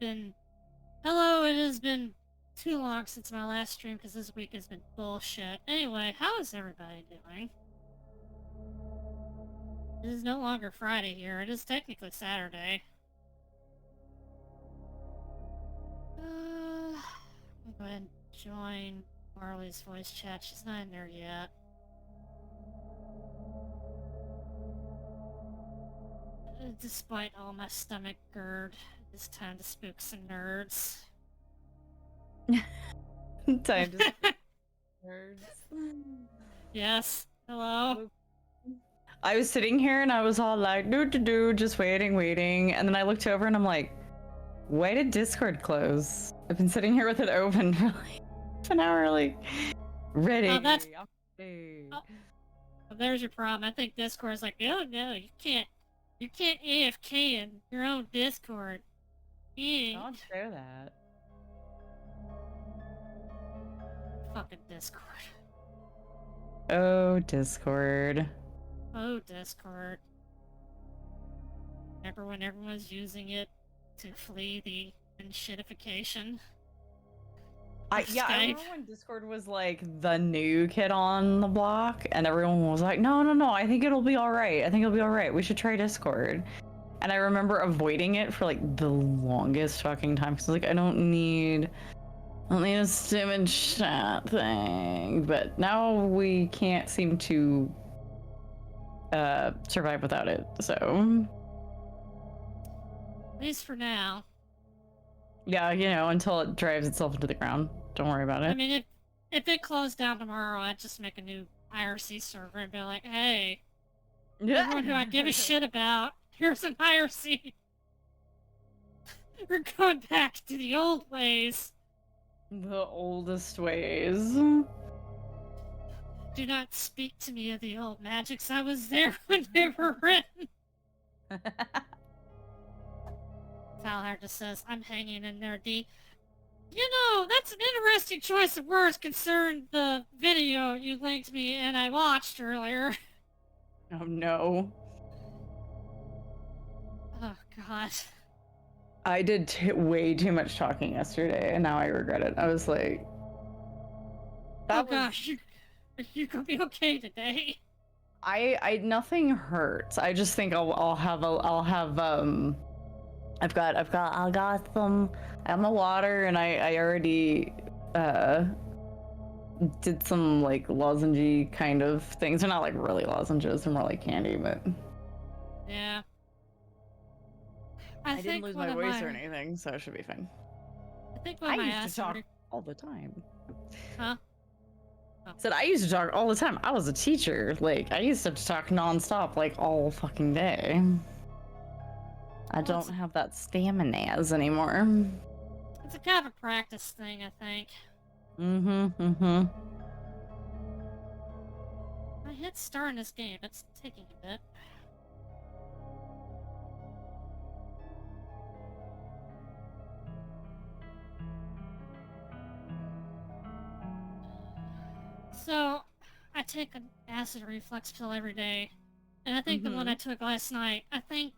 been... Hello, it has been too long since my last stream because this week has been bullshit. Anyway, how is everybody doing? It is no longer Friday here. It is technically Saturday. I'm gonna go ahead and join Marley's voice chat. She's not in there yet. Despite all my stomach GERD, it's time to spook some nerds. Time to spook nerds. Yes. Hello. I was sitting here and I was all like, just waiting. And then I looked over and I'm like, why did Discord close? I've been sitting here with it open for like half an hour, like, ready. Oh, that's... Oh, there's your problem. I think Discord's like, oh no, you can't AFK in your own Discord. Don't share that. Fucking Discord. Oh, Discord. Oh, Discord. Remember when everyone was using it to flee the shitification? I remember when Discord was like the new kid on the block, and everyone was like, no, I think it'll be alright. We should try Discord. And I remember avoiding it for like the longest fucking time, because like, I don't need a stupid chat thing. But now we can't seem to survive without it, so. At least for now. Yeah, until it drives itself into the ground. Don't worry about it. I mean, if it closed down tomorrow, I'd just make a new IRC server and be like, hey, everyone who I give a shit about, here's an IRC. We're going back to the old ways. The oldest ways. Do not speak to me of the old magics. I was there when they were written. Valhar just says, I'm hanging in there, D. You know, that's an interesting choice of words concerning the video you linked me and I watched earlier. Oh no. Oh god. I did way too much talking yesterday and now I regret it. I was like... Gosh, you gonna be okay today? Nothing hurts. I just think I'll have I've got my water, and I already did some like lozengey kind of things. They're not like really lozenges, they're more like candy, but yeah. I didn't lose my voice or anything, so it should be fine. I think I used to talk all the time. Huh? Oh. Said I used to talk all the time. I was a teacher. Like I used to talk nonstop, like all fucking day. I don't have that stamina anymore. It's a kind of a practice thing, I think. I hit start in this game. It's taking a bit. So, I take an acid reflux pill every day, and I think the one I took last night, I think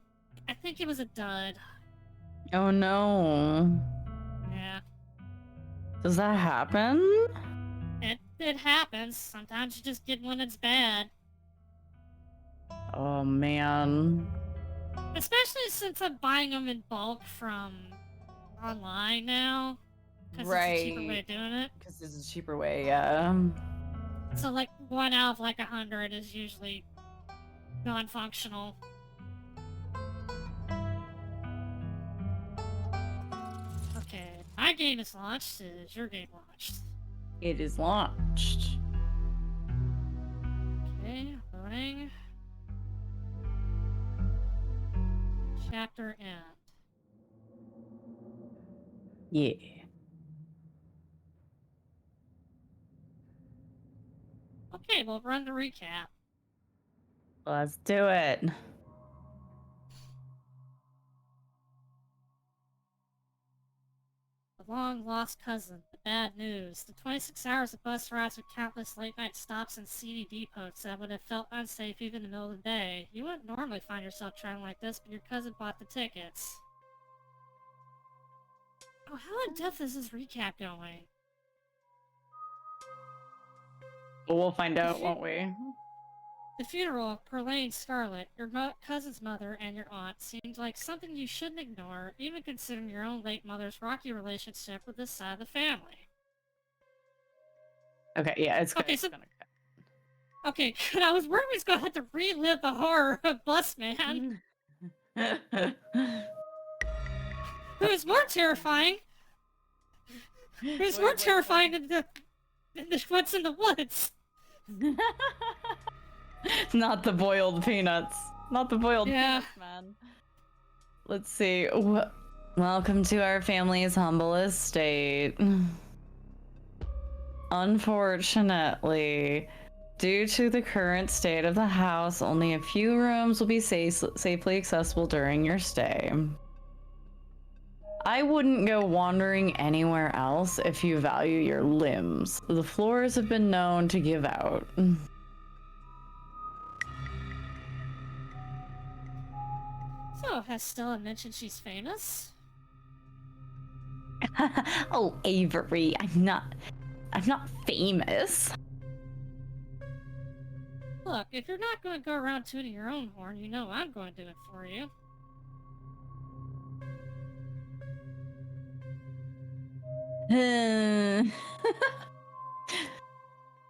it was a dud. Oh no. Yeah. Does that happen? It happens. Sometimes you just get one that's bad. Oh man. Especially since I'm buying them in bulk from online now. Because Right. it's a cheaper way of doing it. Because it's a cheaper way, yeah. So like 1 out of like 100 is usually non-functional. Okay, my game is launched. Is your game launched? It is launched. Okay, loading. Chapter end. Yeah. Okay, we'll run the recap. Let's do it. The long-lost cousin, the bad news, the 26 hours of bus rides with countless late-night stops and seedy depots that would have felt unsafe even in the middle of the day. You wouldn't normally find yourself traveling like this, but your cousin bought the tickets. Oh, how in depth is this recap going? Well, we'll find out, won't we? The funeral of Perlane Scarlet, your cousin's mother and your aunt, seemed like something you shouldn't ignore, even considering your own late mother's rocky relationship with this side of the family. Okay, yeah, it's okay. Gonna cut. Okay, I was worried we was gonna have to relive the horror of Busman. Who is more terrifying? Who's more terrifying than the what's in the woods? Not the boiled peanuts. Not the boiled peanuts, man. Let's see. Welcome to our family's humble estate. Unfortunately, due to the current state of the house, only a few rooms will be safely accessible during your stay. I wouldn't go wandering anywhere else if you value your limbs. The floors have been known to give out. So, has Stella mentioned she's famous? Oh, Avery, I'm not famous. Look, if you're not going to go around tooting your own horn, you know I'm going to do it for you.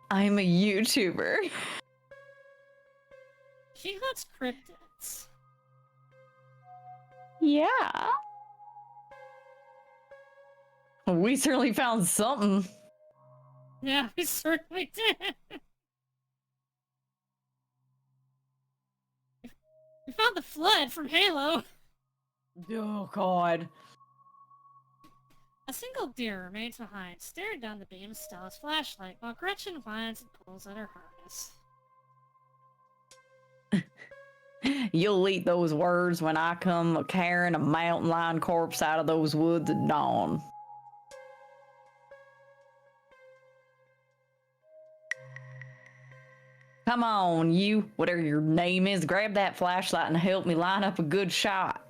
I'm a YouTuber. She hunts cryptids. Yeah. We certainly found something. Yeah, we certainly did. We found the flood from Halo. Oh, God. A single deer remains behind, staring down the beam of Stella's flashlight, while Gretchen whines and pulls at her harness. You'll eat those words when I come carrying a mountain lion corpse out of those woods at dawn. Come on, you, whatever your name is, grab that flashlight and help me line up a good shot.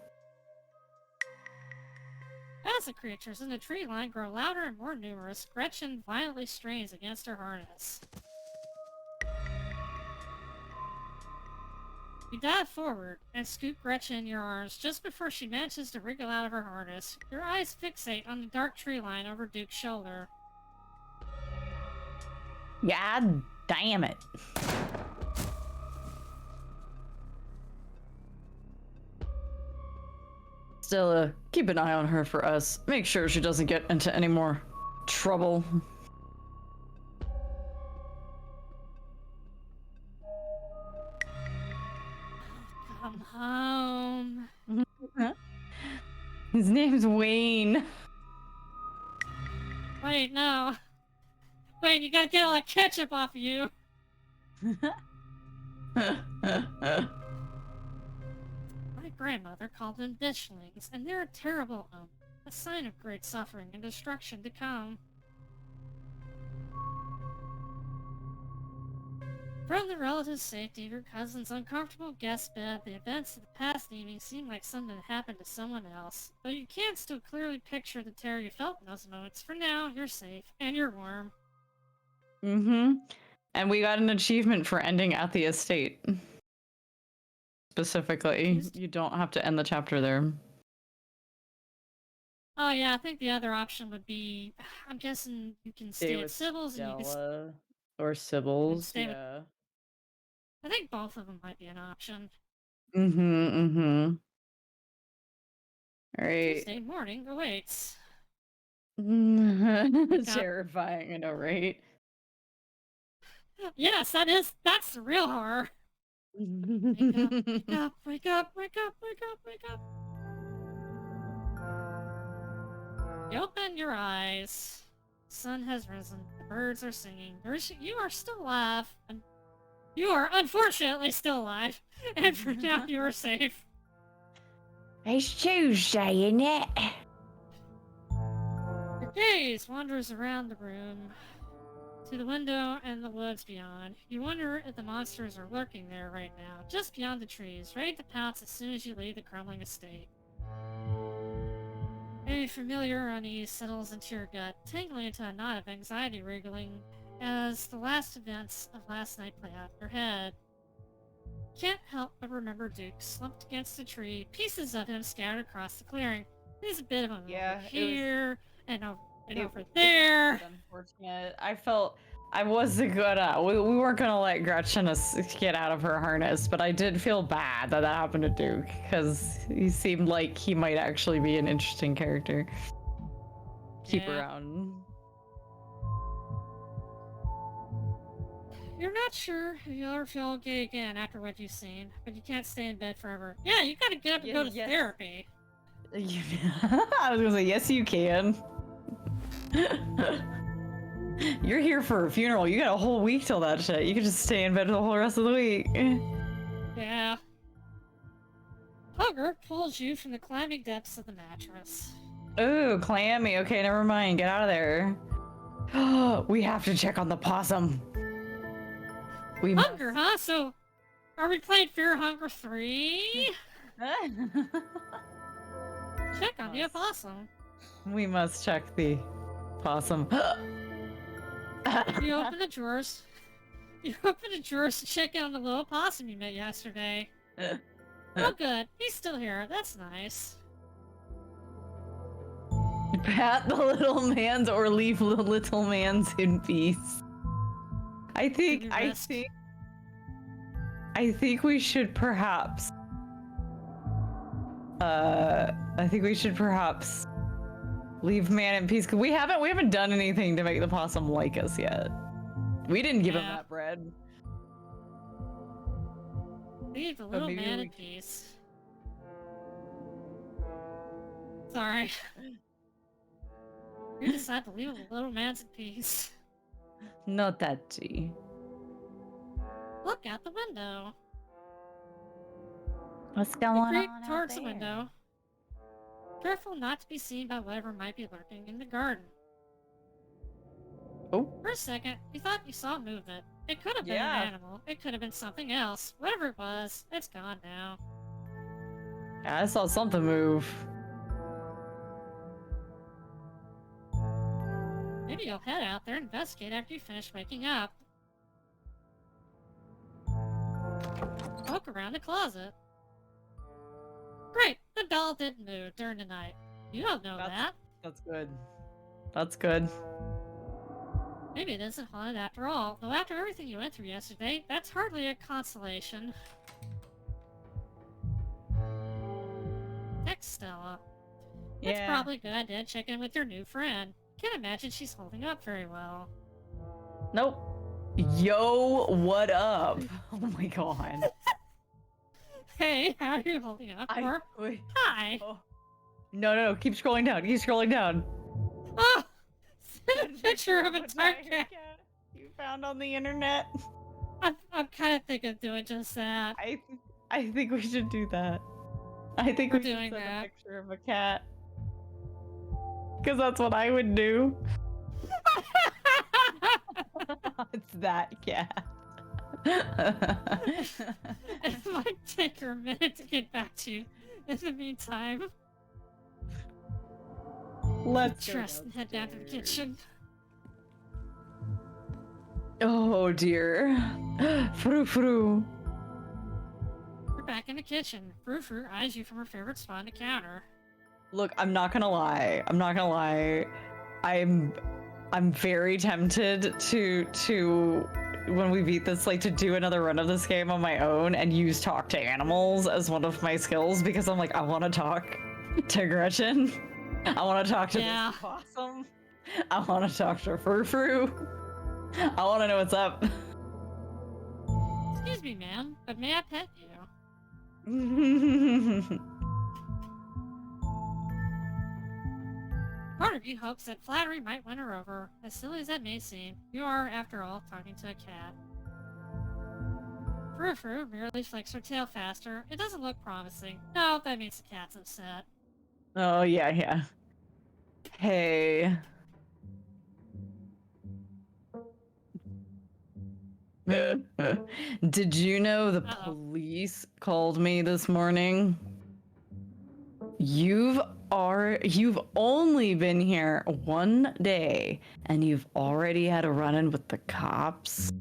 As the creatures in the tree line grow louder and more numerous, Gretchen violently strains against her harness. You dive forward and scoop Gretchen in your arms just before she manages to wriggle out of her harness. Your eyes fixate on the dark tree line over Duke's shoulder. God damn it. Stella, keep an eye on her for us. Make sure she doesn't get into any more trouble. Come home. His name's Wayne. Wait, no. Wait, you gotta get all that ketchup off of you. My grandmother called them ditchlings, and they're a terrible omen, a sign of great suffering and destruction to come. From the relative safety of your cousin's uncomfortable guest bed, the events of the past evening seem like something that happened to someone else, though you can still clearly picture the terror you felt in those moments. For now, you're safe, and you're warm. And we got an achievement for ending at the estate. Specifically, you don't have to end the chapter there. Oh yeah, I think the other option would be, I'm guessing you can stay at Sybil's and you can or Sybil's, yeah. I think both of them might be an option. All right. Tuesday morning awaits. Terrifying, I know, right? Yes, that's the real horror. Wake up, wake up, wake up, wake up, wake up, wake up. You open your eyes. The sun has risen. The birds are singing. You are still alive. And you are unfortunately still alive. And for now, you are safe. It's Tuesday, isn't it? Your gaze wanders around the room, to the window and the woods beyond. You wonder if the monsters are lurking there right now, just beyond the trees, ready to pounce as soon as you leave the crumbling estate. A familiar unease settles into your gut, tangling into a knot of anxiety wriggling as the last events of last night play out in your head. Can't help but remember Duke slumped against a tree, pieces of him scattered across the clearing. There's a bit of him over here and over there. Unfortunate. I wasn't gonna. We weren't gonna let Gretchen get out of her harness, but I did feel bad that happened to Duke because he seemed like he might actually be an interesting character. Keep around. You're not sure if you'll ever feel okay again after what you've seen, but you can't stay in bed forever. Yeah, you gotta get up and go to therapy. I was gonna say, yes, you can. You're here for a funeral. You got a whole week till that shit. You can just stay in bed the whole rest of the week. Yeah. Hugger pulls you from the climbing depths of the mattress. Ooh, clammy. Okay, never mind. Get out of there. We have to check on the possum. Hunger, huh? So, are we playing Fear Hunger 3? Check on the opossum. We must check the possum. You open the drawers. You open the drawers to check out on the little opossum you met yesterday. Oh good, he's still here. That's nice. Pat the little man's or leave the little man's in peace. I think we should perhaps leave man in peace, because we haven't done anything to make the possum like us yet. We didn't give him that bread. Leave the little man in peace. Sorry. You decide to leave the little man in peace. Not that G. Look out the window. What's going on? You creep towards the window. Careful not to be seen by whatever might be lurking in the garden. Oh. For a second, you thought you saw movement. It could have been an animal. It could have been something else. Whatever it was, it's gone now. Yeah, I saw something move. Maybe you'll head out there and investigate after you finish waking up. Poke around the closet. Great, the doll didn't move during the night. You don't know that. That's good. That's good. Maybe it isn't haunted after all, though after everything you went through yesterday, that's hardly a consolation. Text Stella. It's probably a good idea to check in with your new friend. Can't imagine she's holding up very well. Nope. Yo, what up? Oh my god. Hey, how are you holding up? Hi. Oh. No, keep scrolling down. Keep scrolling down. Oh! Send a picture of a dark cat you found on the internet. I'm kind of thinking of doing just that. I think we should do that. I think we should doing send that. a picture of a cat. Because that's what I would do. It's that cat. It might take her a minute to get back to you. In the meantime, let's dress and head down to the kitchen. Oh dear. Frou. We're back in the kitchen. Frou eyes you from her favorite spot on the counter. Look, I'm not gonna lie. I'm very tempted to when we beat this, like, to do another run of this game on my own and use talk to animals as one of my skills, because I'm like, I want to talk to Gretchen. I want to talk to this possum. I want to talk to Frou. I want to know what's up. Excuse me, ma'am, but may I pet you? Part of you hopes that flattery might win her over. As silly as that may seem, you are, after all, talking to a cat. Frou merely flicks her tail faster. It doesn't look promising. No, that means the cat's upset. Oh, yeah. Hey. Did you know the police called me this morning? You've only been here 1 day, and you've already had a run-in with the cops.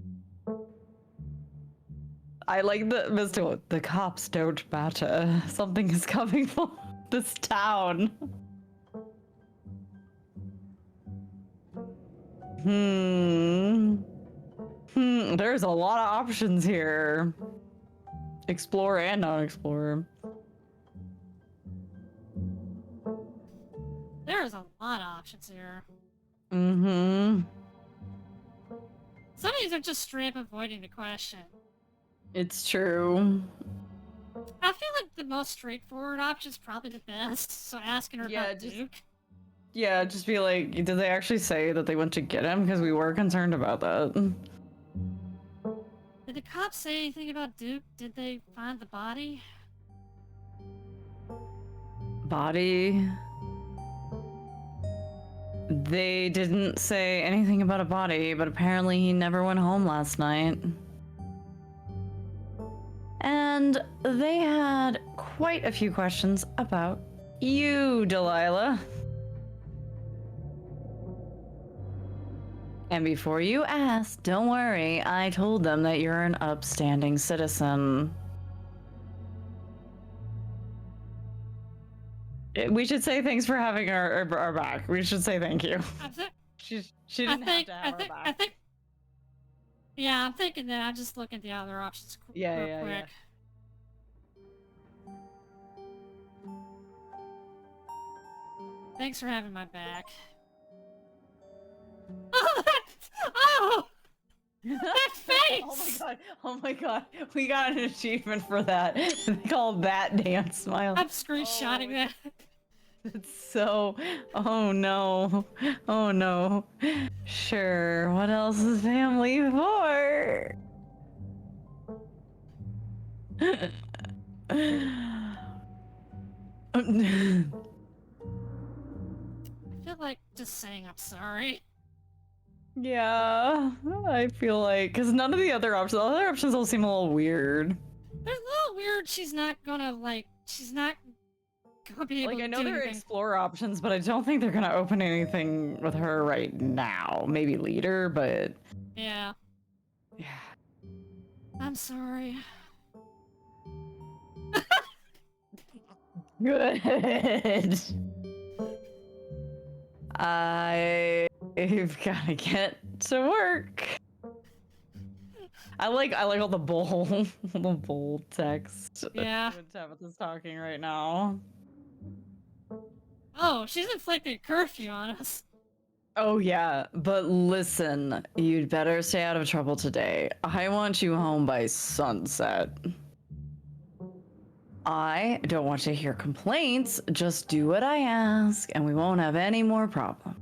I like the cops don't matter. Something is coming for this town. There's a lot of options here. Explore and non-explore. There's a lot of options here. Some of these are just straight up avoiding the question. It's true. I feel like the most straightforward option is probably the best, so asking her about Duke. Yeah, just be like, did they actually say that they went to get him? Because we were concerned about that. Did the cops say anything about Duke? Did they find the body? Body? They didn't say anything about a body, but apparently he never went home last night. And they had quite a few questions about you, Delilah. And before you ask, don't worry, I told them that you're an upstanding citizen. We should say thanks for having our back. We should say thank you. She didn't have to have our back. Yeah, I'm thinking that. I'm just looking at the other options real quick. Thanks for having my back. Oh! That face! Oh my god. We got an achievement for that. They call that dance smile. I'm screenshotting that. It's so... Oh no. Oh no. Sure, what else is family for? I feel like just saying I'm sorry. Yeah, I feel like, because none of the other options all seem a little weird. They're a little weird. She's not gonna be able to I know do there are anything. explore options, but I don't think they're gonna open anything with her right now. Maybe later, but... Yeah. Yeah. I'm sorry. Good. I've gotta get to work. I like all the bold text. Yeah. Tabitha's is talking right now. Oh, she's inflicted curfew on us. Oh yeah, but listen, you'd better stay out of trouble today. I want you home by sunset. I don't want to hear complaints. Just do what I ask, and we won't have any more problems.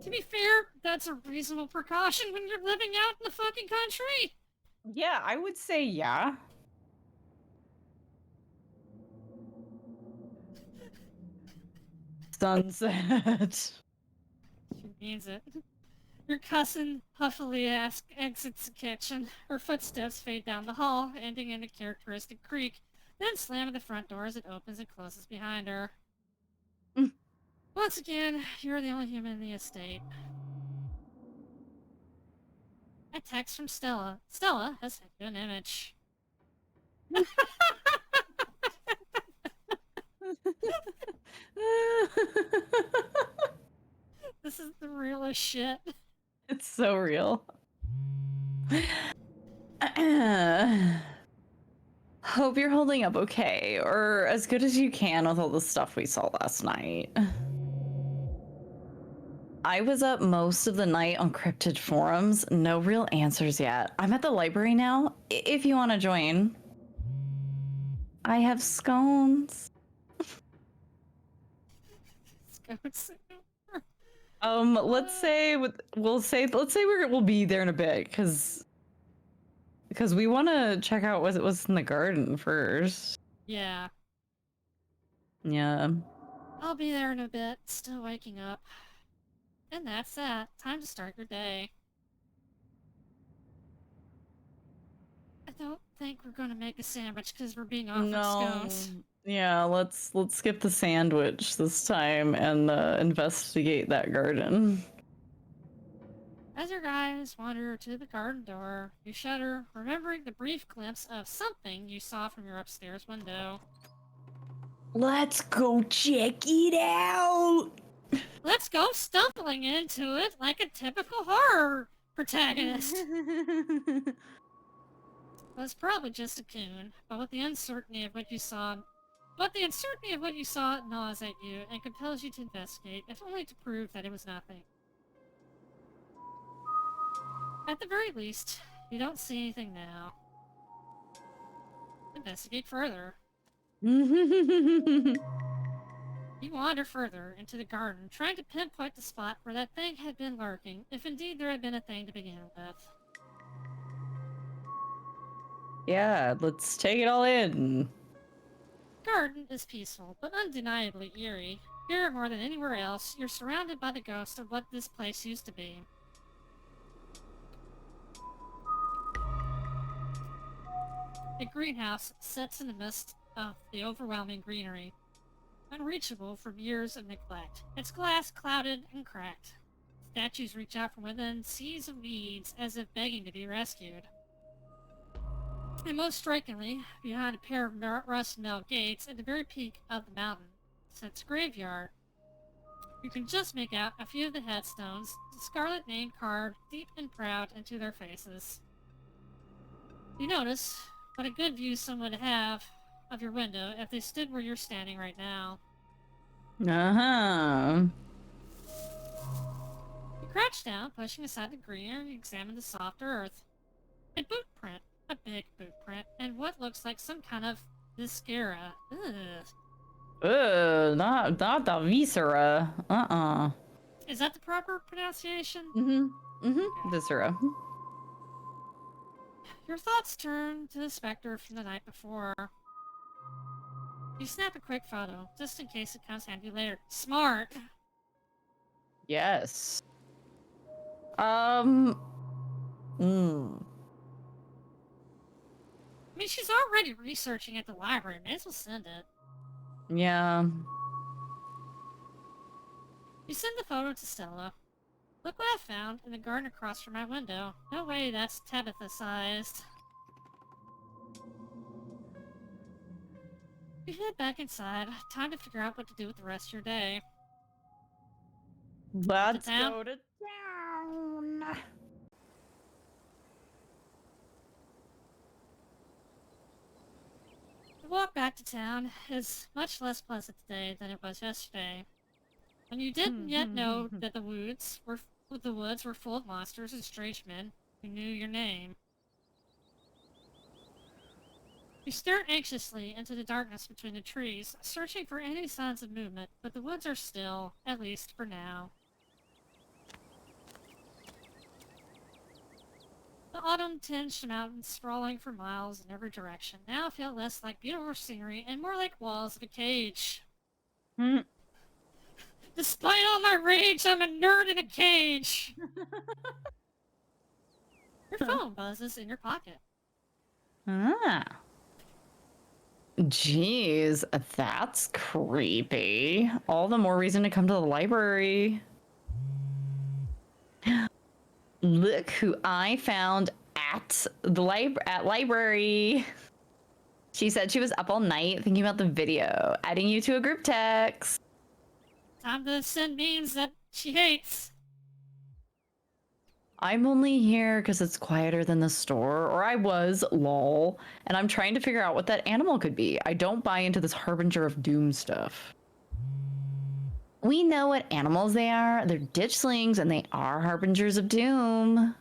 To be fair, that's a reasonable precaution when you're living out in the fucking country. Yeah, I would say yeah. Sunset. She means it. Your cousin huffily exits the kitchen. Her footsteps fade down the hall, ending in a characteristic creak, then slamming the front door as it opens and closes behind her. Once again, you're the only human in the estate. A text from Stella. Stella has sent you an image. This is the realest shit. It's so real. Hope you're holding up okay, or as good as you can with all the stuff we saw last night. I was up most of the night on cryptid forums. No real answers yet. I'm at the library now, if you want to join. I have scones. Scones. Let's say we'll be there in a bit, because we want to check out what's in the garden first. Yeah. Yeah. I'll be there in a bit, still waking up. And that's that. Time to start your day. I don't think we're gonna make a sandwich because we're being offered scones. Yeah, let's skip the sandwich this time and investigate that garden. As your eyes wander to the garden door, you shudder, remembering the brief glimpse of something you saw from your upstairs window. Let's go check it out! Let's go stumbling into it like a typical horror protagonist. It was probably just a coon, but the uncertainty of what you saw gnaws at you and compels you to investigate, if only to prove that it was nothing. At the very least, you don't see anything now. Investigate further. You wander further into the garden, trying to pinpoint the spot where that thing had been lurking, if indeed there had been a thing to begin with. Yeah, let's take it all in. The garden is peaceful, but undeniably eerie. Here, more than anywhere else, you're surrounded by the ghost of what this place used to be. A greenhouse sits in the midst of the overwhelming greenery, unreachable from years of neglect. Its glass clouded and cracked. Statues reach out from within seas of weeds as if begging to be rescued. And most strikingly, behind a pair of rust-melt gates at the very peak of the mountain, sits a graveyard. You can just make out a few of the headstones, the scarlet name carved deep and proud into their faces. You notice what a good view someone would have of your window if they stood where you're standing right now. Uh-huh. You crouch down, pushing aside the greenery, and examine the softer earth. A boot print. A big boot print, and what looks like some kind of viscera. Ugh, not the viscera. Is that the proper pronunciation? Okay. Viscera. Your thoughts turn to the specter from the night before. You snap a quick photo, just in case it comes handy later. Smart! Yes. I mean, she's already researching at the library. May as well send it. Yeah. You send the photo to Stella. Look what I found in the garden across from my window. No way that's Tabitha-sized. You head back inside. Time to figure out what to do with the rest of your day. Let's go to town. The walk back to town is much less pleasant today than it was yesterday. When you didn't yet know that the woods were full of monsters and strange men who knew your name. You stare anxiously into the darkness between the trees, searching for any signs of movement, but the woods are still, at least for now. The autumn-tinged mountains sprawling for miles in every direction now feel less like beautiful scenery and more like walls of a cage. Despite all my rage, I'm a nerd in a cage! Your phone buzzes in your pocket. Jeez, that's creepy. All the more reason to come to the library. Look who I found at the library. She said she was up all night thinking about the video, adding you to a group text. Time to send memes that she hates. I'm only here because it's quieter than the store, or I was, lol, and I'm trying to figure out what that animal could be. I don't buy into this harbinger of doom stuff. We know what animals they are. They're ditchlings, and they are harbingers of doom.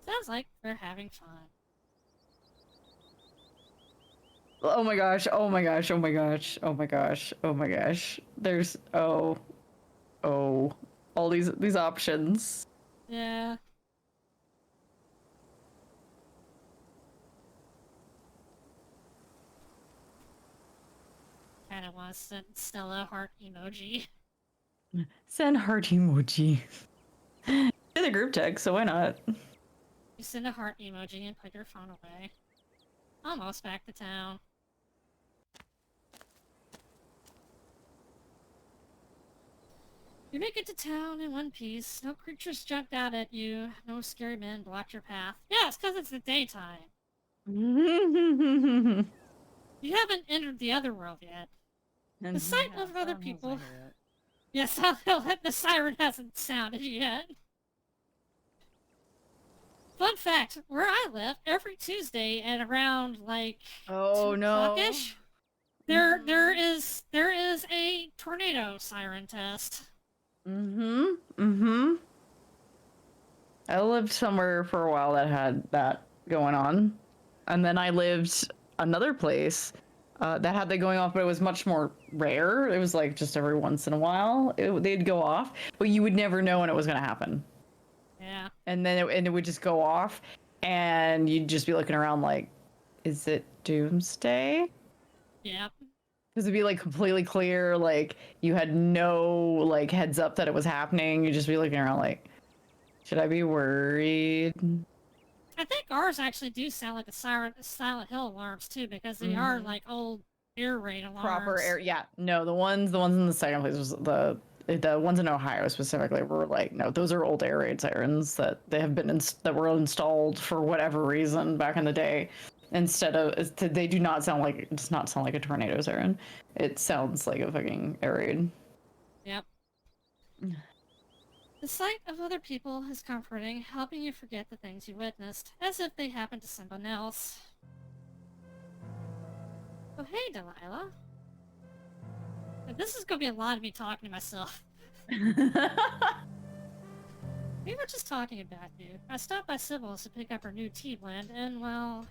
Sounds like they're having fun. Oh my gosh, oh my gosh, oh my gosh, oh my gosh, oh my gosh. There's, oh, all these options. Yeah. Kinda want to send Stella a heart emoji. Send heart emoji. In the group text, so why not? You send a heart emoji and put your phone away. Almost back to town. You make it to town in one piece. No creatures jumped out at you. No scary men blocked your path. Yeah, it's because it's the daytime. You haven't entered the other world yet. The sight of other people... Yes, the siren hasn't sounded yet. Fun fact, where I live, every Tuesday at around, like, 2 o'clock-ish, there is a tornado siren test. I lived somewhere for a while that had that going on. And then I lived another place that had that going off, but it was much more rare. It was like just every once in a while they'd go off, but you would never know when it was going to happen. Yeah. And then it would just go off, and you'd just be looking around like, is it doomsday? Yep. Because it'd be like completely clear, like you had no like heads up that it was happening. You'd just be looking around like, should I be worried? I think ours actually do sound like the Silent Hill alarms too, because they are like old air raid alarms. Proper air, yeah. No, the ones in the second place was the ones in Ohio specifically were like, no, those are old air raid sirens that they have been that were installed for whatever reason back in the day. Instead of, they do not sound like, it does not sound like a tornado siren. It sounds like a fucking air raid. Yep. The sight of other people is comforting, helping you forget the things you witnessed, as if they happened to someone else. Oh, hey, Delilah. This is gonna be a lot of me talking to myself. We were just talking about you. I stopped by Sybil's to pick up her new tea blend, and, well...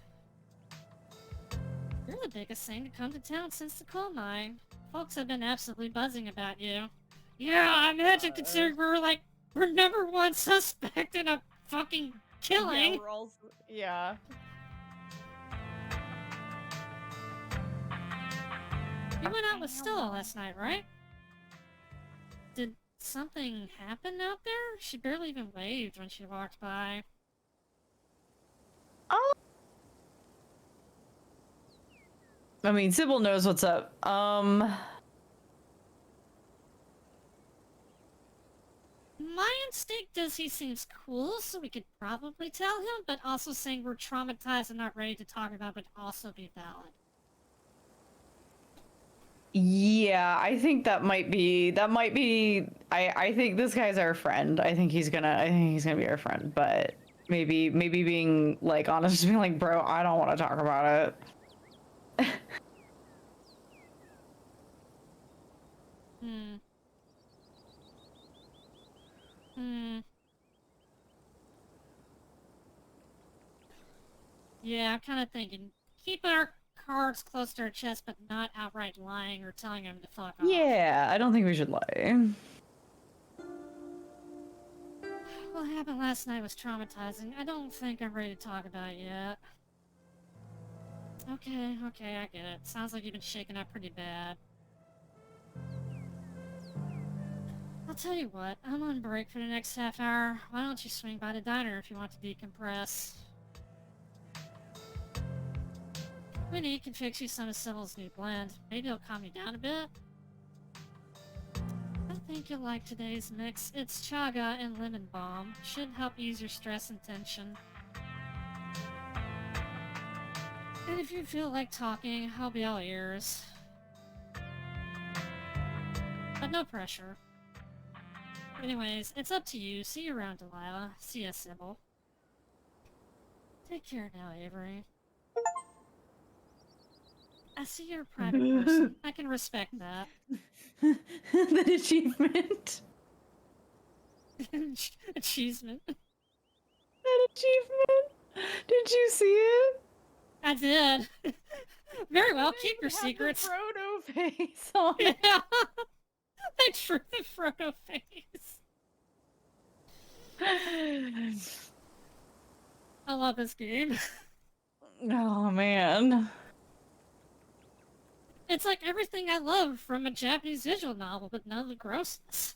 You're the biggest thing to come to town since the coal mine. Folks have been absolutely buzzing about you. Yeah, I imagine considering we're number one suspect in a fucking killing. Yeah, we're all... Yeah. You went out with Stella last night, right? Did something happen out there? She barely even waved when she walked by. Oh. I mean, Sybil knows what's up. My instinct is he seems cool, so we could probably tell him, but also saying we're traumatized and not ready to talk about would also be valid. Yeah, I think that might be, I think this guy's our friend. I think he's gonna be our friend, but maybe being like honest, just being like, bro, I don't want to talk about it. Yeah, I'm kind of thinking, keep our cards close to our chest, but not outright lying or telling him to fuck off. Yeah, I don't think we should lie. What happened last night was traumatizing. I don't think I'm ready to talk about it yet. Okay, I get it. Sounds like you've been shaken up pretty bad. I'll tell you what, I'm on break for the next half hour. Why don't you swing by the diner if you want to decompress? Winnie can fix you some of Sybil's new blend. Maybe it'll calm you down a bit. I think you'll like today's mix. It's chaga and lemon balm. Should help ease your stress and tension. And if you feel like talking, I'll be all ears. But no pressure. Anyways, it's up to you. See you around, Delilah. See ya, Sybil. Take care now, Avery. I see you're a private person. I can respect that. That achievement. Achievement. That achievement. Did you see it? I did. Very well. Keep your secrets. The Frodo face on it. Yeah. Thanks for the Frodo face. I love this game. Oh man. It's like everything I love from a Japanese visual novel, but none of the grossness.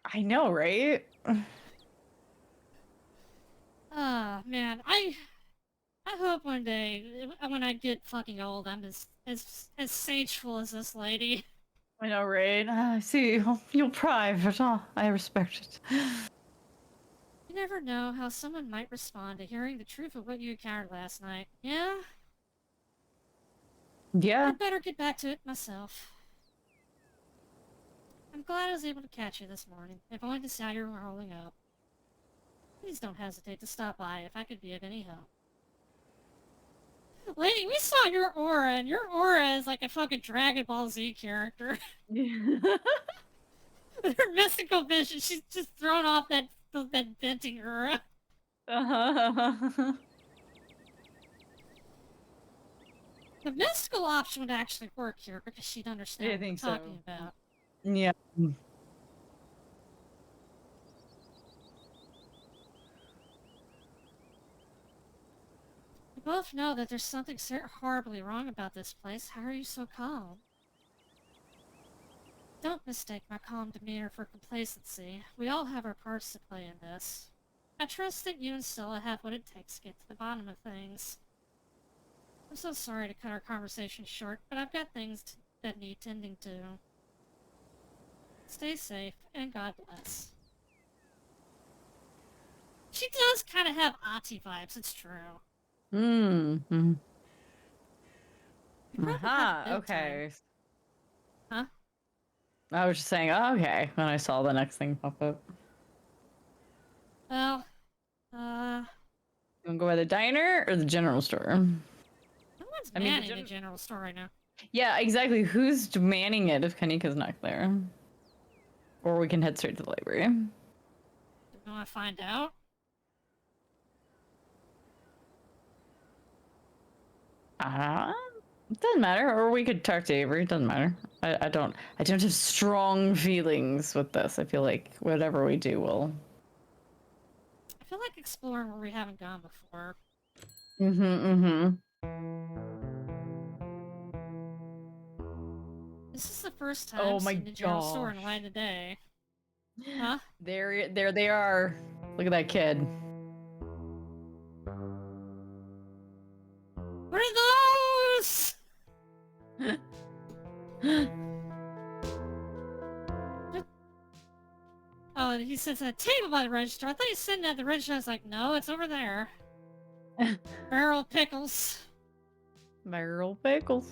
I know, right? Ah, man. I hope one day, when I get fucking old, I'm as sageful as this lady. I know, right? I see. You're private. Oh, I respect it. You never know how someone might respond to hearing the truth of what you encountered last night. Yeah? Yeah. I'd better get back to it myself. I'm glad I was able to catch you this morning, if only to see how you were holding up. Please don't hesitate to stop by if I could be of any help. Lady, we saw your aura, and your aura is like a fucking Dragon Ball Z character. Her mystical vision, she's just thrown off that venting aura. Uh-huh. The mystical option would actually work here because she'd understand what we're talking about. Yeah. We both know that there's something horribly wrong about this place. How are you so calm? Don't mistake my calm demeanor for complacency. We all have our parts to play in this. I trust that you and Stella have what it takes to get to the bottom of things. I'm so sorry to cut our conversation short, but I've got things that need tending to. Stay safe, and God bless. She does kind of have auntie vibes, it's true. Mm-hmm. Okay. Huh? I was just saying, oh, okay, when I saw the next thing pop up. Well, You wanna go by the diner or the general store? no one's manning the general store right now. Yeah, exactly. Who's manning it if Kanika's not there? Or we can head straight to the library. Do you want to find out? It doesn't matter. Or we could talk to Avery. It doesn't matter. I don't have strong feelings with this. I feel like whatever we do will. I feel like exploring where we haven't gone before. This is the first time I've seen the general store in light of day. Huh? There they are. Look at that kid. What are those? Oh, he says a table by the register. I thought you was sitting at the register. I was like, no, it's over there. Barrel pickles. Barrel pickles.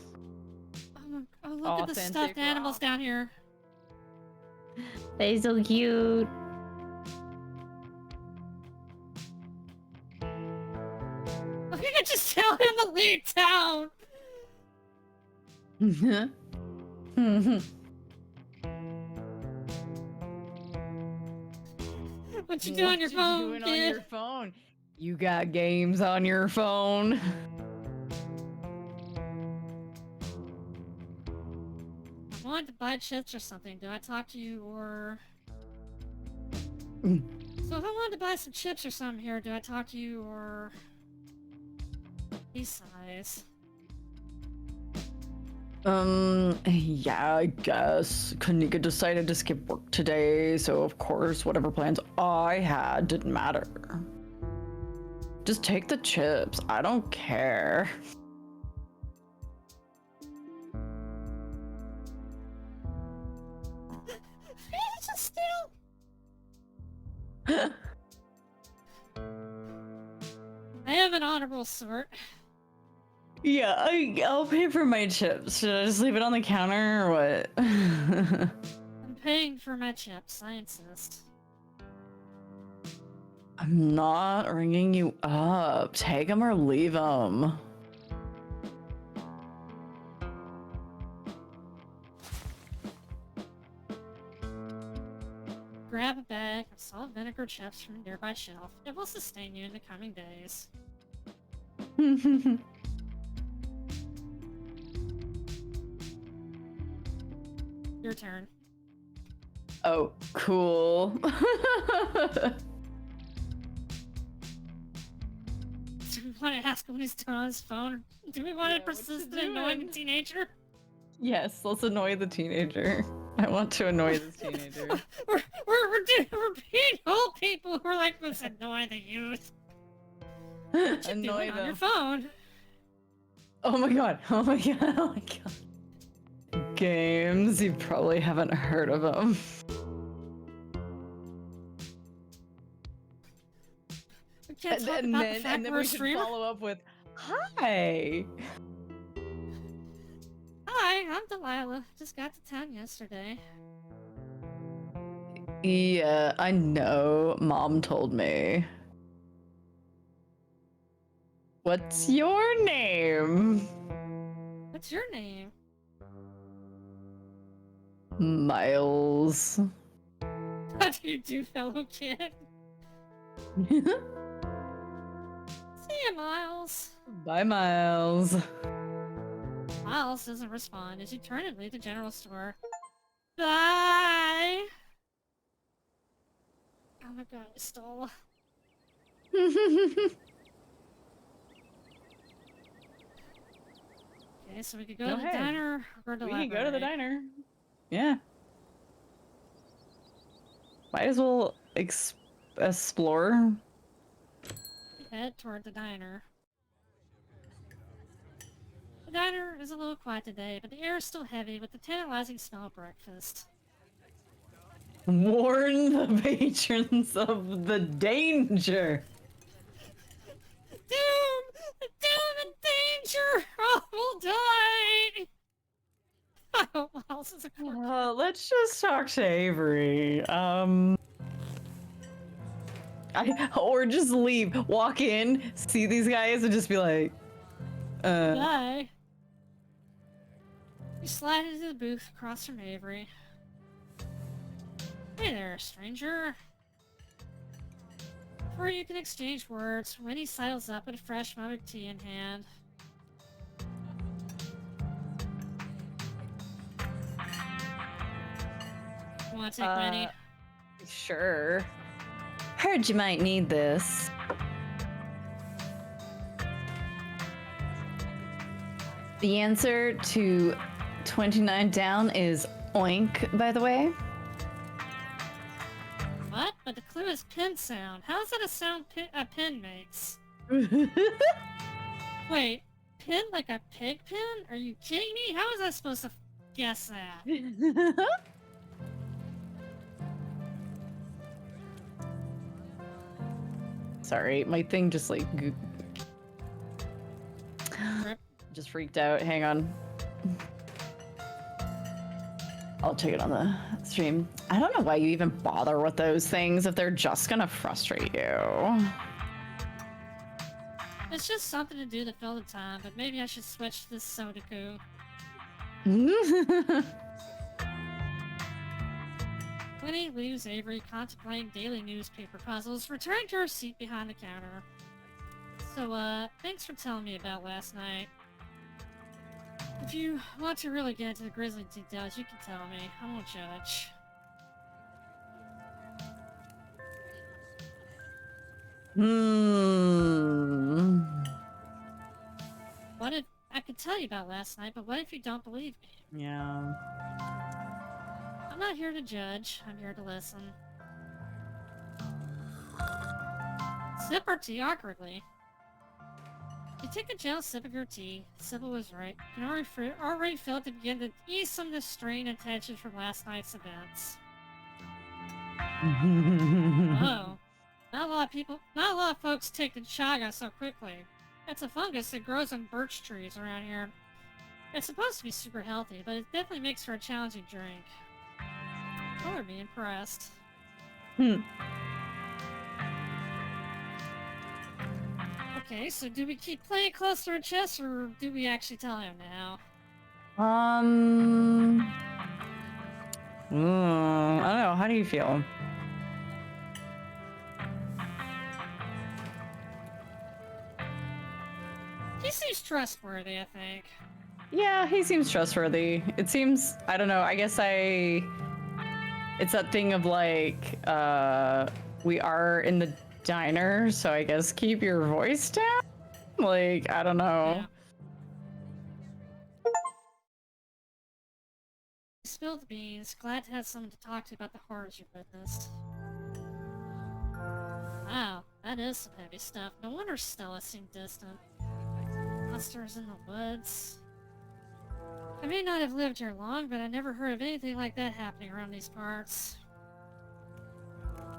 Oh, look at the stuffed animals down here. They're so cute. Look, you can just tell him to leave town. What you do on your phone, kid? On your phone? You got games on your phone. I wanted to buy chips or something. Do I talk to you or... So if I wanted to buy some chips or something here, do I talk to you or... Besides... Yeah, I guess. Kanika decided to skip work today, so of course whatever plans I had didn't matter. Just take the chips. I don't care. Just still... I am an honorable sort. Yeah, I'll pay for my chips. Should I just leave it on the counter or what? I'm paying for my chips, I insist. I'm not ringing you up. Take them or leave them. Grab a bag of salt vinegar chips from a nearby shelf. It will sustain you in the coming days. Your turn. Oh, cool. Do we want to ask him when he's done on his phone? Do we want to persist in annoying the teenager? Yes, let's annoy the teenager. I want to annoy this teenager. we're being old people who are like, let's annoy the youth. What you doing on your phone? Oh my god, oh my god, oh my god. Games, you probably haven't heard of them. We can't talk about the fact we're a streamer. Follow up with, hi! Hi, I'm Delilah. Just got to town yesterday. Yeah, I know. Mom told me. What's your name? What's your name? Miles. How do you do, fellow kid? See you, Miles. Bye, Miles. Miles doesn't respond as you turn and leave the general store. Bye! Oh my god, I stole. Okay, so we could go to the diner or the library. We can go to the diner. Yeah. Might as well explore. Head toward the diner. The diner is a little quiet today, but the air is still heavy with the tantalizing smell of breakfast. Warn the patrons of the danger. Doom! Doom and danger! Oh, we'll die! I hope Miles is a cork. Let's just talk to Avery. Or just leave. Walk in, see these guys, and just be like, Bye. You slide into the booth across from Avery. Hey there, stranger. Before you can exchange words, Winnie sidles up with a fresh mug of tea in hand. You want to take Winnie? Sure. Heard you might need this. The answer to 29 down is oink, by the way. What? But the clue is pin sound. How is that a sound a pin makes? Wait, pin like a pig pin? Are you kidding me? How was I supposed to guess that? Sorry, my thing just like just freaked out. Hang on. I'll check it on the stream. I don't know why you even bother with those things if they're just gonna frustrate you. It's just something to do to fill the time, but maybe I should switch to this Sudoku. Winnie leaves Avery contemplating daily newspaper puzzles, returning to her seat behind the counter. So, thanks for telling me about last night. If you want to really get into the grisly details, you can tell me. I won't judge. What if I could tell you about last night, but what if you don't believe me? Yeah. I'm not here to judge. I'm here to listen. Sip our tea awkwardly. You take a gentle sip of your tea. Sybil was right. You can already feel it to begin to ease some of the strain and tension from last night's events. Oh. Not a lot of folks take the chaga so quickly. It's a fungus that grows on birch trees around here. It's supposed to be super healthy, but it definitely makes for a challenging drink. Color me impressed. Okay, so do we keep playing close to our chest, or do we actually tell him now? I don't know. How do you feel? He seems trustworthy, I think. Yeah, he seems trustworthy. It seems, I don't know, I guess it's that thing of like, we are in the diner, so I guess keep your voice down? Like, I don't know. Yeah. Spilled the beans. Glad to have someone to talk to about the horrors you witnessed. Wow, That is some heavy stuff. No wonder Stella seemed distant. Monsters in the woods. I may not have lived here long, but I never heard of anything like that happening around these parts.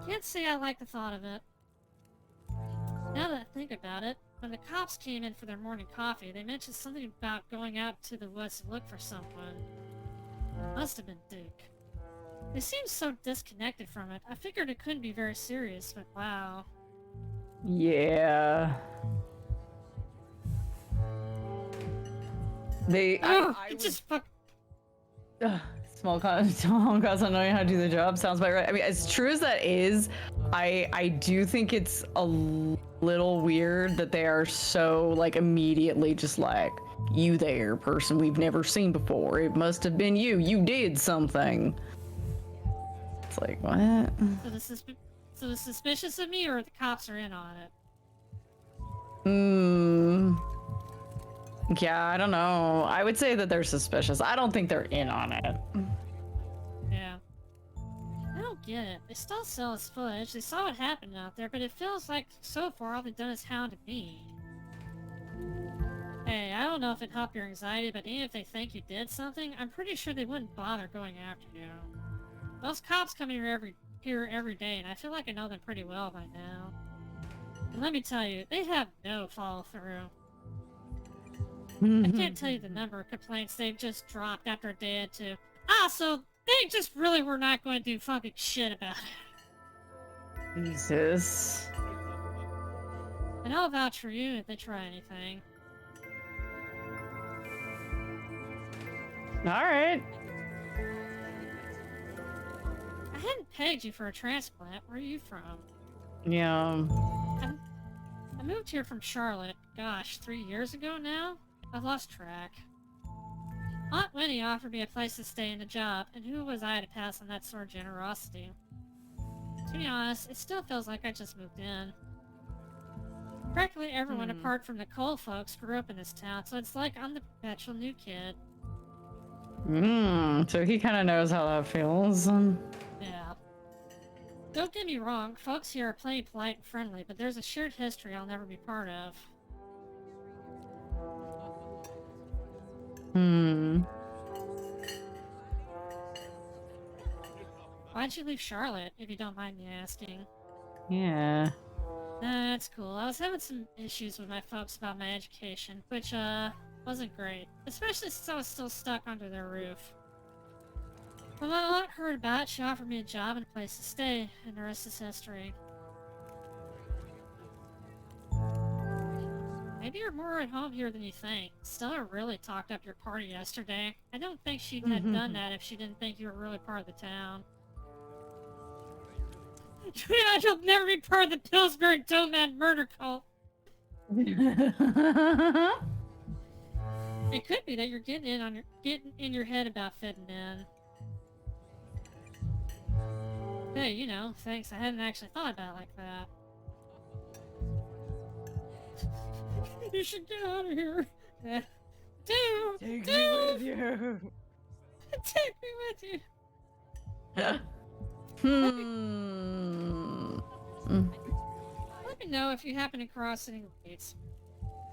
Can't say I like the thought of it. Now that I think about it, when the cops came in for their morning coffee, they mentioned something about going out to the woods to look for someone. Must have been Duke. They seemed so disconnected from it. I figured it couldn't be very serious, but wow. Yeah. Small cause not knowing how to do the job sounds about right. I mean, as true as that is, I do think it's a little weird that they are so like immediately just like, you there, person we've never seen before. It must have been you. You did something. It's like, what? So they're suspicious of me, or the cops are in on it? Yeah, I don't know. I would say that they're suspicious. I don't think they're in on it. Yeah. I don't get it. They still sell us footage. They saw what happened out there, but it feels like so far all they've done is hounded me. Hey, I don't know if it helped your anxiety, but even if they think you did something, I'm pretty sure they wouldn't bother going after you. Those cops come here every day, and I feel like I know them pretty well by now. And let me tell you, they have no follow-through. I can't tell you the number of complaints they've just dropped after a day or two. So they just really were not going to do fucking shit about it. Jesus. And I'll vouch for you if they try anything. Alright. I hadn't pegged you for a transplant. Where are you from? Yeah. I moved here from Charlotte, gosh, 3 years ago now? I've lost track. Aunt Winnie offered me a place to stay and a job, and who was I to pass on that sort of generosity? To be honest, it still feels like I just moved in. Practically everyone apart from the Cole folks grew up in this town, so it's like I'm the perpetual new kid. So he kind of knows how that feels. Yeah. Don't get me wrong, folks here are plenty polite and friendly, but there's a shared history I'll never be part of. Why'd you leave Charlotte, if you don't mind me asking? Yeah. That's cool. I was having some issues with my folks about my education, which, wasn't great. Especially since I was still stuck under their roof. When my aunt heard about it, she offered me a job and a place to stay, and the rest is history. Maybe you're more at home here than you think. Stella really talked up your party yesterday. I don't think she'd have done that if she didn't think you were really part of the town. You'll never be part of the Pillsbury Toadman murder cult. It could be that you're getting in your head about fitting in. Hey, you know, thanks. I hadn't actually thought about it like that. You should get out of here. Take me with you. Take me with you. Let me know if you happen to cross any leads.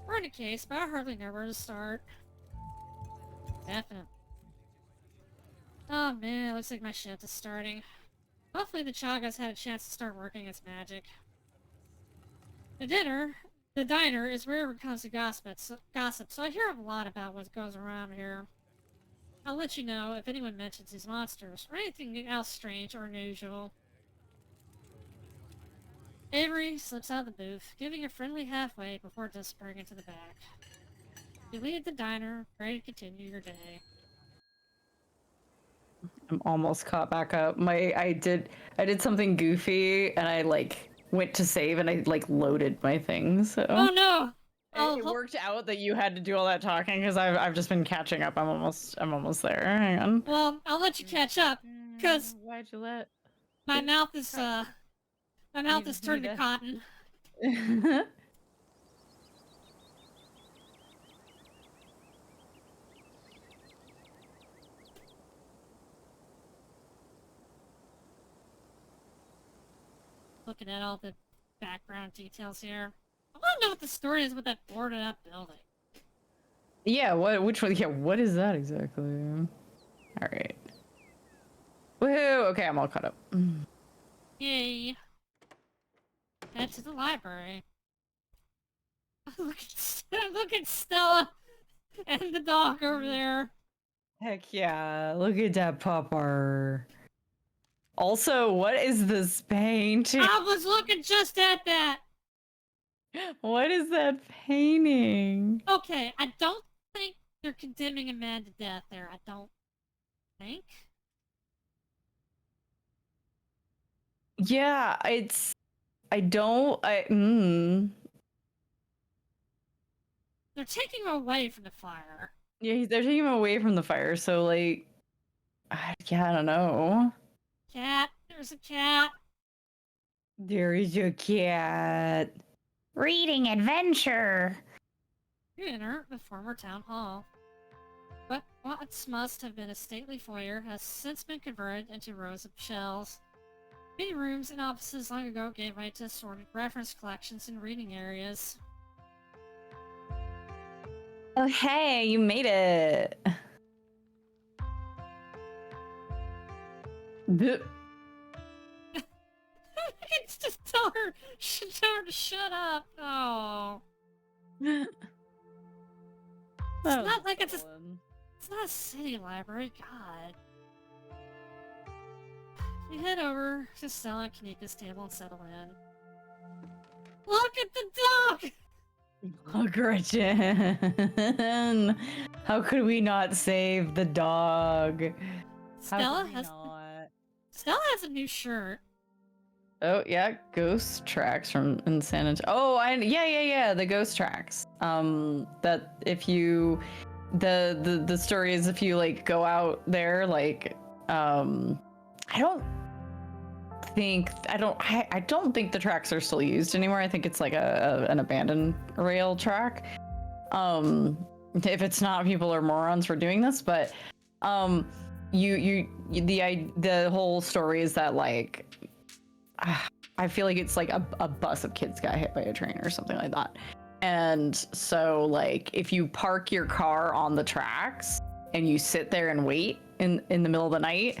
Or in a case, but I hardly know where to start. Definitely. Oh man, it looks like my shift is starting. Hopefully the Chagas had a chance to start working its magic. The diner is where it comes to gossip, so I hear a lot about what goes around here. I'll let you know if anyone mentions these monsters, or anything else strange or unusual. Avery slips out of the booth, giving a friendly halfway before disappearing into the back. You leave the diner, ready to continue your day. I'm almost caught back up. I did something goofy, and I like went to save, and I like loaded my things. So. Oh no! It worked out that you had to do all that talking because I've just been catching up. I'm almost there. Hang on. Well, I'll let you catch up because why'd you let my mouth is turned to cotton. Looking at all the background details here. I want to know what the story is with that boarded up building. Yeah, which one? Yeah, what is that exactly? All right. Woohoo! Okay, I'm all caught up. Yay. Head to the library. Look at Stella and the dog over there. Heck yeah, look at that pupper. Also, what is this painting? I was looking just at that. What is that painting? Okay, I don't think they're condemning a man to death there. I don't think. Yeah, I They're taking him away from the fire. Yeah, they're taking him away from the fire, so like, yeah, I don't know. Cat, there's a cat. There is a cat. Reading adventure. You enter the former town hall. But what must have been a stately foyer has since been converted into rows of shelves. Many rooms and offices long ago gave way to assorted reference collections and reading areas. Oh, hey, you made it. I can just tell her to shut up. Oh. It's not like it's not a city library, God. You head over to Stella and Kanika's table and settle in. Look at the dog! Oh, Gretchen. How could we not save the dog? Stella has a new shirt. Oh yeah, ghost tracks from in San Antonio. Oh, yeah, the ghost tracks. That if you, the story is if you like go out there, like, I don't think the tracks are still used anymore. I think it's like an abandoned rail track. If it's not, people are morons for doing this, but the whole story is that like. I feel like it's like a bus of kids got hit by a train or something like that. And so like if you park your car on the tracks and you sit there and wait in the middle of the night,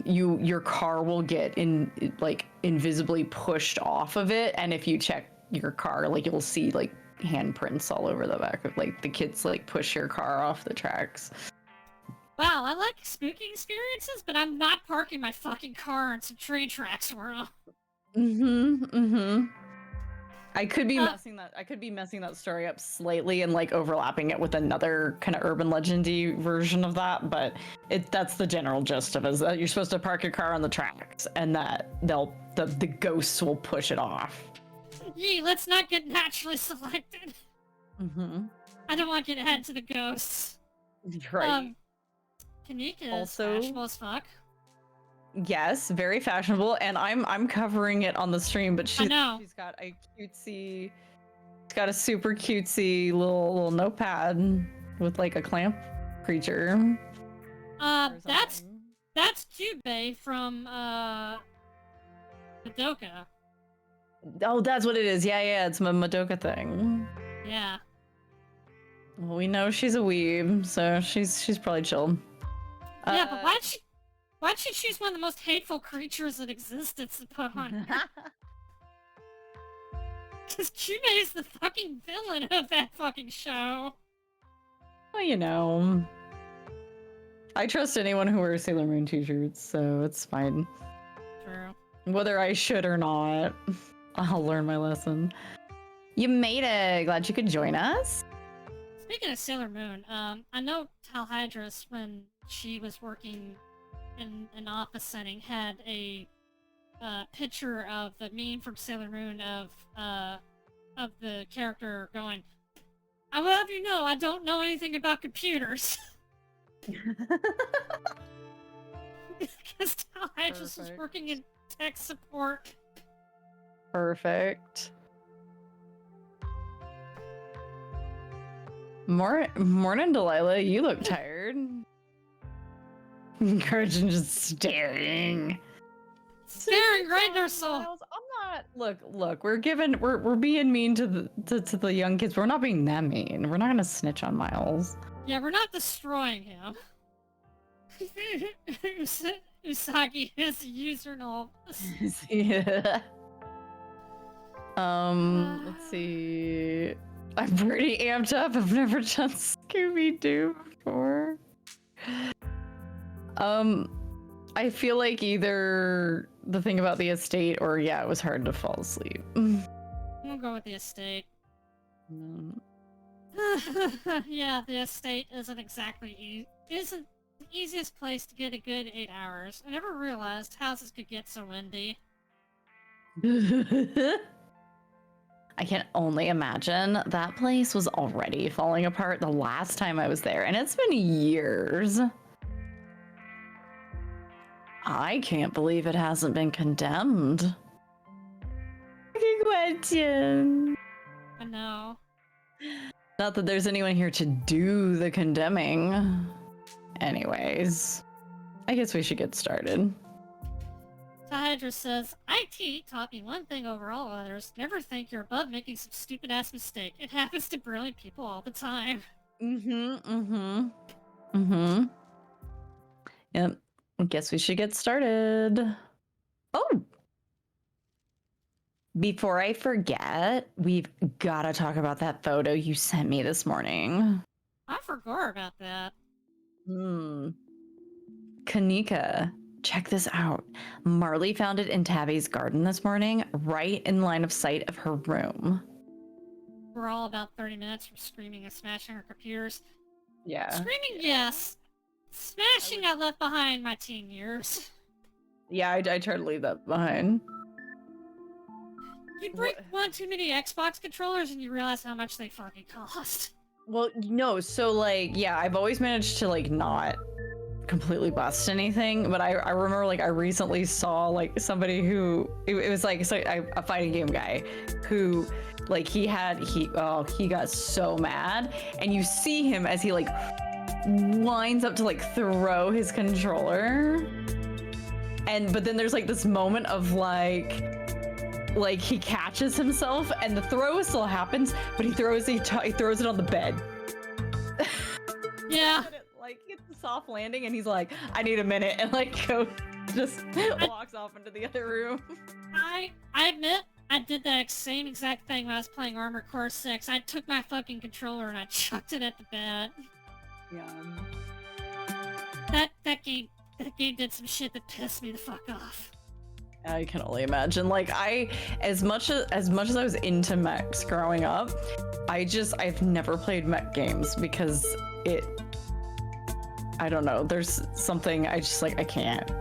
your car will get invisibly pushed off of it. And if you check your car, like you'll see like handprints all over the back of like the kids like push your car off the tracks. Wow, I like spooky experiences, but I'm not parking my fucking car on some train tracks, world. I could be messing that story up slightly and like overlapping it with another kind of urban legendy version of that, but that's the general gist of it, is that you're supposed to park your car on the tracks and that the ghosts will push it off. Yee, let's not get naturally selected. I don't want to get ahead to the ghosts. Right. Kanika is fashionable as fuck. Yes, very fashionable, and I'm covering it on the stream, but she's got a super cutesy little notepad with like a clamp creature. That's Cube from Madoka. Oh, that's what it is. Yeah, it's a Madoka thing. Yeah. Well, we know she's a weeb, so she's probably chill. Yeah, but why'd she choose one of the most hateful creatures that existed to put on? Because Cube is the fucking villain of that fucking show. Well, you know. I trust anyone who wears Sailor Moon t-shirts, so it's fine. True. Whether I should or not, I'll learn my lesson. You made it! Glad you could join us. Speaking of Sailor Moon, I know Talhydrus, when she was working in an office setting, had a picture of the meme from Sailor Moon of the character going, "I will have you know, I don't know anything about computers." Because Talhydrus was working in tech support. Perfect. Morning, Delilah. You look tired. Gretchen just staring. Staring right in her soul. Look. We're being mean to the young kids. We're not being that mean. We're not gonna snitch on Miles. Yeah, we're not destroying him. Usagi is a username. Yeah. Let's see. I'm pretty amped up. I've never done Scooby-Doo before. I feel like either the thing about the estate or yeah, it was hard to fall asleep. We'll go with the estate. Yeah, the estate isn't exactly isn't the easiest place to get a good 8 hours. I never realized houses could get so windy. I can only imagine that place was already falling apart the last time I was there, and it's been years. I can't believe it hasn't been condemned. Good question. I know. Not that there's anyone here to do the condemning. Anyways, I guess we should get started. Tahydra says, IT taught me one thing over all others. Never think you're above making some stupid-ass mistake. It happens to brilliant people all the time. Yep. I guess we should get started. Oh! Before I forget, we've got to talk about that photo you sent me this morning. I forgot about that. Kanika, check this out. Marley found it in Tabby's garden this morning, right in line of sight of her room. We're all about 30 minutes from screaming and smashing our computers. Yeah. Screaming, yes. Smashing I left behind my teen years. Yeah, I tried to leave that behind. You break one too many Xbox controllers and you realize how much they fucking cost. Well, no, so like, yeah, I've always managed to like not completely bust anything, but I remember like I recently saw like somebody who it was like a fighting game guy who like he got so mad, and you see him as he like winds up to like throw his controller, but then there's like this moment of like he catches himself and the throw still happens, but he throws it on the bed. Yeah. Like he gets the soft landing and he's like, I need a minute, and like just walks off into the other room. I admit I did that same exact thing when I was playing Armored Core 6. I took my fucking controller and I chucked it at the bed. Yeah. That game did some shit that pissed me the fuck off. I can only imagine. Like as much as I was into mechs growing up, I've never played mech games because I don't know, there's something I can't.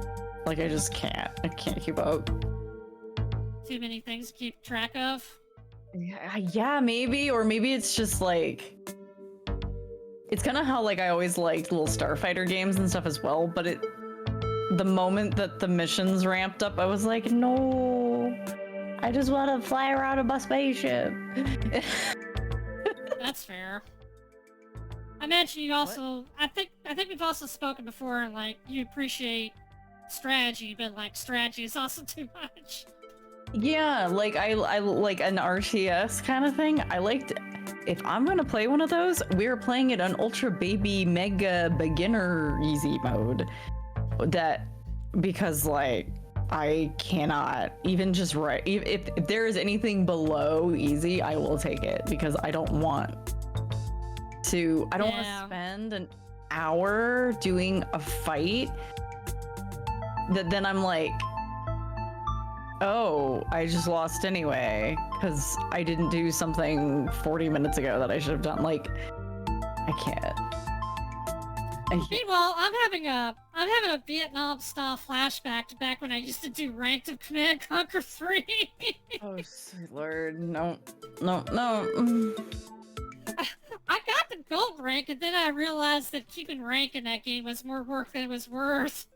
Like I can't keep up. Too many things to keep track of? Yeah, maybe, or maybe it's just like, it's kind of how like I always liked little Starfighter games and stuff as well, but the moment that the missions ramped up, I was like, no, I just want to fly around in my spaceship. That's fair. I imagine you also, I think we've also spoken before, and like, you appreciate strategy, but like, strategy is also too much. Yeah, like I like an RTS kind of thing. I liked, if I'm gonna play one of those, we're playing it on Ultra Baby Mega Beginner Easy mode. Because like I cannot even just if there is anything below easy, I will take it, because I don't want to spend an hour doing a fight that then I'm like, oh, I just lost anyway because I didn't do something 40 minutes ago that I should have done. Like, I can't. Meanwhile, I'm having a Vietnam style flashback to back when I used to do ranked of Command & Conquer 3. Oh, sweet lord, no. I got the gold rank, and then I realized that keeping rank in that game was more work than it was worth.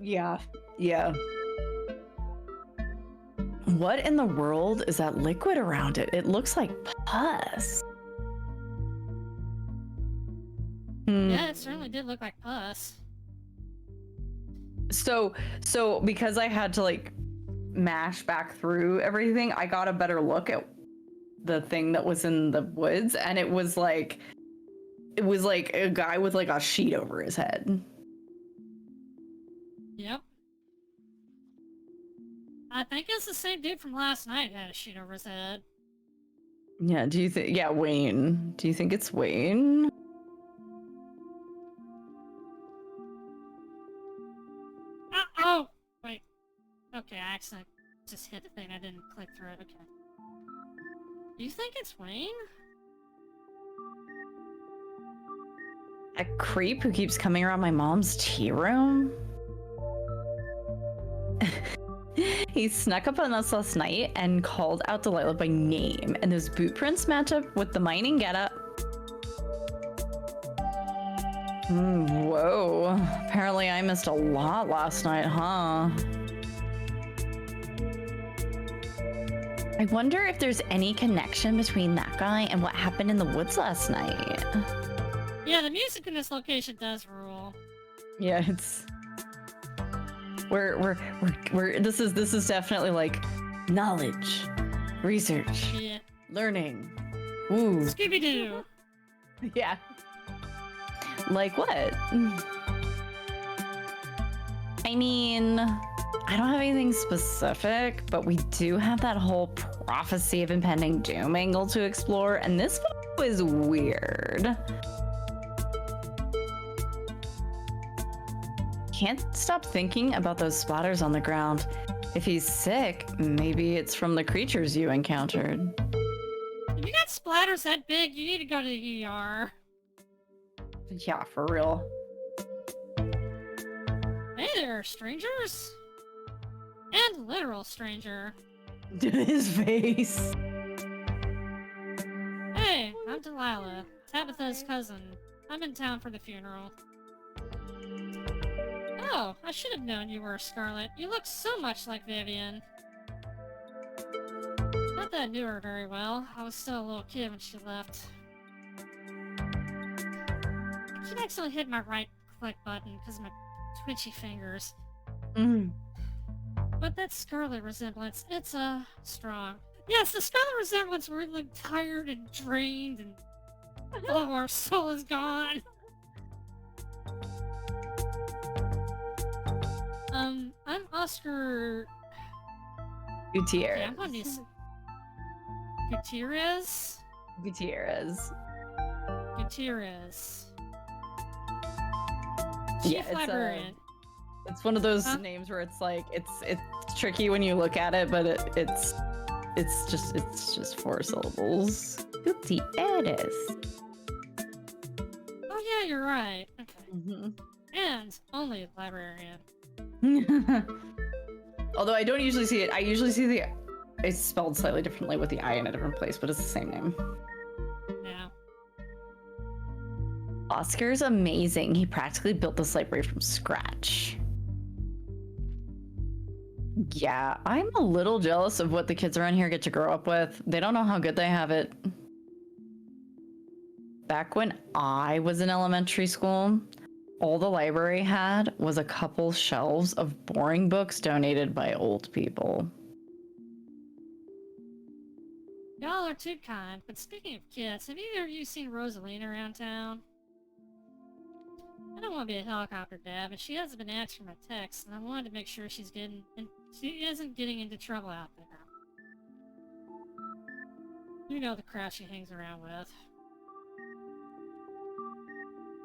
Yeah. What in the world is that liquid around it? It looks like pus. Yeah, it certainly did look like pus. So because I had to like mash back through everything, I got a better look at the thing that was in the woods, and it was like a guy with like a sheet over his head. Yep. I think it's the same dude from last night that had a sheet over his head. Yeah, do you think... Yeah, Wayne. Do you think it's Wayne? Oh! Wait. Okay, I accidentally just hit the thing. I didn't click through it. Okay. Do you think it's Wayne? A creep who keeps coming around my mom's tea room? He snuck up on us last night and called out Delilah by name, and those boot prints match up with the mining getup. Whoa. Apparently I missed a lot last night, huh? I wonder if there's any connection between that guy and what happened in the woods last night. Yeah, the music in this location does rule. Yeah, it's... This is definitely like knowledge, research, Yeah. learning. Ooh. Scooby-Doo. Yeah. Like what? I mean, I don't have anything specific, but we do have that whole prophecy of impending doom angle to explore, and this photo is weird. Can't stop thinking about those splatters on the ground. If he's sick, maybe it's from the creatures you encountered. If you got splatters that big, you need to go to the ER. Yeah, for real. Hey there, strangers. And literal stranger. His face. Hey, I'm Delilah, Tabitha's cousin. I'm in town for the funeral. Oh, I should have known you were Scarlet. You look so much like Vivian. Not that I knew her very well. I was still a little kid when she left. I keep accidentally hitting my right click button because of my twitchy fingers. But that Scarlet resemblance, it's, strong. Yes, the Scarlet resemblance, we're like tired and drained and all our soul is gone. I'm Oscar... Gutierrez. Yeah, I'm on these... Gutierrez? Gutierrez. Gutierrez. Yeah, Chief Librarian. It's one of those names where it's like it's tricky when you look at it, but it's just 4 syllables. Gutierrez. Oh yeah, you're right. Okay. And only librarian. Although I don't usually see it. I usually see it's spelled slightly differently with the I in a different place, but it's the same name. Yeah. Oscar's amazing. He practically built this library from scratch. Yeah, I'm a little jealous of what the kids around here get to grow up with. They don't know how good they have it. Back when I was in elementary school, all the library had was a couple shelves of boring books donated by old people. Y'all are too kind, but speaking of kids, have either of you seen Rosaline around town? I don't want to be a helicopter dad, but she hasn't been answering my texts, and I wanted to make sure she isn't getting into trouble out there. You know the crowd she hangs around with.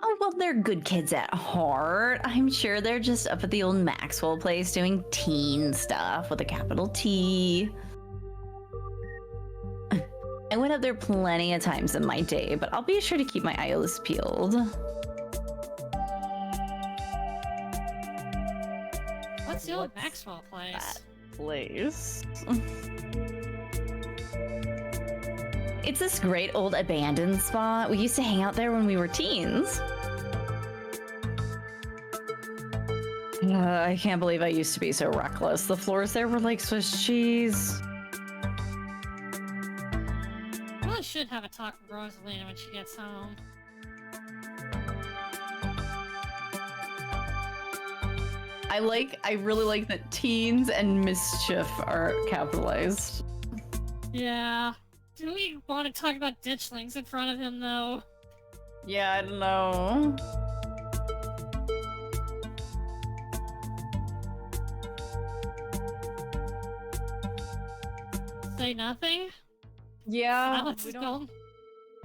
Oh, well, they're good kids at heart. I'm sure they're just up at the old Maxwell place doing teen stuff with a capital T. I went up there plenty of times in my day, but I'll be sure to keep my eyelids peeled. What's the old Maxwell place? That place? It's this great old abandoned spot. We used to hang out there when we were teens. I can't believe I used to be so reckless. The floors there were like Swiss cheese. I really should have a talk with Rosalina when she gets home. I really like that teens and mischief are capitalized. Yeah. Do we want to talk about ditchlings in front of him, though? Yeah, I don't know. Say nothing? Yeah, Silence is golden.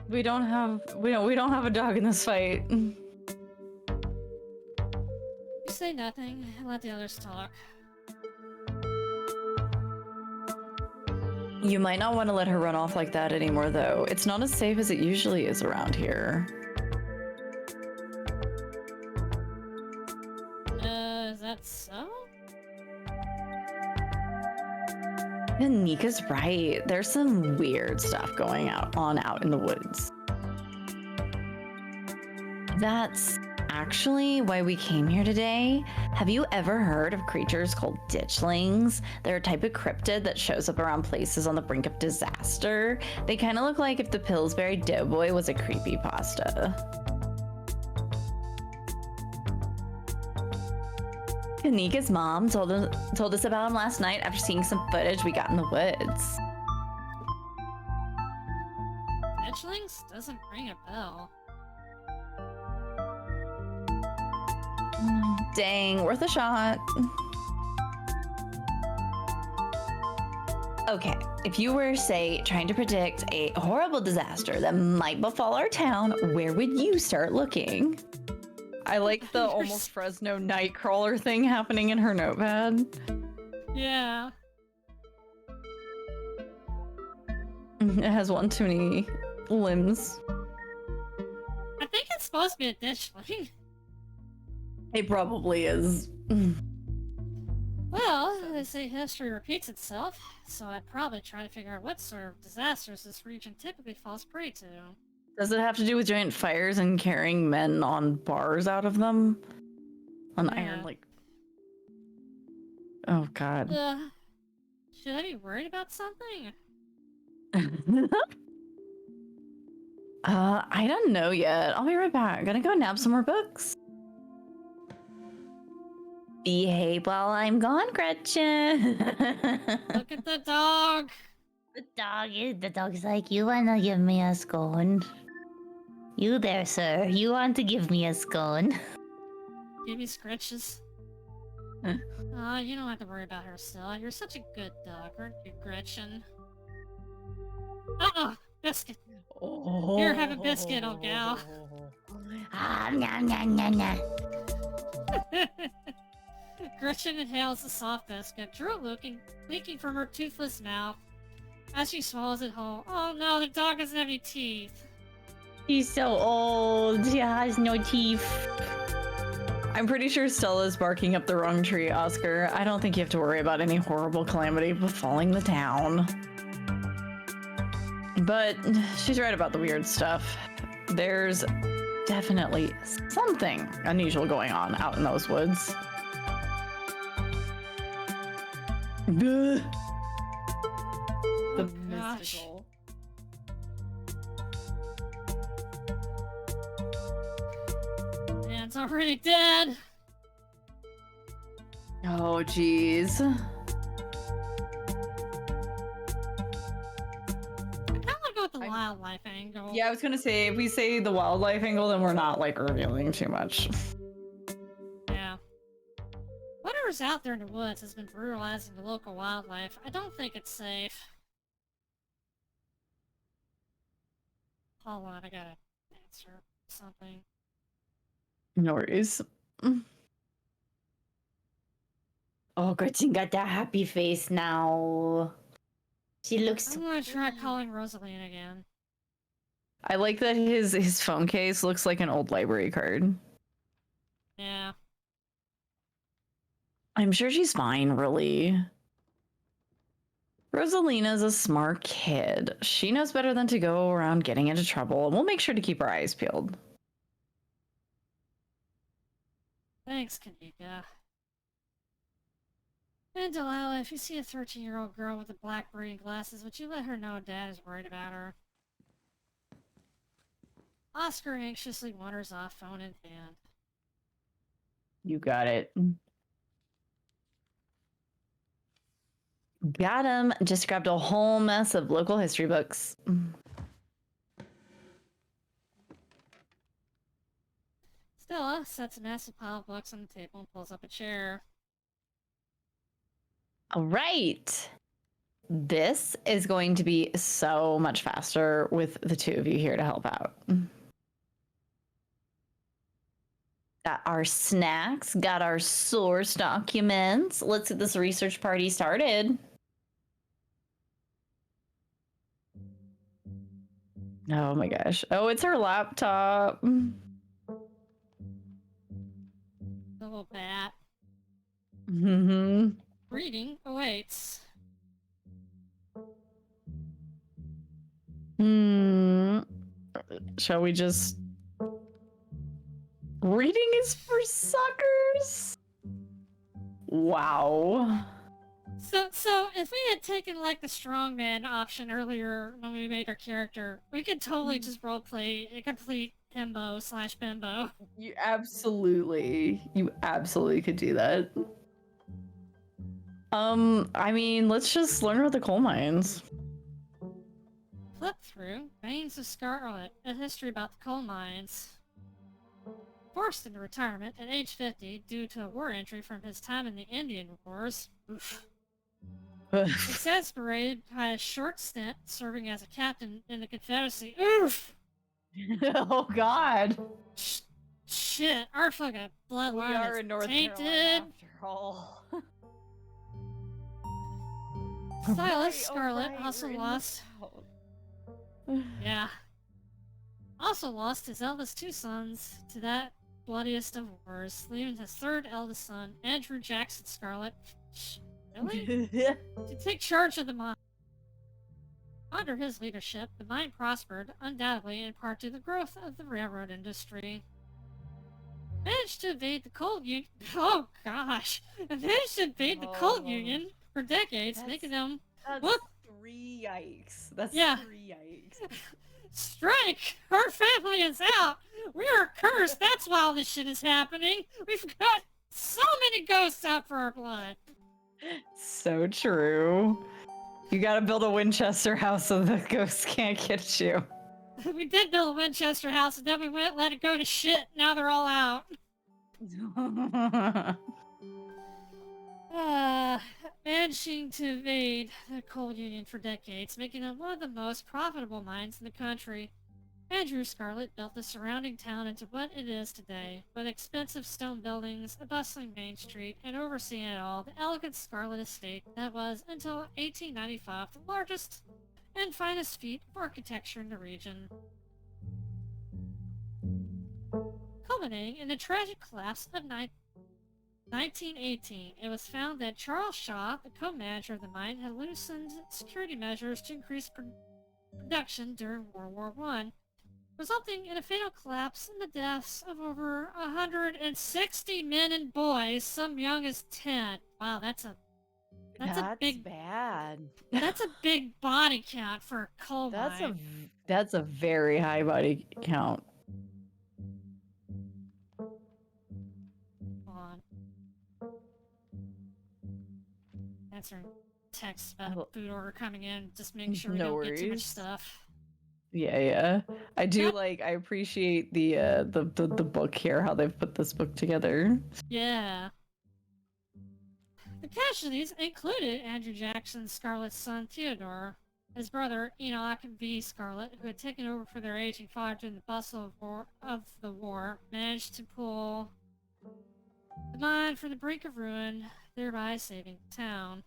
we don't have a dog in this fight. You say nothing and let the others talk. You might not want to let her run off like that anymore, though. It's not as safe as it usually is around here. Is that so? Nika's right. There's some weird stuff going on out in the woods. That's actually why we came here today. Have you ever heard of creatures called ditchlings? They're a type of cryptid that shows up around places on the brink of disaster. They kind of look like if the Pillsbury Doughboy was a creepypasta. Kanika's mom told us about him last night after seeing some footage we got in the woods. Ditchlings doesn't ring a bell. Dang, worth a shot. Okay, if you were, say, trying to predict a horrible disaster that might befall our town, where would you start looking? I like the almost Fresno Nightcrawler thing happening in her notepad. Yeah. It has one too many limbs. I think it's supposed to be a ditchling. It probably is. Well, they say history repeats itself, so I'd probably try to figure out what sort of disasters this region typically falls prey to. Does it have to do with giant fires and carrying men on bars out of them? On iron, like... Oh, God. Should I be worried about something? I don't know yet. I'll be right back. Gonna go nab some more books. Behave while I'm gone, Gretchen. Look at the dog. The dog's like, you wanna give me a scone? You there, sir. You want to give me a scone? Give me scritches. You don't have to worry about her still. You're such a good dog, aren't you, Gretchen? Biscuit. Oh. Here, have a biscuit, old gal. Nom, nom, nom, nom. Gretchen inhales the soft biscuit, drool leaking from her toothless mouth. As she swallows it whole, oh no, the dog doesn't have any teeth. He's so old. He has no teeth. I'm pretty sure Stella's barking up the wrong tree, Oscar. I don't think you have to worry about any horrible calamity befalling the town. But she's right about the weird stuff. There's definitely something unusual going on out in those woods. The mystical. Man's already dead. Oh, jeez. I kind of want to go with the wildlife angle. Yeah, I was gonna say, if we say the wildlife angle, then we're not, like, revealing too much. Yeah. Whatever's out there in the woods has been brutalizing the local wildlife. I don't think it's safe. Hold on, I gotta answer something. No worries. Oh, Gretchen got that happy face now. She looks I'm gonna try calling Rosaline again. I like that his phone case looks like an old library card. Yeah. I'm sure she's fine, really. Rosalina's a smart kid. She knows better than to go around getting into trouble, and we'll make sure to keep our eyes peeled. Thanks, Kanika. And Delilah, if you see a 13-year-old girl with the black reading glasses, would you let her know Dad is worried about her? Oscar anxiously wanders off, phone in hand. You got it. Got him. Just grabbed a whole mess of local history books. Stella sets a massive pile of books on the table and pulls up a chair. All right. This is going to be so much faster with the two of you here to help out. Got our snacks, got our source documents. Let's get this research party started. Oh my gosh. Oh, it's her laptop. Little bat. Mm-hmm. Reading awaits. Shall we just... Reading is for suckers? Wow. So if we had taken like the strongman option earlier when we made our character, we could totally just roleplay a complete himbo/bimbo. You absolutely could do that. I mean, let's just learn about the coal mines. Flip through Veins of Scarlet, a history about the coal mines. Forced into retirement at age 50 due to a war injury from his time in the Indian Wars. Oof. Exasperated by a short stint serving as a captain in the Confederacy. Oof! Oh God. Shit, our fucking bloodline We are is in North tainted. Carolina after all. Silas Scarlet also lost. Yeah. Also lost his eldest two sons to that bloodiest of wars, leaving his third eldest son, Andrew Jackson Scarlet, really? to take charge of the mine. Under his leadership, the mine prospered, undoubtedly in part to the growth of the railroad industry. Managed to evade the coal union. Oh gosh! Managed to evade the coal union for decades, making them. That's 3 yikes. That's 3 yikes. Strike! Our family is out! We are cursed! That's why all this shit is happening! We've got so many ghosts out for our blood! So true. You gotta build a Winchester house so the ghosts can't get you. We did build a Winchester house and then we went and let it go to shit. Now they're all out. Managing to evade the coal union for decades, making it one of the most profitable mines in the country. Andrew Scarlet built the surrounding town into what it is today, with expensive stone buildings, a bustling main street, and overseeing it all, the elegant Scarlet estate that was, until 1895, the largest and finest feat of architecture in the region. Culminating in the tragic collapse of 1918, it was found that Charles Shaw, the co-manager of the mine, had loosened security measures to increase production during World War I, resulting in a fatal collapse and the deaths of over 160 men and boys, some young as 10. Wow, that's a big bad. That's a big body count for a coal mine. That's a very high body count. Answering texts about food order coming in, just making sure we No don't get too much worries. stuff. Yeah. I do I appreciate the book here, how they've put this book together. Yeah. The casualties included Andrew Jackson Scarlet's son Theodore, his brother Enoch V. Scarlet, who had taken over for their aging father during the bustle of the war, managed to pull the mine from the brink of ruin, thereby saving the town.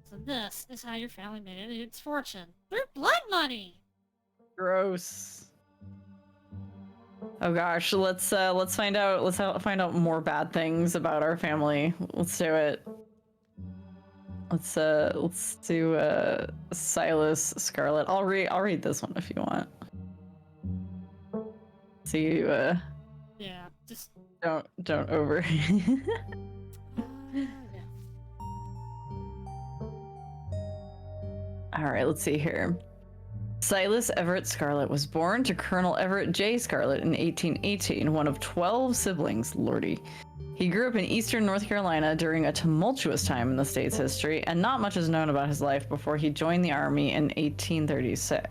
So this is how your family made it its fortune. Through blood money! Gross. Oh gosh, let's find out more bad things about our family. Let's do it. Let's do Silas Scarlet. I'll read this one if you want. So you yeah, just don't over. yeah. All right, let's see here. Silas Everett Scarlet was born to Colonel Everett J. Scarlet in 1818, one of 12 siblings, lordy. He grew up in eastern North Carolina during a tumultuous time in the state's history, and not much is known about his life before he joined the army in 1836.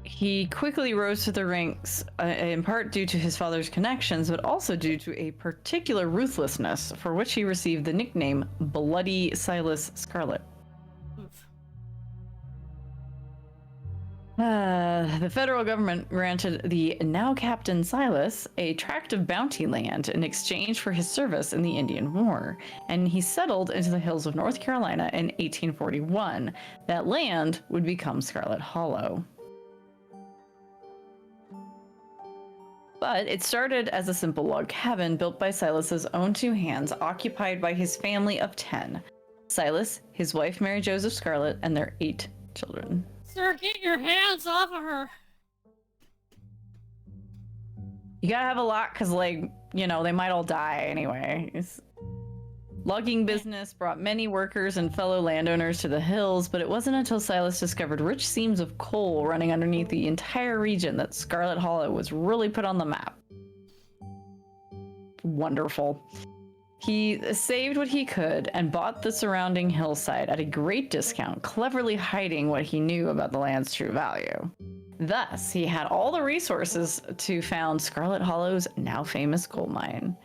He quickly rose to the ranks, in part due to his father's connections, but also due to a particular ruthlessness for which he received the nickname Bloody Silas Scarlet. Oof. The federal government granted the now Captain Silas a tract of bounty land in exchange for his service in the Indian War, and he settled into the hills of North Carolina in 1841. That land would become Scarlet Hollow. But it started as a simple log cabin built by Silas's own two hands, occupied by his family of 10. Silas, his wife Mary Joseph Scarlet, and their 8 children. Sir, get your hands off of her! You gotta have a lot, because, like, you know, they might all die anyway. Logging business brought many workers and fellow landowners to the hills, but it wasn't until Silas discovered rich seams of coal running underneath the entire region that Scarlet Hollow was really put on the map. Wonderful. He saved what he could and bought the surrounding hillside at a great discount, cleverly hiding what he knew about the land's true value. Thus, he had all the resources to found Scarlet Hollow's now famous coal mine.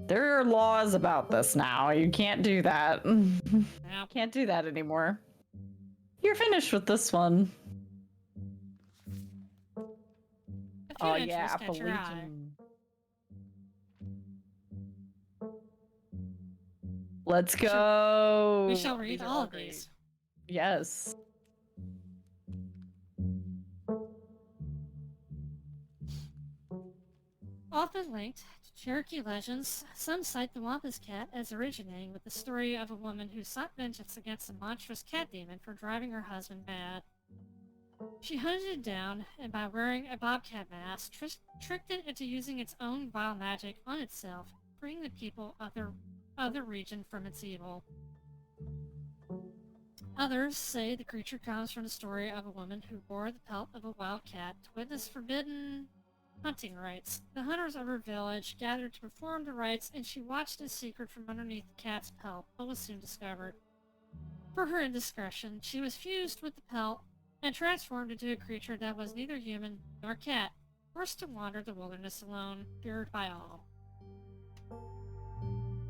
There are laws about this now. You can't do that. Can't do that anymore. You're finished with this one. Oh yeah, Appalachian. Let's go. We shall read all of these. Yes. Often linked to Cherokee legends, some cite the Wampus Cat as originating with the story of a woman who sought vengeance against a monstrous cat demon for driving her husband mad. She hunted it down, and by wearing a bobcat mask, tricked it into using its own vile magic on itself, freeing the people of the region from its evil. Others say the creature comes from the story of a woman who wore the pelt of a wild cat to witness forbidden hunting rites. The hunters of her village gathered to perform the rites, and she watched in secret from underneath the cat's pelt, but was soon discovered. For her indiscretion, she was fused with the pelt and transformed into a creature that was neither human nor cat, forced to wander the wilderness alone, feared by all.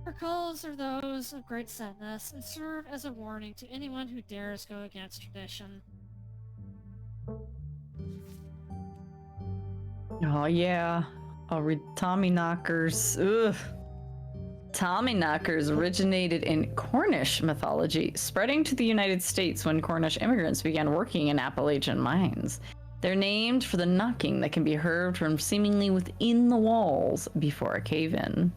Her calls are those of great sadness and serve as a warning to anyone who dares go against tradition. Oh yeah, I'll read Tommy Knockers. Ugh. Tommy Knockers originated in Cornish mythology, spreading to the United States when Cornish immigrants began working in Appalachian mines. They're named for the knocking that can be heard from seemingly within the walls before a cave-in.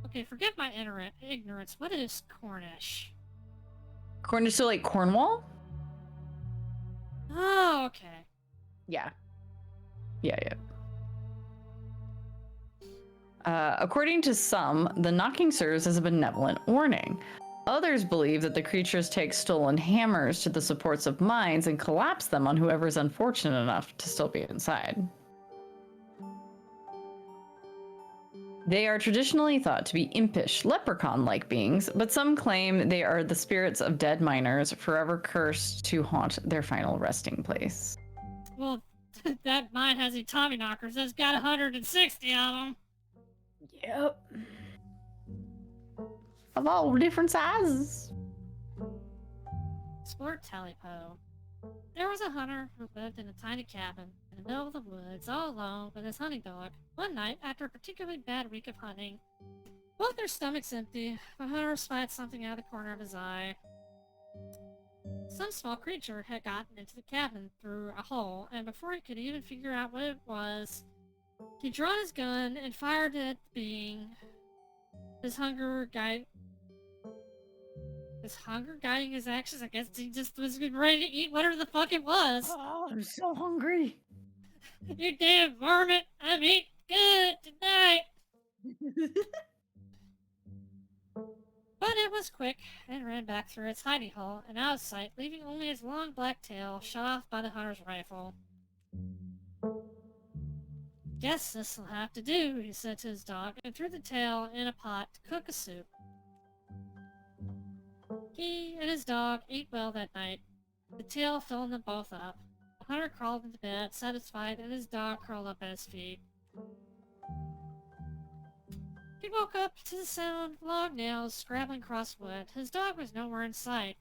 Okay, forgive my ignorance. What is Cornish? Cornish, so like Cornwall? Oh, okay. Yeah. Yeah. According to some, the knocking serves as a benevolent warning. Others believe that the creatures take stolen hammers to the supports of mines and collapse them on whoever is unfortunate enough to still be inside. They are traditionally thought to be impish, leprechaun-like beings, but some claim they are the spirits of dead miners forever cursed to haunt their final resting place. Well, that mine has a Tommy Knockers. That's got 160 of them. Yep. Of all different sizes. Sport Talipo. There was a hunter who lived in a tiny cabin in the middle of the woods, all alone with his hunting dog. One night, after a particularly bad week of hunting, both their stomachs empty, the hunter spied something out of the corner of his eye. Some small creature had gotten into the cabin through a hole, and before he could even figure out what it was, he drew his gun and fired at the being. His hunger guiding his actions. I guess he just was ready to eat whatever the fuck it was. Oh, I'm so hungry. You damn varmint! I'm eating good tonight! But it was quick, and ran back through its hidey hole and out of sight, leaving only its long black tail shot off by the hunter's rifle. Guess this'll have to do, he said to his dog, and threw the tail in a pot to cook a soup. He and his dog ate well that night, the tail filling them both up. The hunter crawled into bed, satisfied, and his dog curled up at his feet. He woke up to the sound of long nails scrabbling across wood. His dog was nowhere in sight.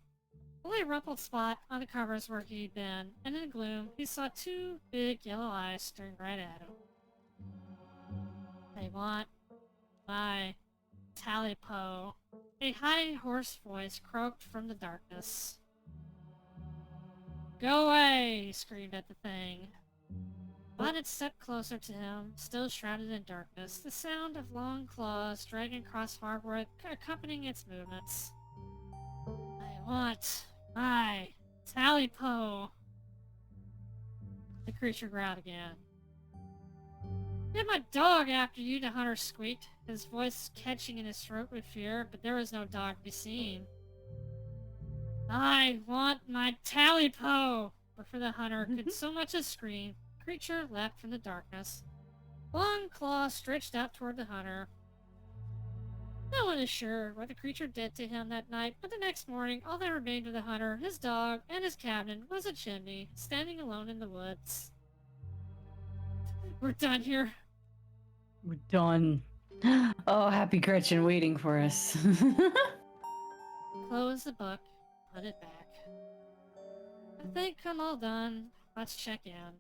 Only a rumpled spot on the covers where he'd been, and in the gloom, he saw two big yellow eyes staring right at him. "I want my Talipo," a high, hoarse voice croaked from the darkness. "Go away!" he screamed at the thing. Bonnet stepped closer to him, still shrouded in darkness, the sound of long claws dragging across hardwood accompanying its movements. "I want my Talipo," the creature growled again. "Get my dog after you," the hunter squeaked, his voice catching in his throat with fear, but there was no dog to be seen. "I want my Talipo!" Before the hunter could so much as scream, the creature leapt from the darkness. Long claws stretched out toward the hunter. No one is sure what the creature did to him that night, but the next morning all that remained of the hunter, his dog, and his cabin was a chimney, standing alone in the woods. "We're done here." We're done. Oh, happy Gretchen waiting for us. Close the book, put it back. "I think I'm all done. Let's check in."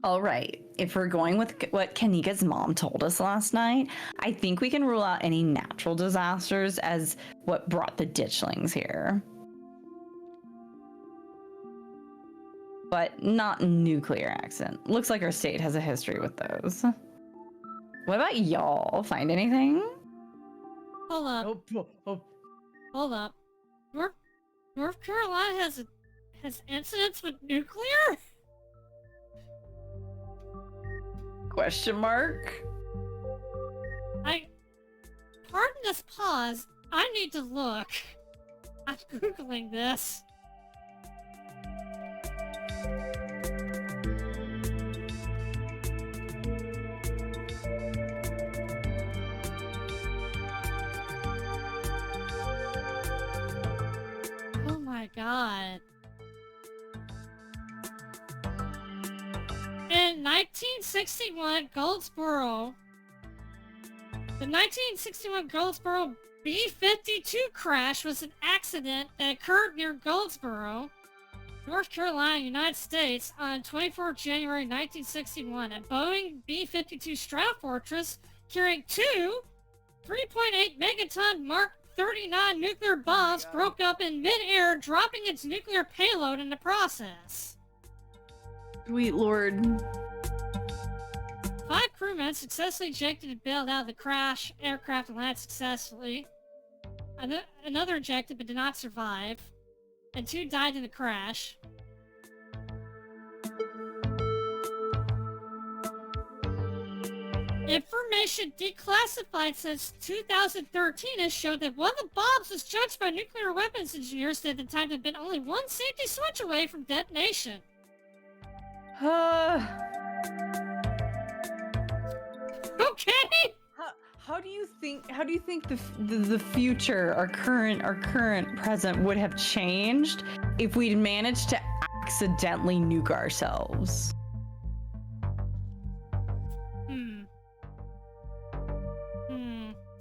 All right, if we're going with what Kanika's mom told us last night, I think we can rule out any natural disasters as what brought the ditchlings here. But not nuclear accident. Looks like our state has a history with those. What about y'all? Find anything? Hold up. Hold up. North Carolina has incidents with nuclear? Question mark? Pardon this pause. I need to look. I'm Googling this. Oh my god. In 1961, Goldsboro, the 1961 Goldsboro B-52 crash was an accident that occurred near Goldsboro, North Carolina, United States on 24 January 1961. A Boeing B-52 Stratofortress carrying two 3.8 megaton Mark 39 nuclear bombs broke up in mid-air, dropping its nuclear payload in the process. Sweet lord. 5 crewmen successfully ejected and bailed out of the crash aircraft and landed successfully. Another ejected but did not survive, and 2 died in the crash. Information declassified since 2013 has showed that one of the bombs was judged by nuclear weapons engineers at the time to have been only one safety switch away from detonation. Okay. How do you think the future, our current present would have changed if we'd managed to accidentally nuke ourselves?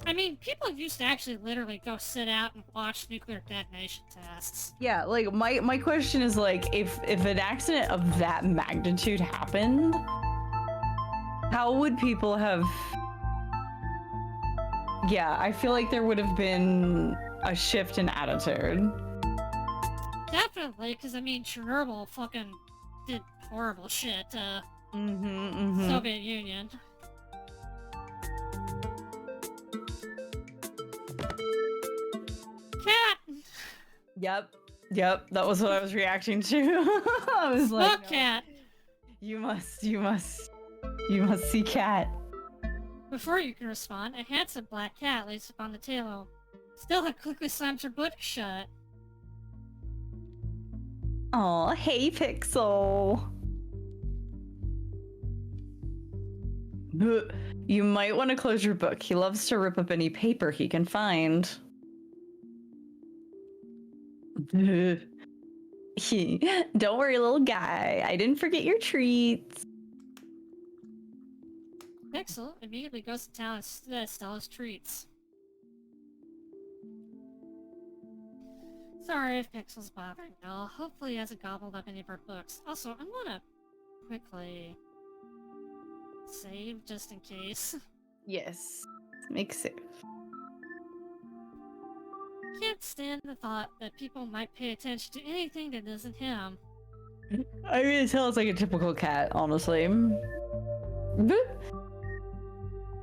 I mean, people used to actually literally go sit out and watch nuclear detonation tests. Yeah, like my question is like, if an accident of that magnitude happened, how would people have? Yeah, I feel like there would have been a shift in attitude. Definitely, because I mean, Chernobyl fucking did horrible shit to Soviet Union. Cat! Yep, that was what I was reacting to. I was like, no, cat! You must see cat. Before you can respond, a handsome black cat lays upon the table. Still, it quickly slams her book shut. Aw, hey, Pixel. You might want to close your book. He loves to rip up any paper he can find. Don't worry, little guy. I didn't forget your treats. Pixel immediately goes to town and Stella's treats. Sorry if Pixel's bothering Belle. Hopefully he hasn't gobbled up any of her books. Also, I'm gonna quickly save just in case. Yes. Make safe. Can't stand the thought that people might pay attention to anything that isn't him. I mean, it sounds like a typical cat, honestly.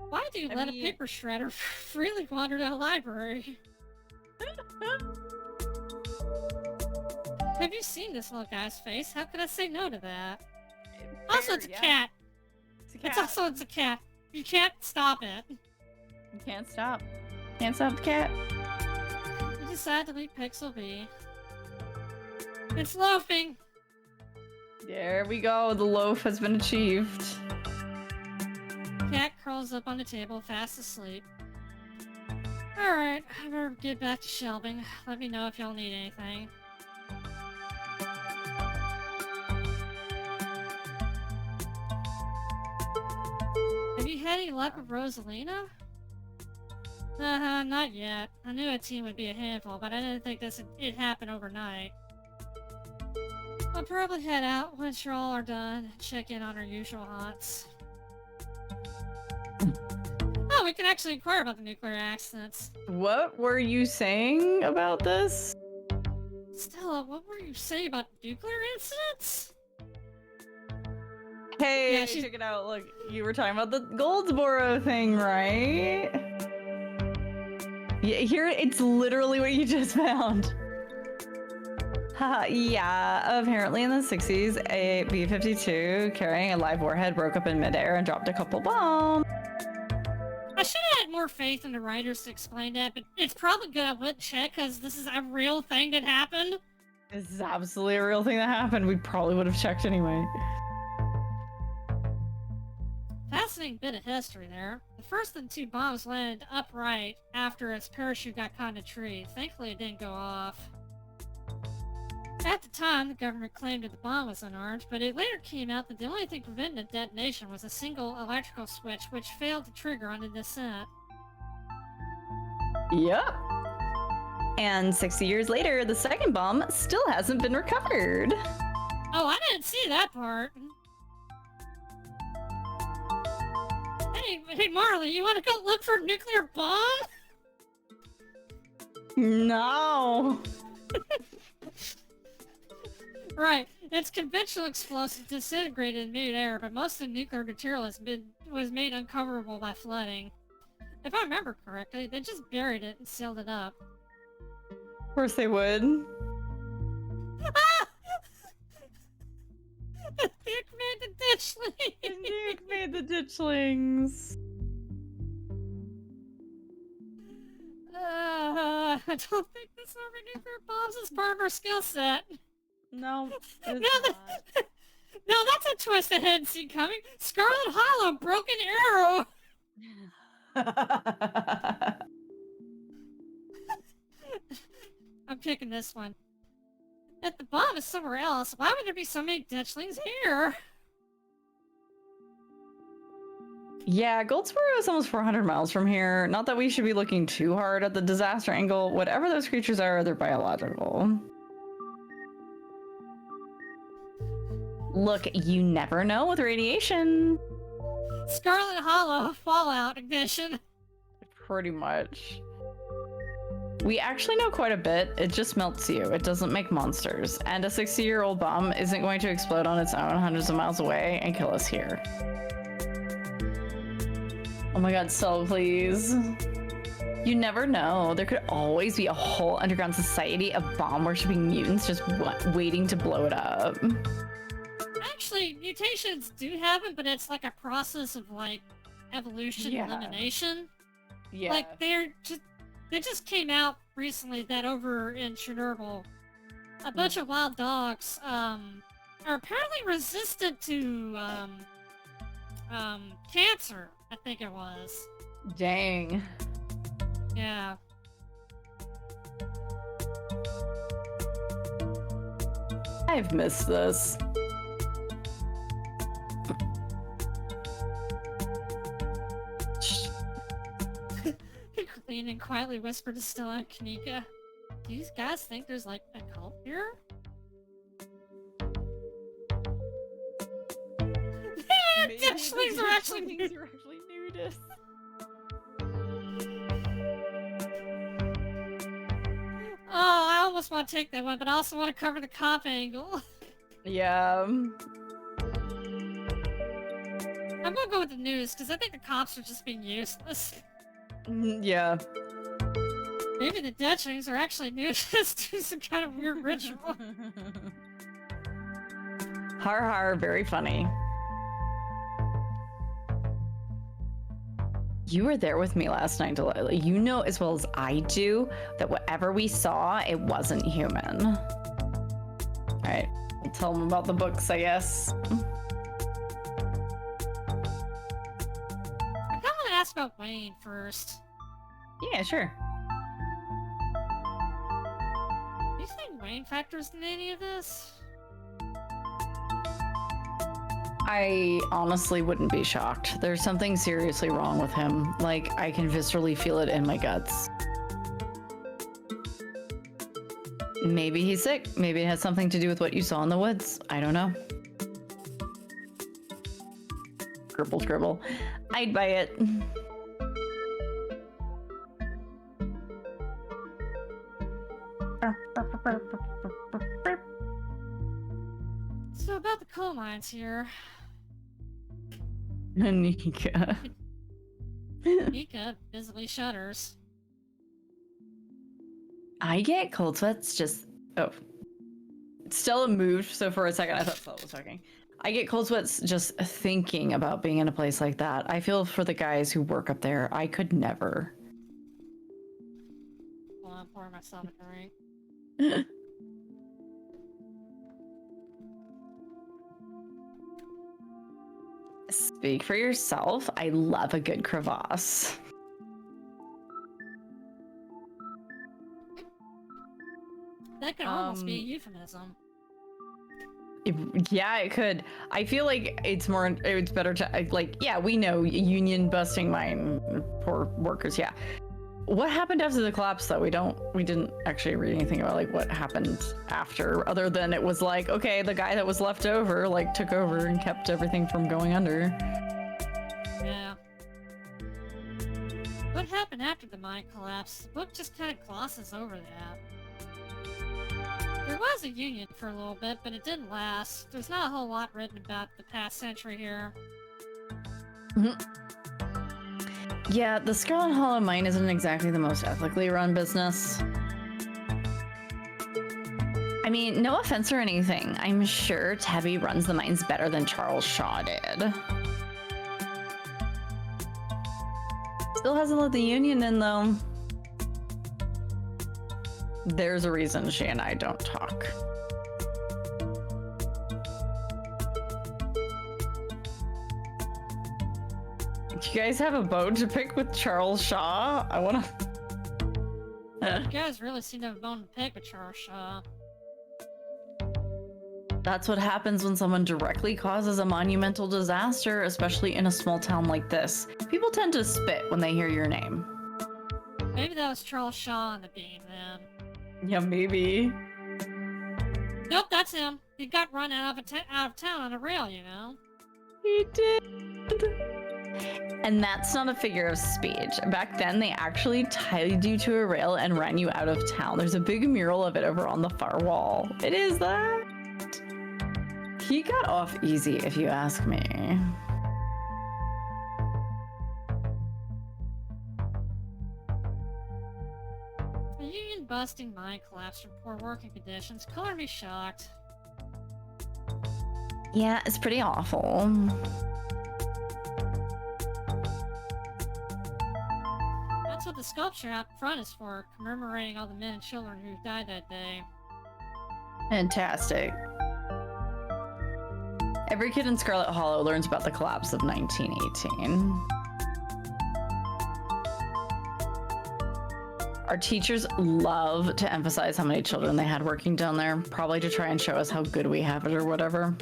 Why do you let a paper shredder freely wander to a library? Have you seen this little guy's face? How could I say no to that? Also, it's a cat. It's a cat. It's a cat. You can't stop it. You can't stop. Can't stop the cat. You decide to leave Pixel be. It's loafing! There we go. The loaf has been achieved. Cat curls up on the table, fast asleep. Alright, I better get back to shelving. Let me know if y'all need anything. Have you had any luck with Rosalina? Not yet. I knew a team would be a handful, but I didn't think it'd happen overnight. I'll probably head out once you all are done and check in on our usual haunts. Oh, we can actually inquire about the nuclear accidents. What were you saying about this? Stella, what were you saying about nuclear incidents? Hey, Yeah, check it out. Look, you were talking about the Goldsboro thing, right? Yeah, here, it's literally what you just found. Yeah, apparently in the 60s, a B-52 carrying a live warhead broke up in midair and dropped a couple bombs. I should have had more faith in the writers to explain that, but it's probably good I wouldn't check because this is a real thing that happened. This is absolutely a real thing that happened. We probably would have checked anyway. Fascinating bit of history there. The first of the two bombs landed upright after its parachute got caught in a tree. Thankfully it didn't go off. At the time, the government claimed that the bomb was unarmed, but it later came out that the only thing preventing the detonation was a single electrical switch which failed to trigger on the descent. Yep. And 60 years later, the second bomb still hasn't been recovered. Oh, I didn't see that part. Hey Marley, you want to go look for a nuclear bomb? No. Right, its conventional explosive disintegrated in mid-air, but most of the nuclear material was made uncoverable by flooding. If I remember correctly, they just buried it and sealed it up. Of course they would. The Duke made the ditchlings! The Duke made the ditchlings. I don't think the nuclear bombs is part of our skill set. No, No, that's a twist I hadn't seen coming. Scarlet Hollow, Broken Arrow. I'm picking this one. If the bomb is somewhere else, why would there be so many ditchlings here? Yeah, Goldsboro is almost 400 miles from here. Not that we should be looking too hard at the disaster angle. Whatever those creatures are, they're biological. Look, you never know with radiation. Scarlet Hollow, Fallout Ignition. Pretty much. We actually know quite a bit. It just melts you. It doesn't make monsters. And a 60-year-old bomb isn't going to explode on its own hundreds of miles away and kill us here. Oh my god, so please. You never know. There could always be a whole underground society of bomb-worshipping mutants just waiting to blow it up. Actually, mutations do happen, but it's like a process of, like, evolution elimination. Yeah. Like, they just came out recently that over in Chernobyl, a bunch of wild dogs, are apparently resistant to, cancer, I think it was. Dang. Yeah. I've missed this. Lean and quietly whispered to Stella and Kanika, "Do you guys think there's like a cult here?" Ditchlings are actually nudists. Oh, I almost want to take that one, but I also want to cover the cop angle. Yeah. I'm gonna go with the news, because I think the cops are just being useless. Yeah. Maybe the Dutchlings are actually nudists to some kind of weird ritual. Har har, very funny. You were there with me last night, Delilah. You know as well as I do that whatever we saw, it wasn't human. All right, I'll tell them about the books, I guess. I kind of want to ask about Wayne first. Yeah, sure. Do you think Wayne factors in any of this? I honestly wouldn't be shocked. There's something seriously wrong with him. Like, I can viscerally feel it in my guts. Maybe he's sick. Maybe it has something to do with what you saw in the woods. I don't know. Scribble, scribble. I'd buy it. So about the coal mines here. Nika. Nika visibly shudders. I get cold sweats just... Oh. Stella moved, so for a second I thought Stella was talking. I get cold sweats just thinking about being in a place like that. I feel for the guys who work up there. I could never. Well, I'm pouring myself a drink. Speak for yourself. I love a good crevasse. That could almost be a euphemism. Yeah, it could. I feel like it's better to, like, yeah, we know union busting mine, poor workers, yeah. What happened after the collapse, though? We didn't actually read anything about, like, what happened after, other than it was like, okay, the guy that was left over, like, took over and kept everything from going under. Yeah. What happened after the mine collapse? The book just kind of glosses over that. There was a union for a little bit, but it didn't last. There's not a whole lot written about the past century here. Yeah, the Scarlet Hollow mine isn't exactly the most ethically run business. I mean, no offense or anything. I'm sure Tabby runs the mines better than Charles Shaw did. Still hasn't let the union in, though. There's a reason she and I don't talk. Do you guys have a bone to pick with Charles Shaw? I wanna... You guys really seem to have a bone to pick with Charles Shaw. That's what happens when someone directly causes a monumental disaster, especially in a small town like this. People tend to spit when they hear your name. Maybe that was Charles Shaw on the beam, then. Yeah, maybe. Nope, that's him. He got run out of town on a rail, you know? He did. And that's not a figure of speech. Back then, they actually tied you to a rail and ran you out of town. There's a big mural of it over on the far wall. It is that. He got off easy, if you ask me. A union-busting mine collapse from poor working conditions. Color me shocked. Yeah, it's pretty awful. That's what the sculpture out front is for, commemorating all the men and children who died that day. Fantastic. Every kid in Scarlet Hollow learns about the collapse of 1918. Our teachers love to emphasize how many children they had working down there, probably to try and show us how good we have it or whatever.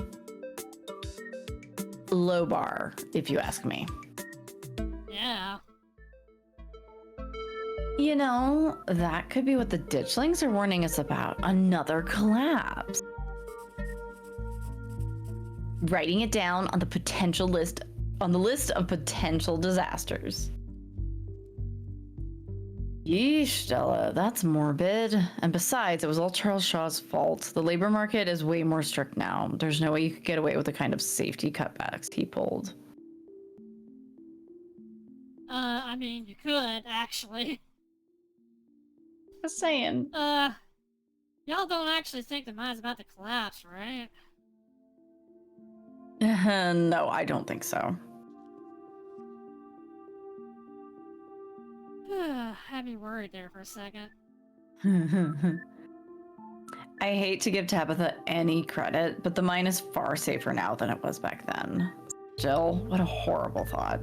Low bar, if you ask me. Yeah. You know, that could be what the ditchlings are warning us about. Another collapse. Writing it down on the list of potential disasters. Yeesh, Stella, that's morbid. And besides, it was all Charles Shaw's fault. The labor market is way more strict now. There's no way you could get away with the kind of safety cutbacks he pulled. I mean, you could, actually. Just saying. Y'all don't actually think the mine's about to collapse, right? No, I don't think so. Had me worried there for a second. I hate to give Tabitha any credit, but the mine is far safer now than it was back then. Still, what a horrible thought.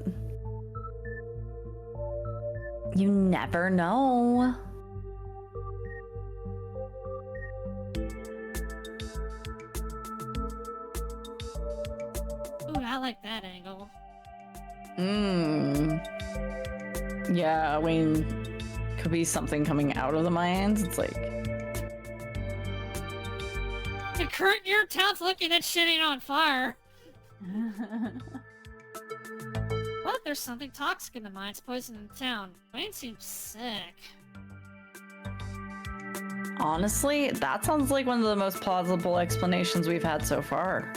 You never know. Ooh, I like that angle. Yeah, I mean, could be something coming out of the mines. It's like... The current your town's looking at shitting on fire. What? There's something toxic in the mines poisoning the town. Wayne seems sick. Honestly, that sounds like one of the most plausible explanations we've had so far.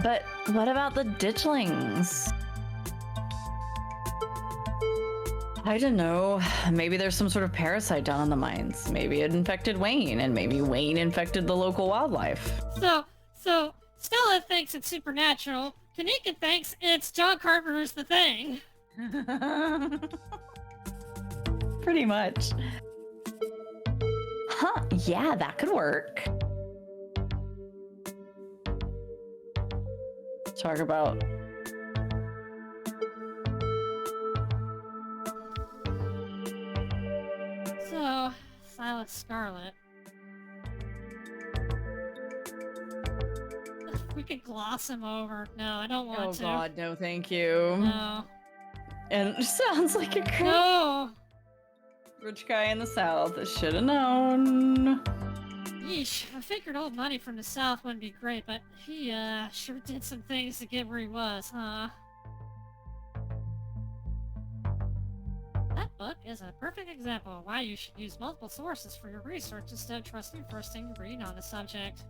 But what about the ditchlings? I don't know. Maybe there's some sort of parasite down in the mines. Maybe it infected Wayne, and maybe Wayne infected the local wildlife. So Stella thinks it's supernatural. Kanika thinks it's John Carpenter's The Thing. Pretty much. Huh, yeah, that could work. Let's talk about... So, Silas Scarlet. We could gloss him over. No, I don't want to. Oh god, no thank you. No. And it sounds like a No! rich guy in the south that should have known. Yeesh, I figured old money from the south wouldn't be great, but he, sure did some things to get where he was, huh? That book is a perfect example of why you should use multiple sources for your research instead of trusting the first thing you read on the subject.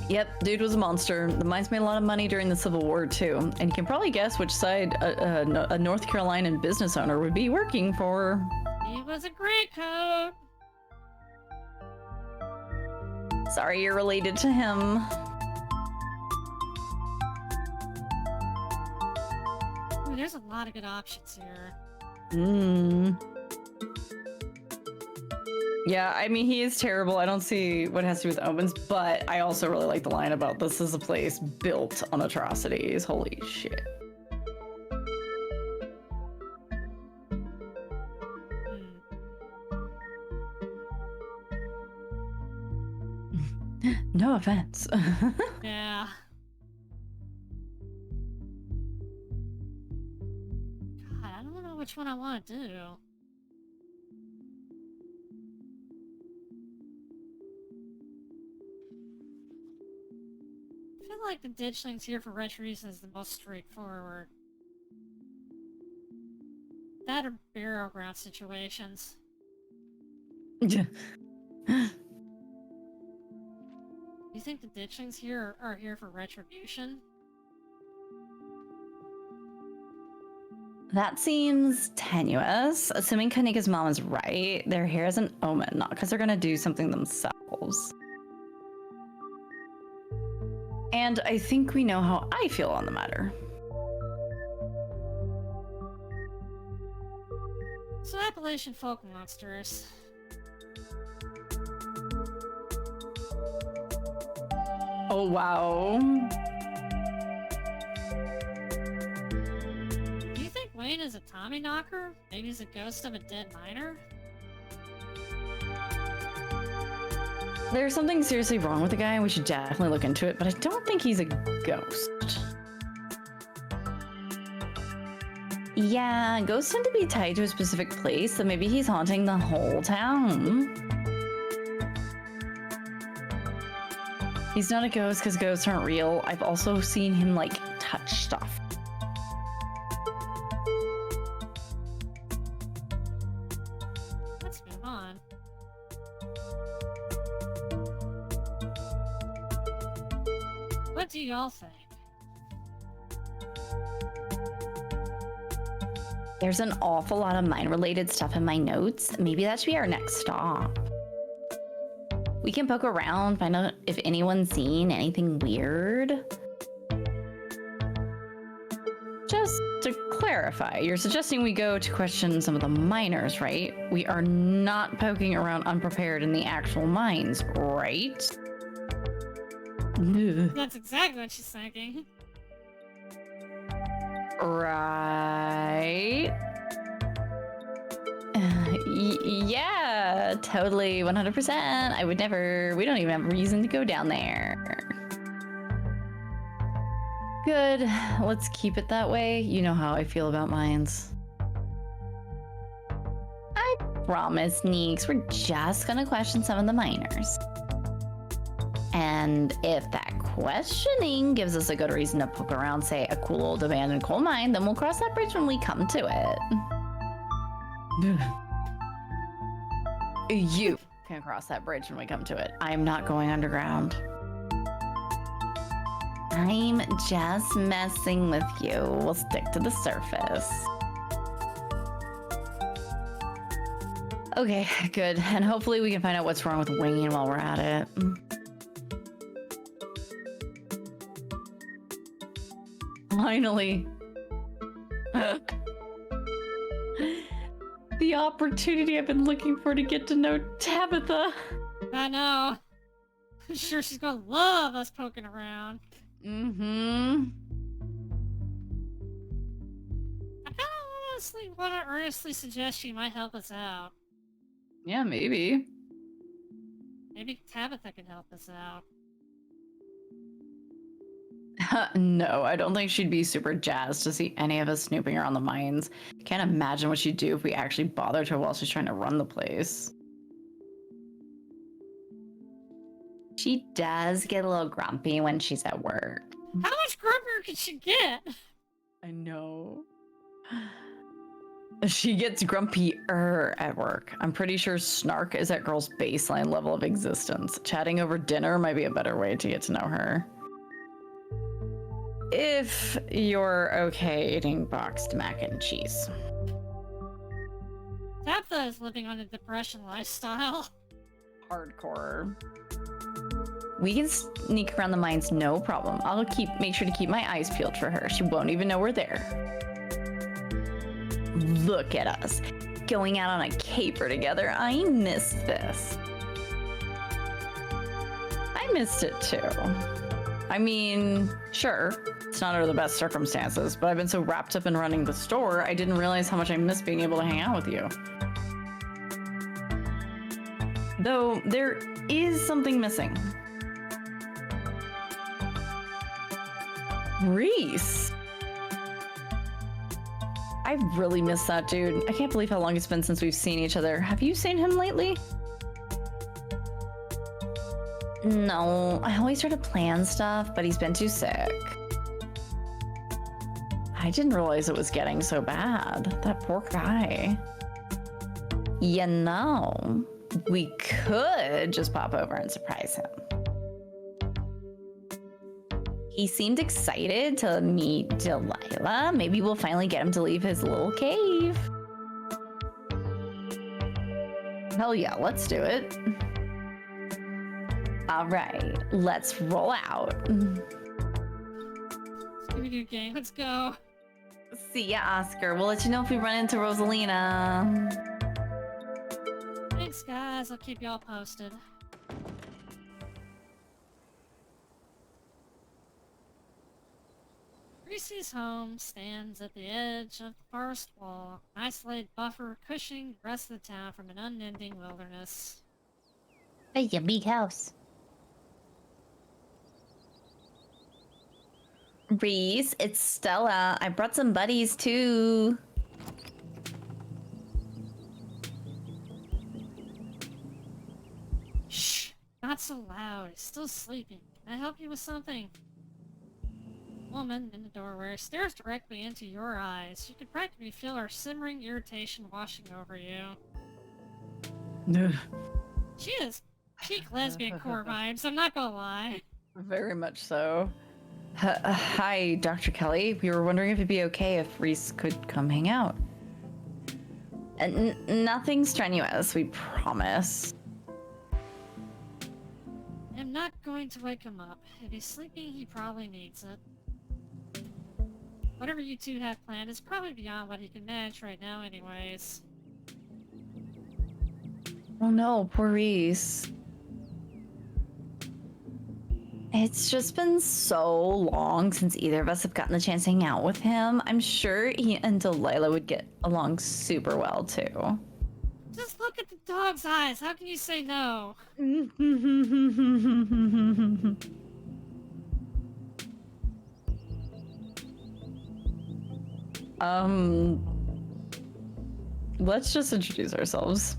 Yep, dude was a monster. The mines made a lot of money during the Civil War, too. And you can probably guess which side a North Carolinian business owner would be working for. He was a great coat! Sorry you're related to him. Ooh, there's a lot of good options here. Yeah, I mean, he is terrible. I don't see what it has to do with omens, but I also really like the line about this is a place built on atrocities. Holy shit. No offense. Yeah. God, I don't know which one I want to do. I feel like the ditchlings here for retribution is the most straightforward. That or burial ground situations. Do you think the ditchlings here are here for retribution? That seems tenuous. Assuming Kanika's mom is right, they're here as an omen, not because they're gonna do something themselves. And I think we know how I feel on the matter. So Appalachian folk monsters. Oh, wow. Do you think Wayne is a Tommy knocker? Maybe he's a ghost of a dead miner? There's something seriously wrong with the guy, and we should definitely look into it, but I don't think he's a ghost. Yeah, ghosts tend to be tied to a specific place, so maybe he's haunting the whole town. He's not a ghost because ghosts aren't real. I've also seen him, like, touch stuff. Let's move on. What do y'all think? There's an awful lot of mine-related stuff in my notes. Maybe that should be our next stop. We can poke around, find out if anyone's seen anything weird. Just to clarify, you're suggesting we go to question some of the miners, right? We are not poking around unprepared in the actual mines, right? That's exactly what she's thinking. Right. Yeah, totally, 100%. I would never, we don't even have a reason to go down there. Good, let's keep it that way. You know how I feel about mines. I promise, Neeks, we're just gonna question some of the miners. And if that questioning gives us a good reason to poke around, say, a cool old abandoned coal mine, then we'll cross that bridge when we come to it. You can cross that bridge when we come to it. I'm not going underground. I'm just messing with you. We'll stick to the surface. Okay, good. And hopefully we can find out what's wrong with Wayne while we're at it. Finally. The opportunity I've been looking for to get to know Tabitha. I know. I'm sure she's gonna love us poking around. Mm-hmm. I kinda honestly want to earnestly suggest she might help us out. Yeah, maybe. Maybe Tabitha can help us out. No, I don't think she'd be super jazzed to see any of us snooping around the mines. Can't imagine what she'd do if we actually bothered her while she's trying to run the place. She does get a little grumpy when she's at work. How much grumpier can she get? I know. She gets grumpier at work. I'm pretty sure snark is that girl's baseline level of existence. Chatting over dinner might be a better way to get to know her. If you're okay eating boxed mac and cheese. Tabitha is living on a depression lifestyle. Hardcore. We can sneak around the mines, no problem. I'll make sure to keep my eyes peeled for her. She won't even know we're there. Look at us, going out on a caper together. I missed this. I missed it too. I mean, sure, it's not under the best circumstances, but I've been so wrapped up in running the store, I didn't realize how much I missed being able to hang out with you. Though, there is something missing. Reese! I really miss that dude. I can't believe how long it's been since we've seen each other. Have you seen him lately? No, I always try to plan stuff, but he's been too sick. I didn't realize it was getting so bad. That poor guy. You know, we could just pop over and surprise him. He seemed excited to meet Delilah. Maybe we'll finally get him to leave his little cave. Hell yeah, let's do it. All right, let's roll out. Scooby-Doo gang, let's go. See ya, Oscar. We'll let you know if we run into Rosalina. Thanks, guys. I'll keep y'all posted. Reese's home stands at the edge of the forest wall, an isolated buffer cushioning the rest of the town from an unending wilderness. Hey, a big house. Reese, it's Stella. I brought some buddies too. Shh! Not so loud. He's still sleeping. Can I help you with something? Woman in the doorway stares directly into your eyes. You can practically feel her simmering irritation washing over you. She has peak lesbian core vibes, I'm not gonna lie. Very much so. Hi, Dr. Kelly. We were wondering if it'd be okay if Reese could come hang out. Nothing strenuous, we promise. I'm not going to wake him up. If he's sleeping, he probably needs it. Whatever you two have planned is probably beyond what he can manage right now anyways. Oh no, poor Reese. It's just been so long since either of us have gotten the chance to hang out with him. I'm sure he and Delilah would get along super well too. Just look at the dog's eyes. How can you say no? Let's just introduce ourselves.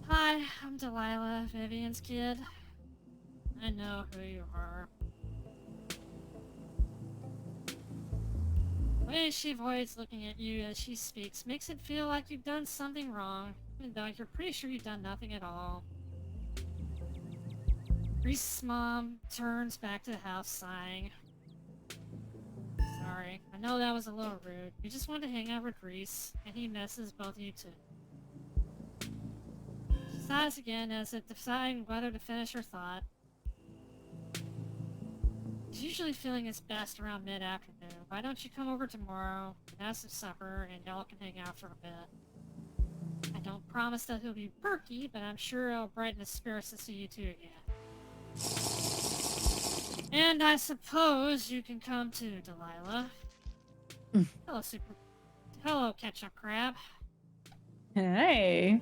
Hi, I'm Delilah, Vivian's kid. I know who you are. The way she avoids looking at you as she speaks makes it feel like you've done something wrong, even though you're pretty sure you've done nothing at all. Reese's mom turns back to the house sighing. Sorry, I know that was a little rude. We just wanted to hang out with Reese, and he messes both of you too. She sighs again as if deciding whether to finish her thought. He's usually feeling his best around mid-afternoon. Why don't you come over tomorrow and have some supper and y'all can hang out for a bit? I don't promise that he'll be perky, but I'm sure it'll brighten his spirits to see you two again. And I suppose you can come too, Delilah. Hello, Hello, Ketchup Crab. Hey.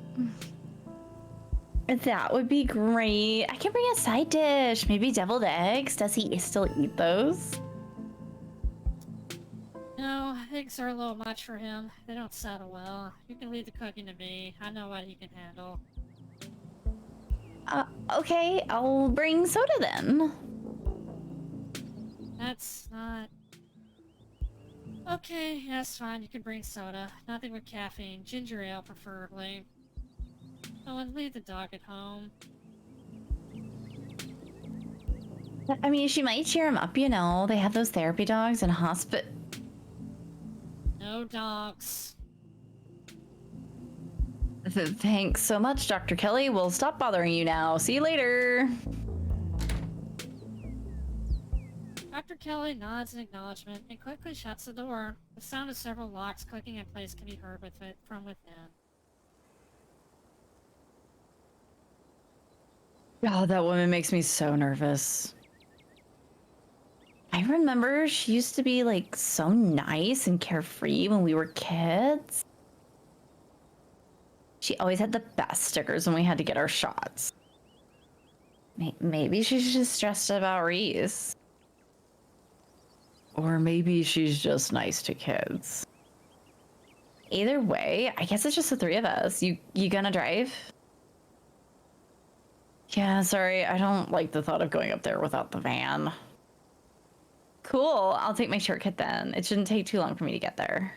That would be great. I can bring a side dish. Maybe deviled eggs. Does he still eat those? No, eggs are a little much for him. They don't settle well. You can leave the cooking to me. I know what he can handle. Okay. I'll bring soda then. That's not... Okay, that's fine. You can bring soda. Nothing with caffeine. Ginger ale, preferably. Oh, and leave the dog at home. I mean, she might cheer him up, you know. They have those therapy dogs in hospital. No dogs. Thanks so much, Dr. Kelly. We'll stop bothering you now. See you later. Dr. Kelly nods in acknowledgement and quickly shuts the door. The sound of several locks clicking in place can be heard from within. Oh, that woman makes me so nervous. I remember she used to be like so nice and carefree when we were kids. She always had the best stickers when we had to get our shots. Maybe she's just stressed about Reese. Or maybe she's just nice to kids. Either way, I guess it's just the three of us. You gonna drive? Yeah, sorry, I don't like the thought of going up there without the van. Cool, I'll take my shortcut then. It shouldn't take too long for me to get there.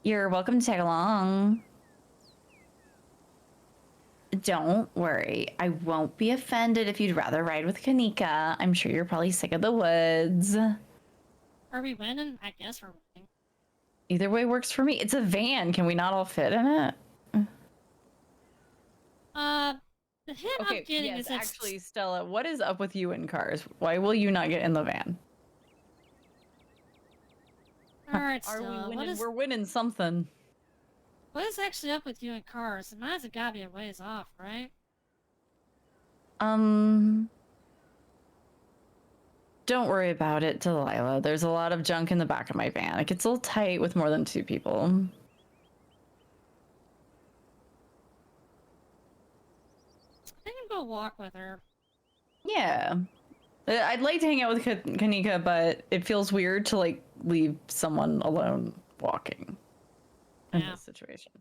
You're welcome to tag along. Don't worry, I won't be offended if you'd rather ride with Kanika. I'm sure you're probably sick of the woods. Are we winning? I guess we're winning. Either way works for me. It's a van. Can we not all fit in it? The hint I'm getting is that... actually, Stella, what is up with you in cars? Why will you not get in the van? Alright, Are we Stella, winning? We're winning something. what is actually up with you and cars? The mine's gotta be a ways off, right? Don't worry about it, Delilah. There's a lot of junk in the back of my van. It gets a little tight with more than 2 people. I can go walk with her. Yeah. I'd like to hang out with Kanika, but it feels weird to, like, leave someone alone walking in this situation.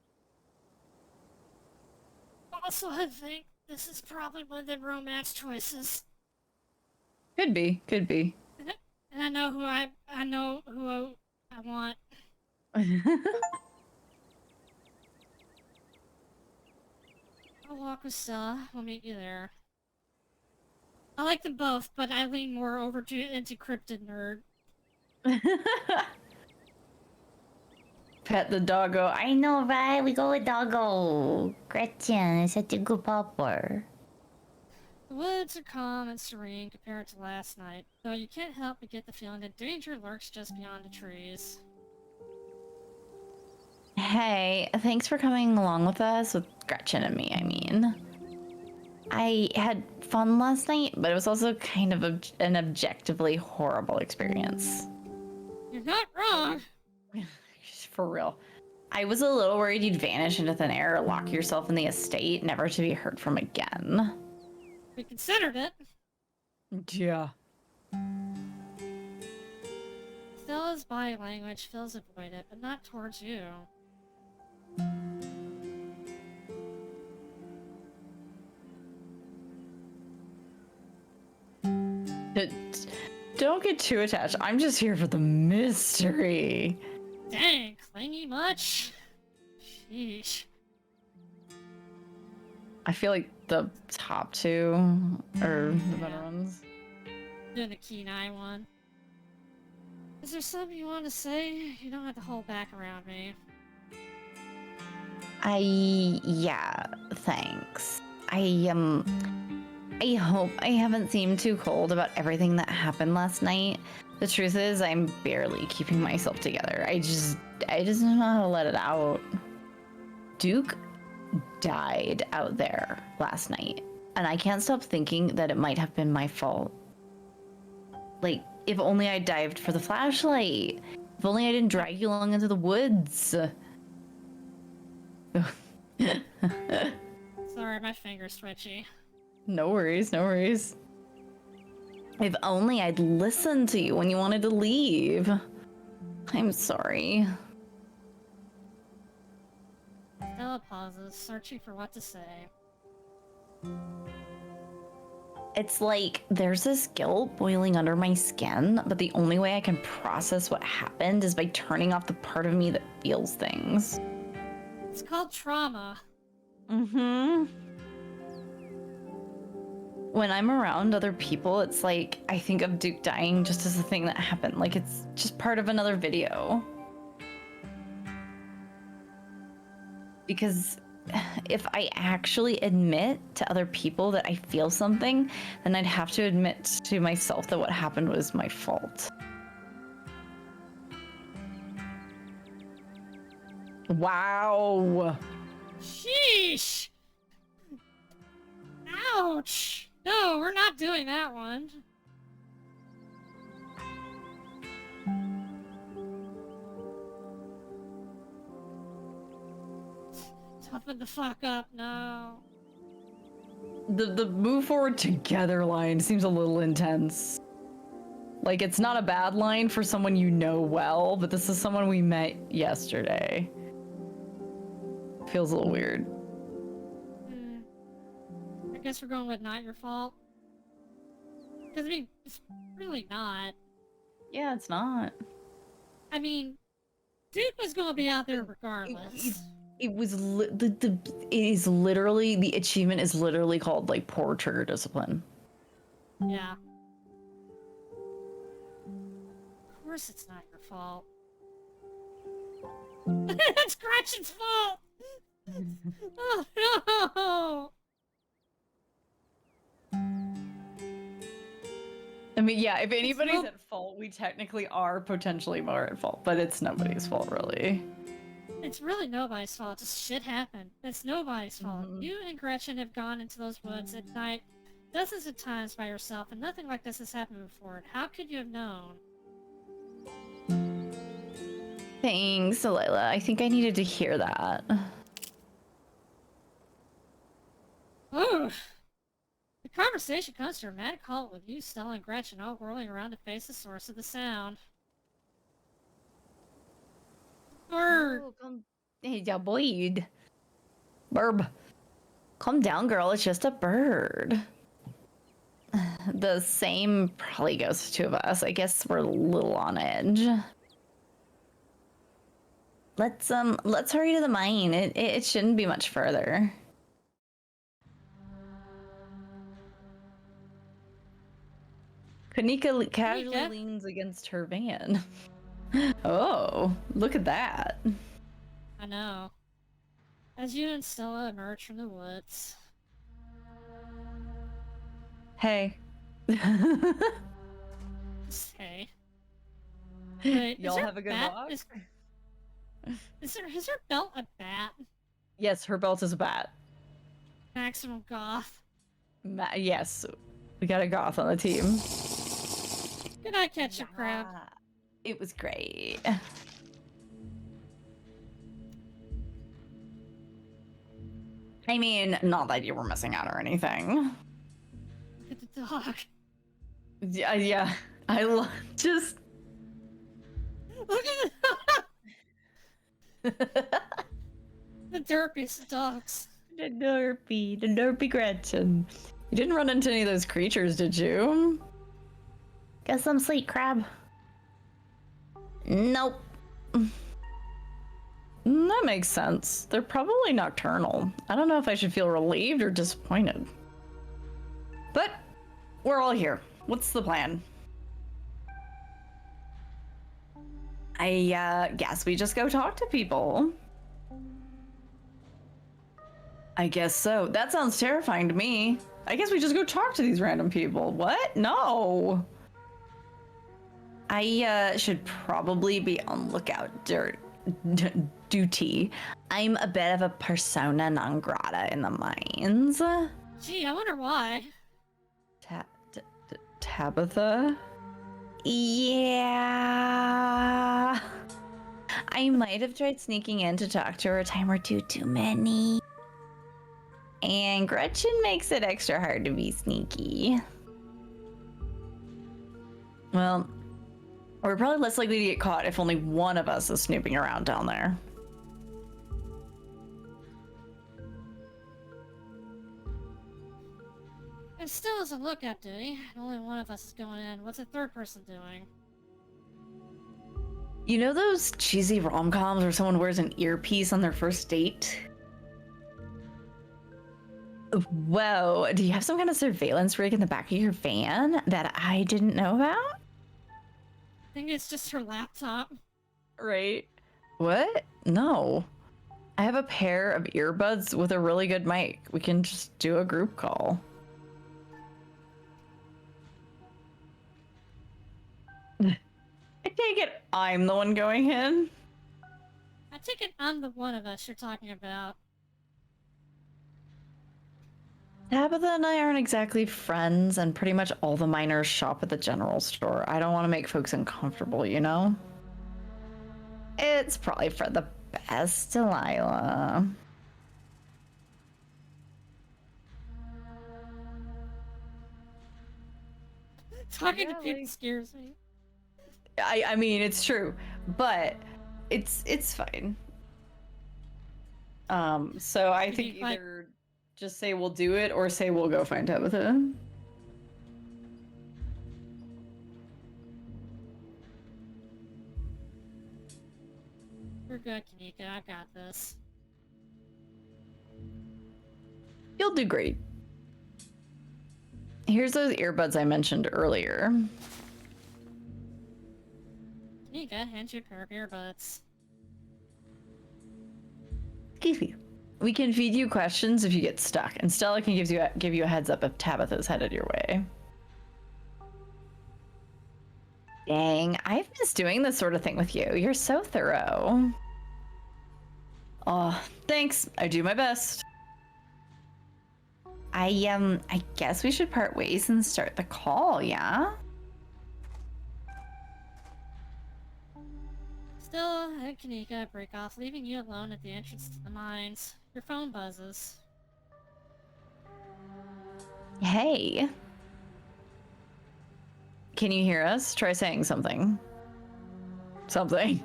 Also, I think this is probably one of the romance choices. Could be. And I know who I want. I'll walk with Stella. We'll meet you there. I like them both, but I lean more over into cryptid nerd. Pet the doggo. I know, right? We go with doggo. Gretchen is such a good pupper. The woods are calm and serene compared to last night, though you can't help but get the feeling that danger lurks just beyond the trees. Hey, thanks for coming along with us, with Gretchen and me, I mean. I had fun last night, but it was also kind of an objectively horrible experience. You're not wrong! For real. I was a little worried you'd vanish into thin air or lock yourself in the estate, never to be heard from again. We considered it. Yeah. Stella's body language feels avoided, but not towards you. Don't get too attached. I'm just here for the mystery. Dang, clingy much? Sheesh. I feel like the top 2 are the better ones. Doing the keen eye one. Is there something you want to say? You don't have to hold back around me. Yeah, thanks. I hope I haven't seemed too cold about everything that happened last night. The truth is, I'm barely keeping myself together. I just don't know how to let it out. Duke died out there last night, and I can't stop thinking that it might have been my fault. Like, if only I dived for the flashlight. If only I didn't drag you along into the woods. Sorry, my finger's twitchy. No worries, no worries. If only I'd listened to you when you wanted to leave. I'm sorry. Stella pauses, searching for what to say. It's like there's this guilt boiling under my skin, but the only way I can process what happened is by turning off the part of me that feels things. It's called trauma. Mm-hmm. When I'm around other people, it's like I think of Duke dying just as a thing that happened. Like it's just part of another video. Because if I actually admit to other people that I feel something, then I'd have to admit to myself that what happened was my fault. Wow. Sheesh! Ouch! No, we're not doing that one. Toughen the fuck up, no. The move forward together line seems a little intense. Like, it's not a bad line for someone you know well, but this is someone we met yesterday. Feels a little weird. I guess we're going with not your fault. Because, I mean, it's really not. Yeah, it's not. I mean, Duke was going to be out there regardless. It was it is literally, the achievement is literally called, like, poor trigger discipline. Yeah. Of course it's not your fault. It's Gretchen's fault! Oh no! mean, yeah, if anybody's at fault, we technically are potentially more at fault, but it's nobody's fault, really. It's really nobody's fault. Just shit happened. It's nobody's fault. You and Gretchen have gone into those woods at night dozens of times by yourself, and nothing like this has happened before. How could you have known? Thanks, Delilah. I think I needed to hear that. Ooh. The conversation comes to a dramatic halt with you, Stella, and Gretchen all whirling around to face the source of the sound. Bird! Oh, come... Hey, yeah, boy. Burb. Calm down, girl. It's just a bird. The same probably goes to two of us. I guess we're a little on edge. Let's hurry to the mine. It shouldn't be much further. Kanika casually leans against her van. Oh, look at that. I know. As you and Stella emerge from the woods. Hey. Hey. Wait, y'all have a good walk? Is her belt a bat? Yes, her belt is a bat. Maximum goth. Yes, we got a goth on the team. Good night, Ketchup Crab. It was great. I mean, not that you were missing out or anything. Look at the dog. Yeah. I just... Look at the derpiest dogs. The derpy Gretchen. You didn't run into any of those creatures, did you? Get some sleep, crab. Nope. That makes sense. They're probably nocturnal. I don't know if I should feel relieved or disappointed. But we're all here. What's the plan? I guess we just go talk to people. I guess so. That sounds terrifying to me. I guess we just go talk to these random people. What? No. I should probably be on lookout duty. I'm a bit of a persona non grata in the mines. Gee, I wonder why. Tabitha? Yeah. I might have tried sneaking in to talk to her a time or two too many. And Gretchen makes it extra hard to be sneaky. Well, we're probably less likely to get caught if only one of us is snooping around down there. It still is a lookout duty. Only one of us is going in. What's the third person doing? You know those cheesy rom-coms where someone wears an earpiece on their first date? Whoa, do you have some kind of surveillance rig in the back of your van that I didn't know about? I think it's just her laptop. Right. What? No. I have a pair of earbuds with a really good mic. We can just do a group call. I take it I'm the one going in? I take it I'm the one of us you're talking about. Tabitha and I aren't exactly friends, and pretty much all the miners shop at the general store. I don't want to make folks uncomfortable, you know? It's probably for the best, Delilah. Talking to people scares me. I mean, it's true, but it's fine. So I think either just say we'll do it or say we'll go find Tabitha. We're good, Kanika. I got this. You'll do great. Here's those earbuds I mentioned earlier. Kanika, hand you a pair of earbuds. Excuse me. We can feed you questions if you get stuck, and Stella can give you a heads up if Tabitha's headed your way. Dang, I've missed doing this sort of thing with you. You're so thorough. Oh, thanks. I do my best. I guess we should part ways and start the call, yeah? Still, Kanika, break off, leaving you alone at the entrance to the mines. Your phone buzzes. Hey. Can you hear us? Try saying something. Something.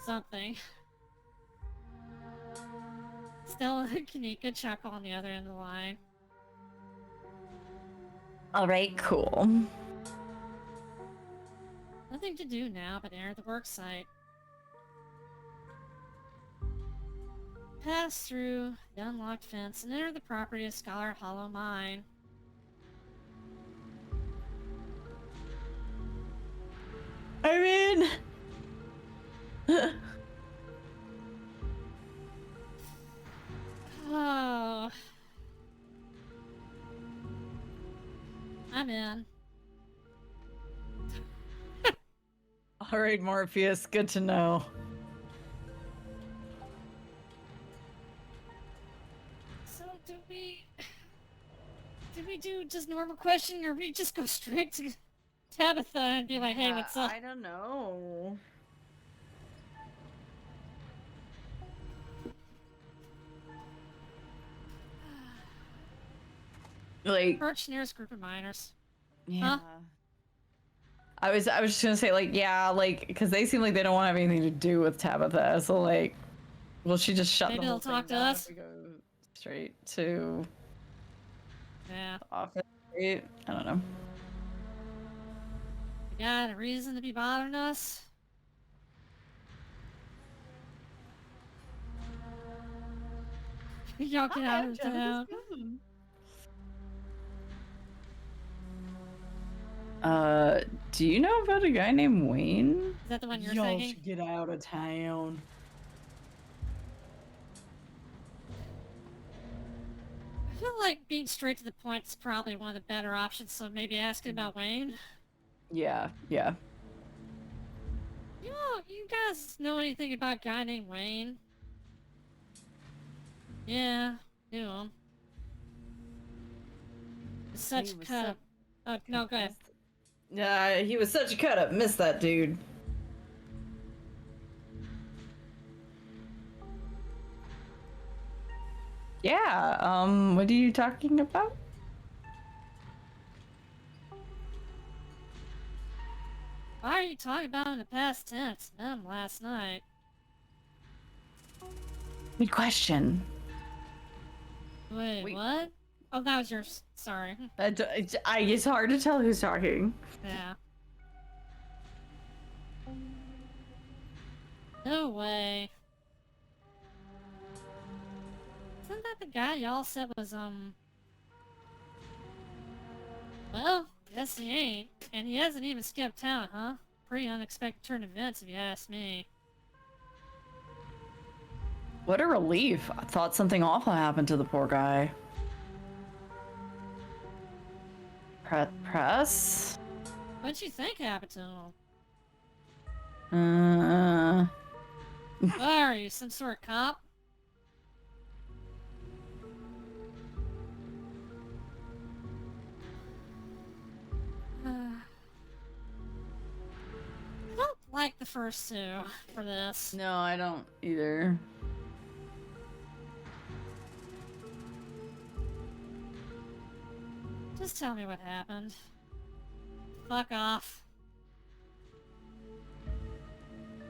Something. Still, Kanika, chuckle on the other end of the line. All right, cool. Nothing to do now but enter the work site. Pass through the unlocked fence and enter the property of Scholar Hollow Mine. I mean... Oh. I'm in. All right, Morpheus, good to know. So, do we do just normal questioning, or we just go straight to Tabitha and be like, hey, what's up? I don't know. Like, Perch nearest group of miners. yeah. Huh? I was just gonna say, like, yeah, like, because they seem like they don't want to have anything to do with Tabitha, so, like, will she just shut Maybe the whole they'll talk thing to down us? if we go straight to Yeah. the office? Right? I don't know. You got a reason to be bothering us? Y'all get out of town. Do you know about a guy named Wayne? Is that the one you're Y'all thinking? should get out of town. I feel like being straight to the point is probably one of the better options, so maybe asking about Wayne. Yeah, yeah. You guys know anything about a guy named Wayne? Yeah, knew him. Such a cut up. Oh, no, go ahead. Yeah, he was such a cut up. Missed that dude. Yeah, what are you talking about? Why are you talking about in the past tense? Them last night. Good question. Wait, what? Oh, that was yours. Sorry. It's hard to tell who's talking. Yeah. No way. Isn't that the guy y'all said was, Well, guess he ain't. And he hasn't even skipped town, huh? Pretty unexpected turn of events, if you ask me. What a relief. I thought something awful happened to the poor guy. Press? What'd you think happened to him? What are you, some sort of cop? I don't like the first two for this. No, I don't either. Just tell me what happened. Fuck off.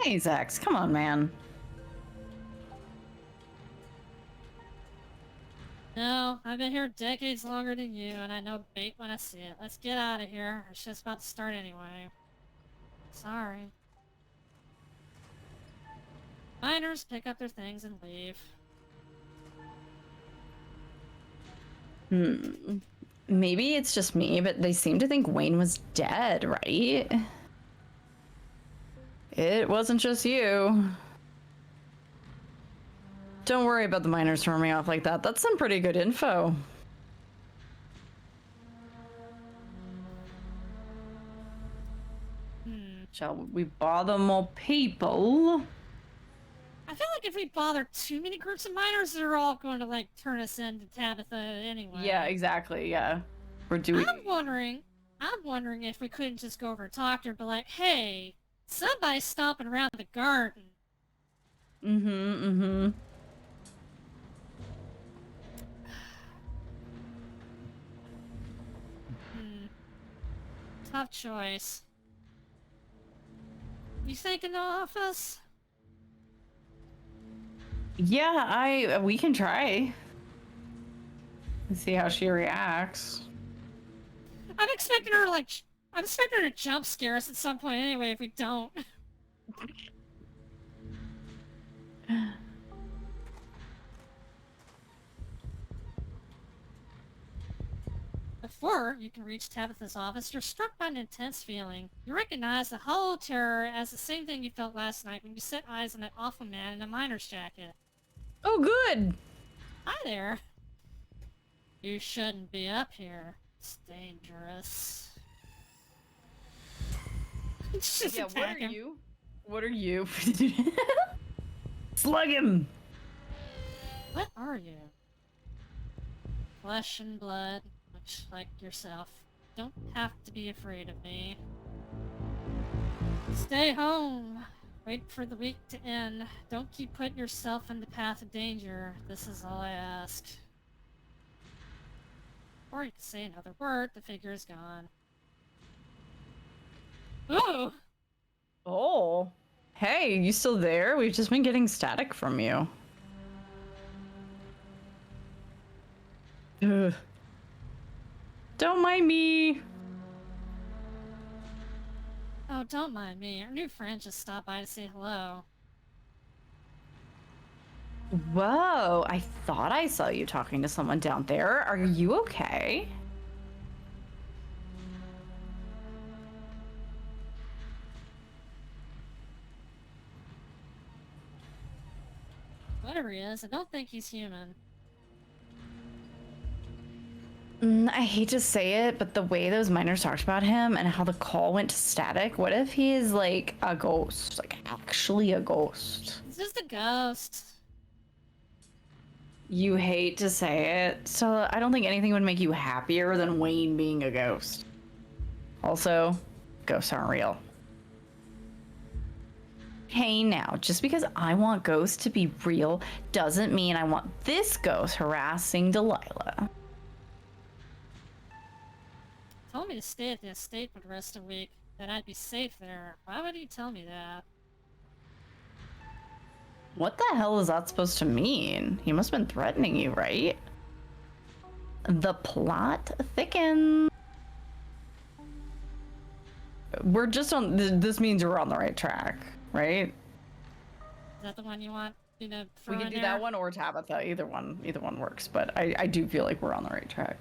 Hey, Zax, come on, man. No, I've been here decades longer than you, and I know bait when I see it. Let's get out of here. Our shit's about to start anyway. Sorry. Miners pick up their things and leave. Maybe it's just me, but they seem to think Wayne was dead, right? It wasn't just you. Don't worry about the miners throwing me off like that. That's some pretty good info. Shall we bother more people? I feel like if we bother too many groups of miners, they're all going to, like, turn us into Tabitha anyway. Yeah, exactly, yeah. Or do we... I'm wondering if we couldn't just go over and talk to her, but like, hey, somebody's stomping around the garden. Tough choice. You think in the office? Yeah, we can try. And see how she reacts. I'm expecting her to jump scare us at some point anyway if we don't. Before you can reach Tabitha's office, you're struck by an intense feeling. You recognize the hollow terror as the same thing you felt last night when you set eyes on that awful man in a miner's jacket. Oh, good! Hi there. You shouldn't be up here. It's dangerous. Just yeah, attack him. What are you? Slug him! What are you? Flesh and blood, much like yourself. Don't have to be afraid of me. Stay home. Wait for the week to end. Don't keep putting yourself in the path of danger. This is all I ask. Before you can say another word, the figure is gone. Ooh! Oh. Hey, you still there? We've just been getting static from you. Ugh. Don't mind me. Oh, don't mind me. Our new friend just stopped by to say hello. Whoa, I thought I saw you talking to someone down there. Are you okay? Whatever he is, I don't think he's human. I hate to say it, but the way those miners talked about him and how the call went to static, what if he is like a ghost? Like actually a ghost? He's just a ghost. You hate to say it, so I don't think anything would make you happier than Wayne being a ghost. Also, ghosts aren't real. Hey now, just because I want ghosts to be real doesn't mean I want this ghost harassing Delilah. Told me to stay at the estate for the rest of the week, that I'd be safe there. Why would he tell me that? What the hell is that supposed to mean? He must have been threatening you, right? The plot thickens. We're just on... This means we're on the right track, right? Is that the one you want? You know, We can do that one or Tabitha. Either one works, but I do feel like we're on the right track.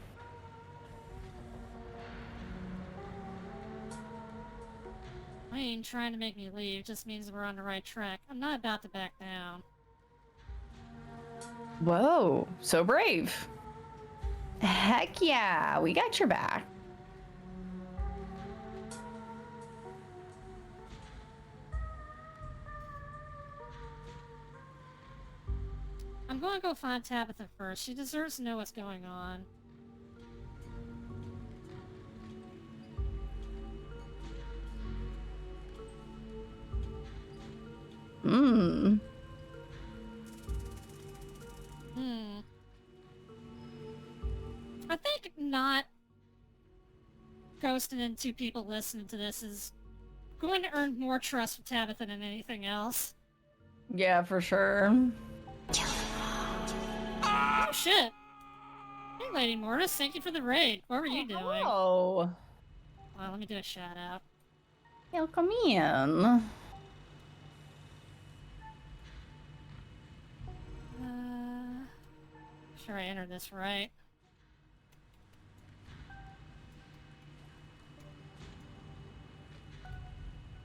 Wayne trying to make me leave just means we're on the right track. I'm not about to back down. Whoa, so brave. Heck yeah, we got your back. I'm going to go find Tabitha first. She deserves to know what's going on. I think not ghosting in two people listening to this is going to earn more trust with Tabitha than anything else. Yeah, for sure. Oh shit! Hey Lady Mortis, thank you for the raid. What were you doing? Oh. Well, let me do a shout out. Welcome in. Sure I entered this right.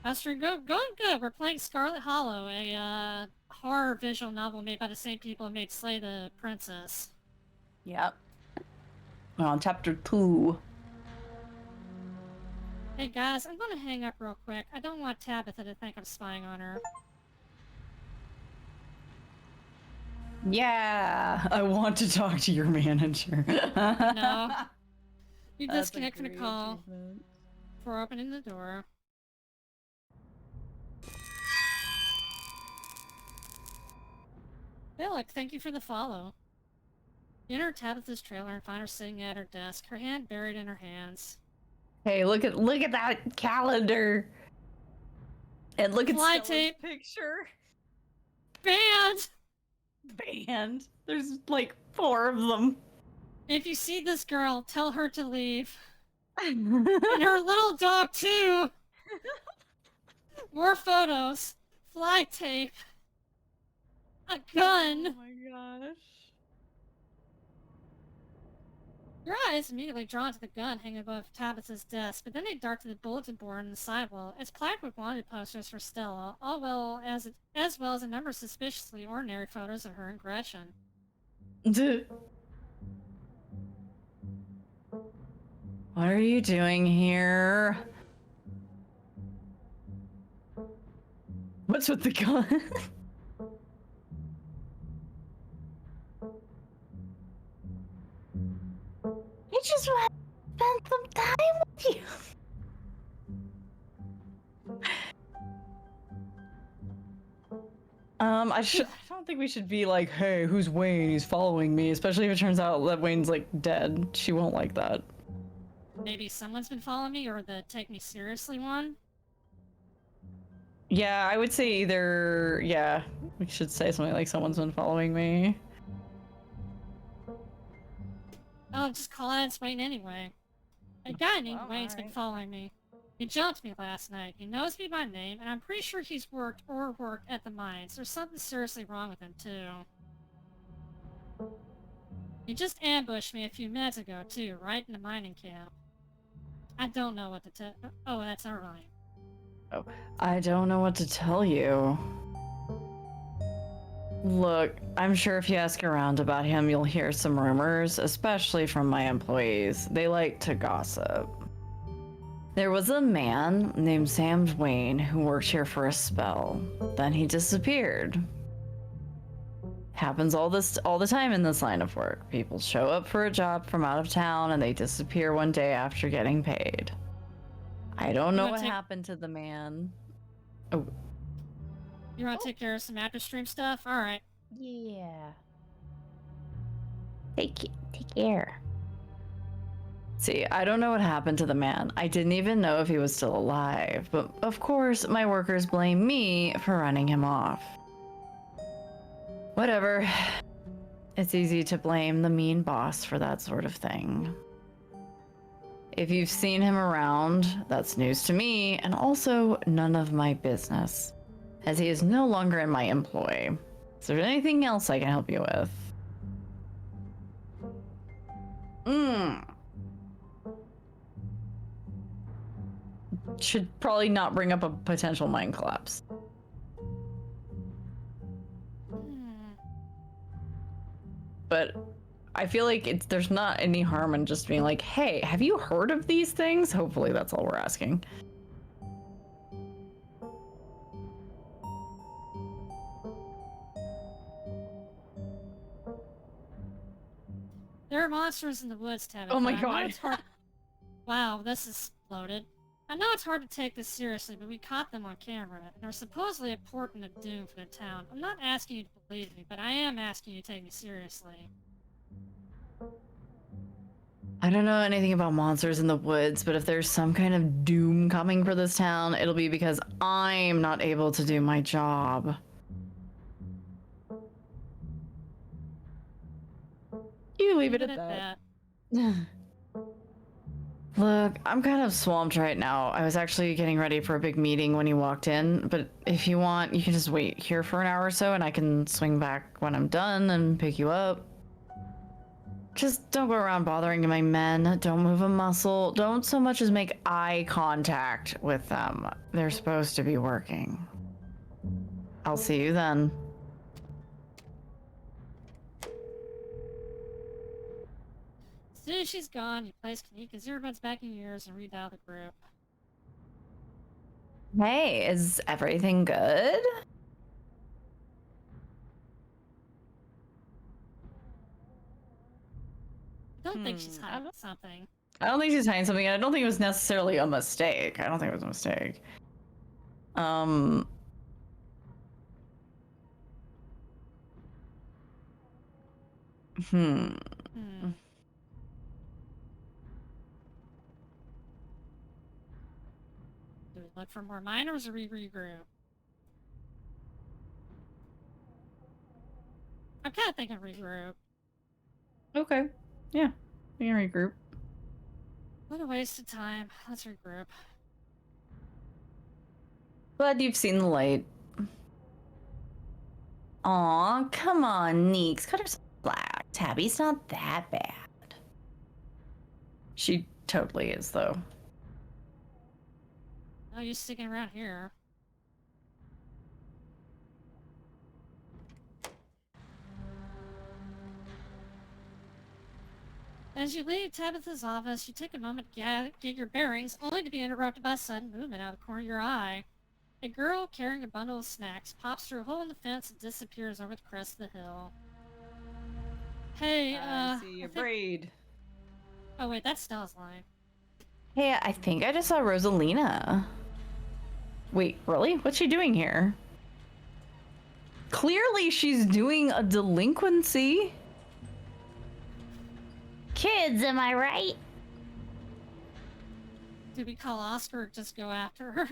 Astrid, going good. We're playing Scarlet Hollow, a horror visual novel made by the same people who made Slay the Princess. Yep. We're on chapter 2. Hey guys, I'm gonna hang up real quick. I don't want Tabitha to think I'm spying on her. Yeah, I want to talk to your manager. No. You disconnect from the call before opening the door. Hey, look, thank you for the follow. You enter Tabitha's trailer and find her sitting at her desk, her hand buried in her hands. Hey, look at that calendar. And look Fly at Stella's tape. picture. Banned! Banned. There's like 4 of them. If you see this girl, tell her to leave. And her little dog, too! More photos. Fly tape. A gun! Oh my gosh. Your eye is immediately drawn to the gun hanging above Tabitha's desk, but then they dart to the bulletin board on the sidewall. It's plagued with wanted posters for Stella, as well as a number of suspiciously ordinary photos of her and Gretchen. What are you doing here? What's with the gun? I just want to spend some time with you. I don't think we should be like, hey, who's Wayne? He's following me, especially if it turns out that Wayne's like dead. She won't like that. Maybe someone's been following me, or the take me seriously one? Yeah, I would say either, yeah, we should say something like someone's been following me. Oh, just call out it's Wayne anyway. A guy named Wayne's been following me. He jumped me last night. He knows me by name, and I'm pretty sure he's worked at the mines. There's something seriously wrong with him, too. He just ambushed me a few minutes ago, too, right in the mining camp. I don't know what to tell. Oh, that's our line. Oh, I don't know what to tell you. Look, I'm sure if you ask around about him, you'll hear some rumors, especially from my employees. They like to gossip. There was a man named Sam Wayne who worked here for a spell. Then he disappeared. Happens all the time in this line of work. People show up for a job from out of town and they disappear one day after getting paid. I don't know what happened to the man. Oh. You want to take care of some after stream stuff? Alright. Yeah. Take care. See, I don't know what happened to the man. I didn't even know if he was still alive. But of course, my workers blame me for running him off. Whatever. It's easy to blame the mean boss for that sort of thing. If you've seen him around, that's news to me, and also none of my business, as he is no longer in my employ. Is there anything else I can help you with? Should probably not bring up a potential mine collapse. But I feel like there's not any harm in just being like, hey, have you heard of these things? Hopefully that's all we're asking. There are monsters in the woods, Tabitha. Oh my god. Wow, this is loaded. I know it's hard to take this seriously, but we caught them on camera, and they're supposedly a portent of doom for the town. I'm not asking you to believe me, but I am asking you to take me seriously. I don't know anything about monsters in the woods, but if there's some kind of doom coming for this town, it'll be because I'm not able to do my job. You leave it at that. Look, I'm kind of swamped right now. I was actually getting ready for a big meeting when you walked in, but if you want, you can just wait here for an hour or so and I can swing back when I'm done and pick you up. Just don't go around bothering my men. Don't move a muscle. Don't so much as make eye contact with them. They're supposed to be working. I'll see you then. As soon as she's gone, you place Kanika's earbuds back in your ears and redial the group. Hey, is everything good? I don't think she's hiding something. I don't think she's hiding something. I don't think it was necessarily a mistake. I don't think it was a mistake. Hmm. Do we look for more miners or we regroup? I'm kind of thinking regroup. Okay. Yeah. We can regroup. What a waste of time. Let's regroup. Glad you've seen the light. Aw, come on, Neeks. Cut her some slack. Tabby's not that bad. She totally is, though. No use sticking around here. As you leave Tabitha's office, you take a moment to get your bearings, only to be interrupted by a sudden movement out of the corner of your eye. A girl carrying a bundle of snacks pops through a hole in the fence and disappears over the crest of the hill. Hey, I see a braid. Oh wait, that's Stella's line. Hey, I think I just saw Rosalina. Wait, really? What's she doing here? Clearly she's doing a delinquency. Kids, am I right? Do we call Oscar or just go after her?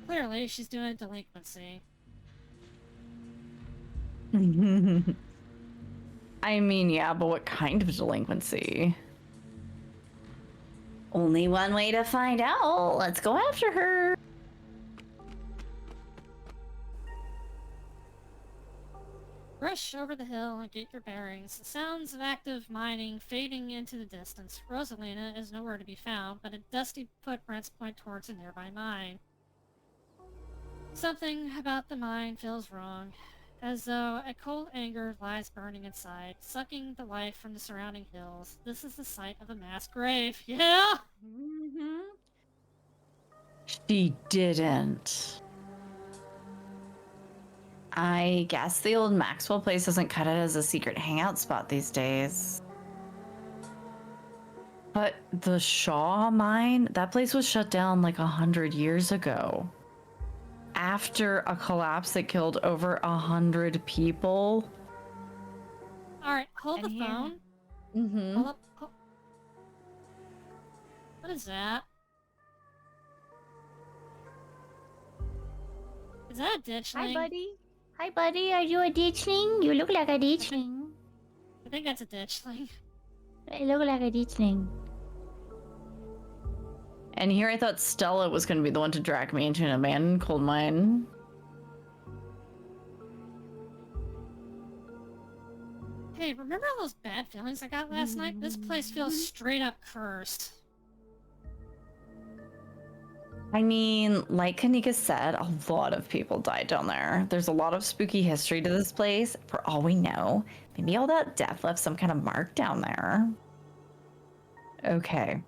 Clearly, she's doing a delinquency. I mean, yeah, but what kind of delinquency? Only one way to find out. Let's go after her. Rush over the hill and get your bearings. The sounds of active mining fading into the distance. Rosalina is nowhere to be found, but a dusty footprints point towards a nearby mine. Something about the mine feels wrong, as though a cold anger lies burning inside, sucking the life from the surrounding hills. This is the site of a mass grave. Yeah! She didn't. I guess the old Maxwell place doesn't cut it as a secret hangout spot these days. But the Shaw mine, that place was shut down like 100 years ago. After a collapse that killed over 100 people. Alright, hold the phone. Mm-hmm. Hold up. What is that? Is that a ditchling? Hi, buddy. Hi, buddy. Are you a ditchling? You look like a ditchling. I think that's a ditchling. I look like a ditchling. And here I thought Stella was going to be the one to drag me into an abandoned coal mine. Hey, remember all those bad feelings I got last night? This place feels straight up cursed. I mean, like Kanika said, a lot of people died down there. There's a lot of spooky history to this place. For all we know, maybe all that death left some kind of mark down there. Okay.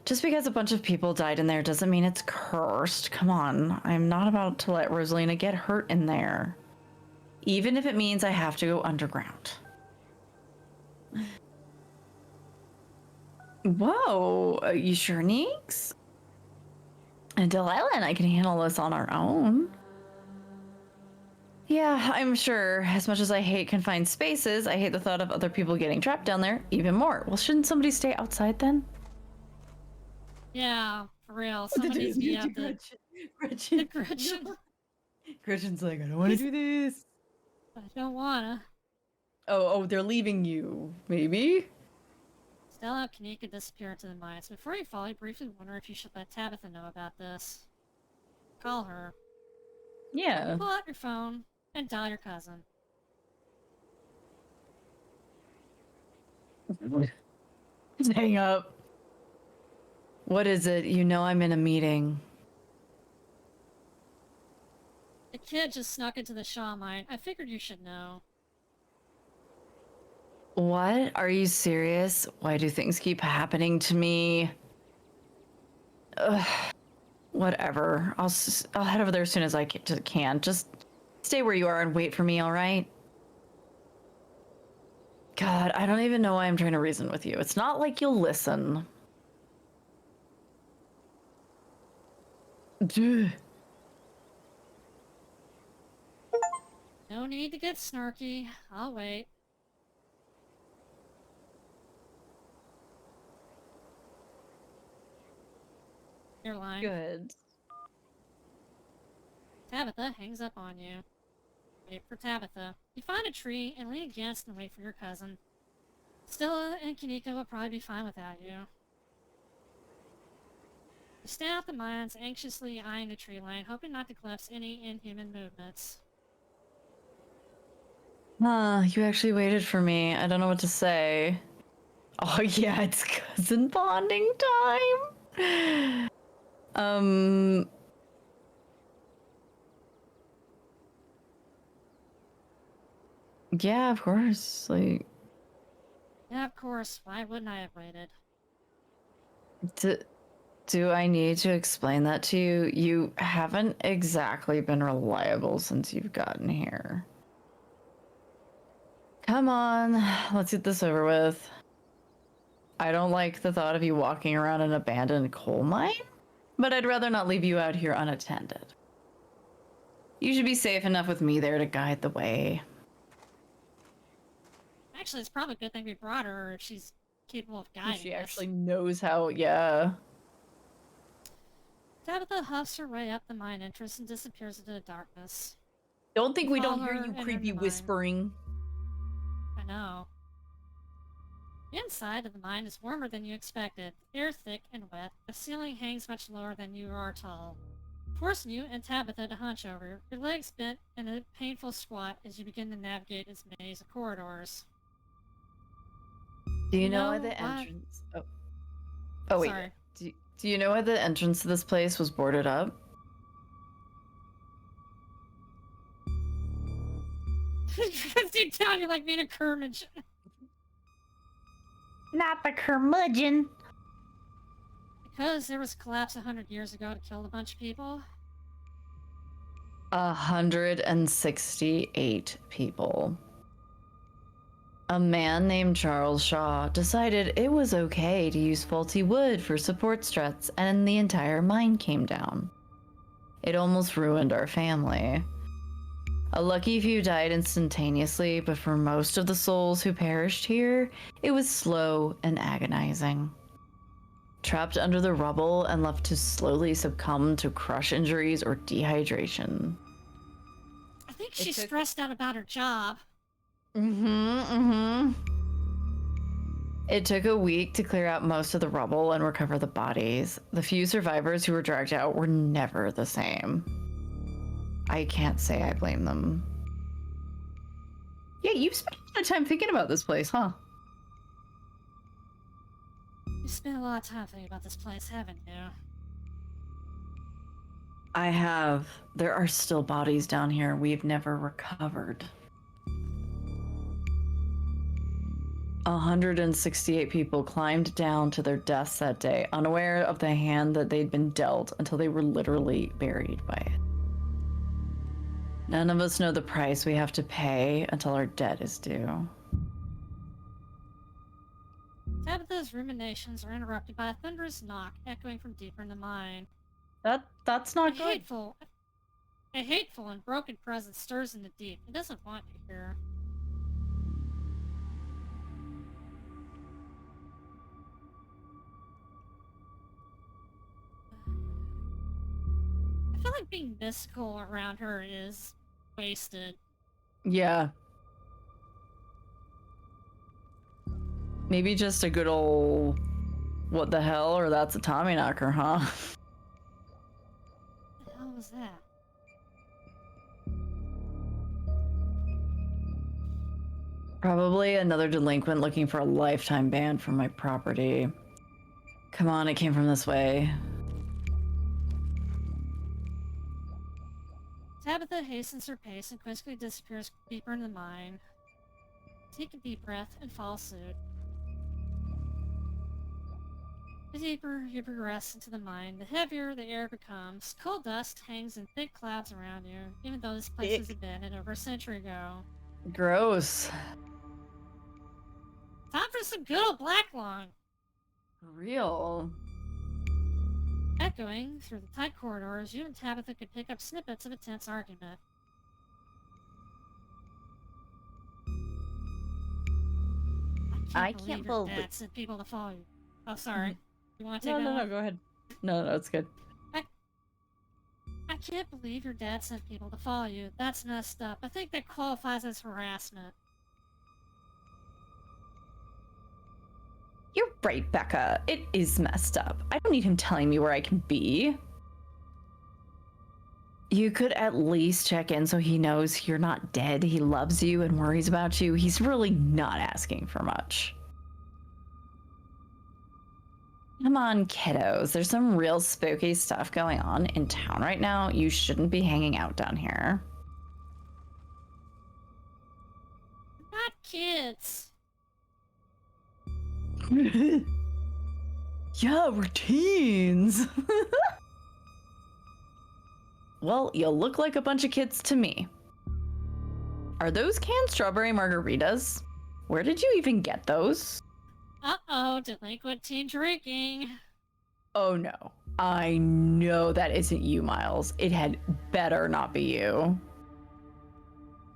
Just because a bunch of people died in there doesn't mean it's cursed. Come on, I'm not about to let Rosalina get hurt in there. Even if it means I have to go underground. Whoa, you sure, Neeks? And Delilah and I can handle this on our own. Yeah, I'm sure. As much as I hate confined spaces, I hate the thought of other people getting trapped down there even more. Well, shouldn't somebody stay outside then? Yeah, for real. Someone needs to be up the... Gretchen. Gretchen. Gretchen's like, I don't want to do this. I don't wanna. Oh, they're leaving you. Maybe? Stella and Kanika disappear into the mines. Before you fall, you briefly wonder if you should let Tabitha know about this. Call her. Yeah. Pull out your phone and dial your cousin. Just hang up. What is it? You know I'm in a meeting. The kid just snuck into the Shaw mine. I figured you should know. What? Are you serious? Why do things keep happening to me? Ugh. Whatever. I'll head over there as soon as I can. Just stay where you are and wait for me, all right? God, I don't even know why I'm trying to reason with you. It's not like you'll listen. Duh. No need to get snarky. I'll wait. You're lying. Good. Tabitha hangs up on you. Wait for Tabitha. You find a tree and lean against and wait for your cousin. Stella and Kiniko will probably be fine without you. You stand out the mines, anxiously eyeing the tree line, hoping not to glimpse any inhuman movements. You actually waited for me. I don't know what to say. Oh yeah, it's cousin bonding time. Yeah, of course. Like, Yeah, of course. Why wouldn't I have waited? do I need to explain that to you? You haven't exactly been reliable since you've gotten here. Come on, let's get this over with. I don't like the thought of you walking around an abandoned coal mine, but I'd rather not leave you out here unattended. You should be safe enough with me there to guide the way. Actually, it's probably a good thing we brought her if she's capable of guiding She us. actually knows how, yeah. Tabitha huffs her way up the mine entrance and disappears into the darkness. Don't think we don't Follow hear her you and creepy in the mine. whispering. I know. The inside of the mine is warmer than you expected. Air thick and wet. The ceiling hangs much lower than you are tall, forcing you and Tabitha to hunch over, your legs bent in a painful squat as you begin to navigate its maze of corridors. Do you know why the entrance... Oh wait. Sorry. Do you know why the entrance to this place was boarded up? You down, you're like being a curmudgeon. Not the curmudgeon. Because there was a collapse 100 years ago to kill a bunch of people. 168 people. A man named Charles Shaw decided it was okay to use faulty wood for support struts, and the entire mine came down. It almost ruined our family. A lucky few died instantaneously, but for most of the souls who perished here, it was slow and agonizing. Trapped under the rubble and left to slowly succumb to crush injuries or dehydration. I think she's stressed out about her job. It took a week to clear out most of the rubble and recover the bodies. The few survivors who were dragged out were never the same. I can't say I blame them. Yeah, you've spent a lot of time thinking about this place, huh? You spent a lot of time thinking about this place, haven't you? I have. There are still bodies down here we've never recovered. 168 people climbed down to their deaths that day, unaware of the hand that they'd been dealt until they were literally buried by it. None of us know the price we have to pay until our debt is due. Tabitha's ruminations are interrupted by a thunderous knock echoing from deeper in the mine. That's not good. A hateful and broken presence stirs in the deep. It doesn't want you here. I feel like being mystical around her is wasted. Yeah. Maybe just a good old what the hell, or that's a Tommy knocker, huh? What the hell was that? Probably another delinquent looking for a lifetime ban from my property. Come on, it came from this way. Tabitha hastens her pace and quickly disappears deeper in the mine. take a deep breath and follow suit. The deeper you progress into the mine, the heavier the air becomes. Coal dust hangs in thick clouds around you, even though this place was abandoned over a century ago. Gross. Time for some good old black lung. For real. Echoing through the tight corridors, you and Tabitha could pick up snippets of a tense argument. I can't believe your dad sent people to follow you. Oh, sorry. You want to take that one? No, go ahead. No, it's good. I can't believe your dad sent people to follow you. That's messed up. I think that qualifies as harassment. You're right, Becca. It is messed up. I don't need him telling me where I can be. You could at least check in so he knows you're not dead. He loves you and worries about you. He's really not asking for much. Come on, kiddos. There's some real spooky stuff going on in town right now. You shouldn't be hanging out down here. Not kids. Yeah, we're teens. Well, you look like a bunch of kids to me. Are those canned strawberry margaritas? Where did you even get those? Uh-oh, delinquent teen drinking. Oh no. I know that isn't you, Miles. It had better not be you.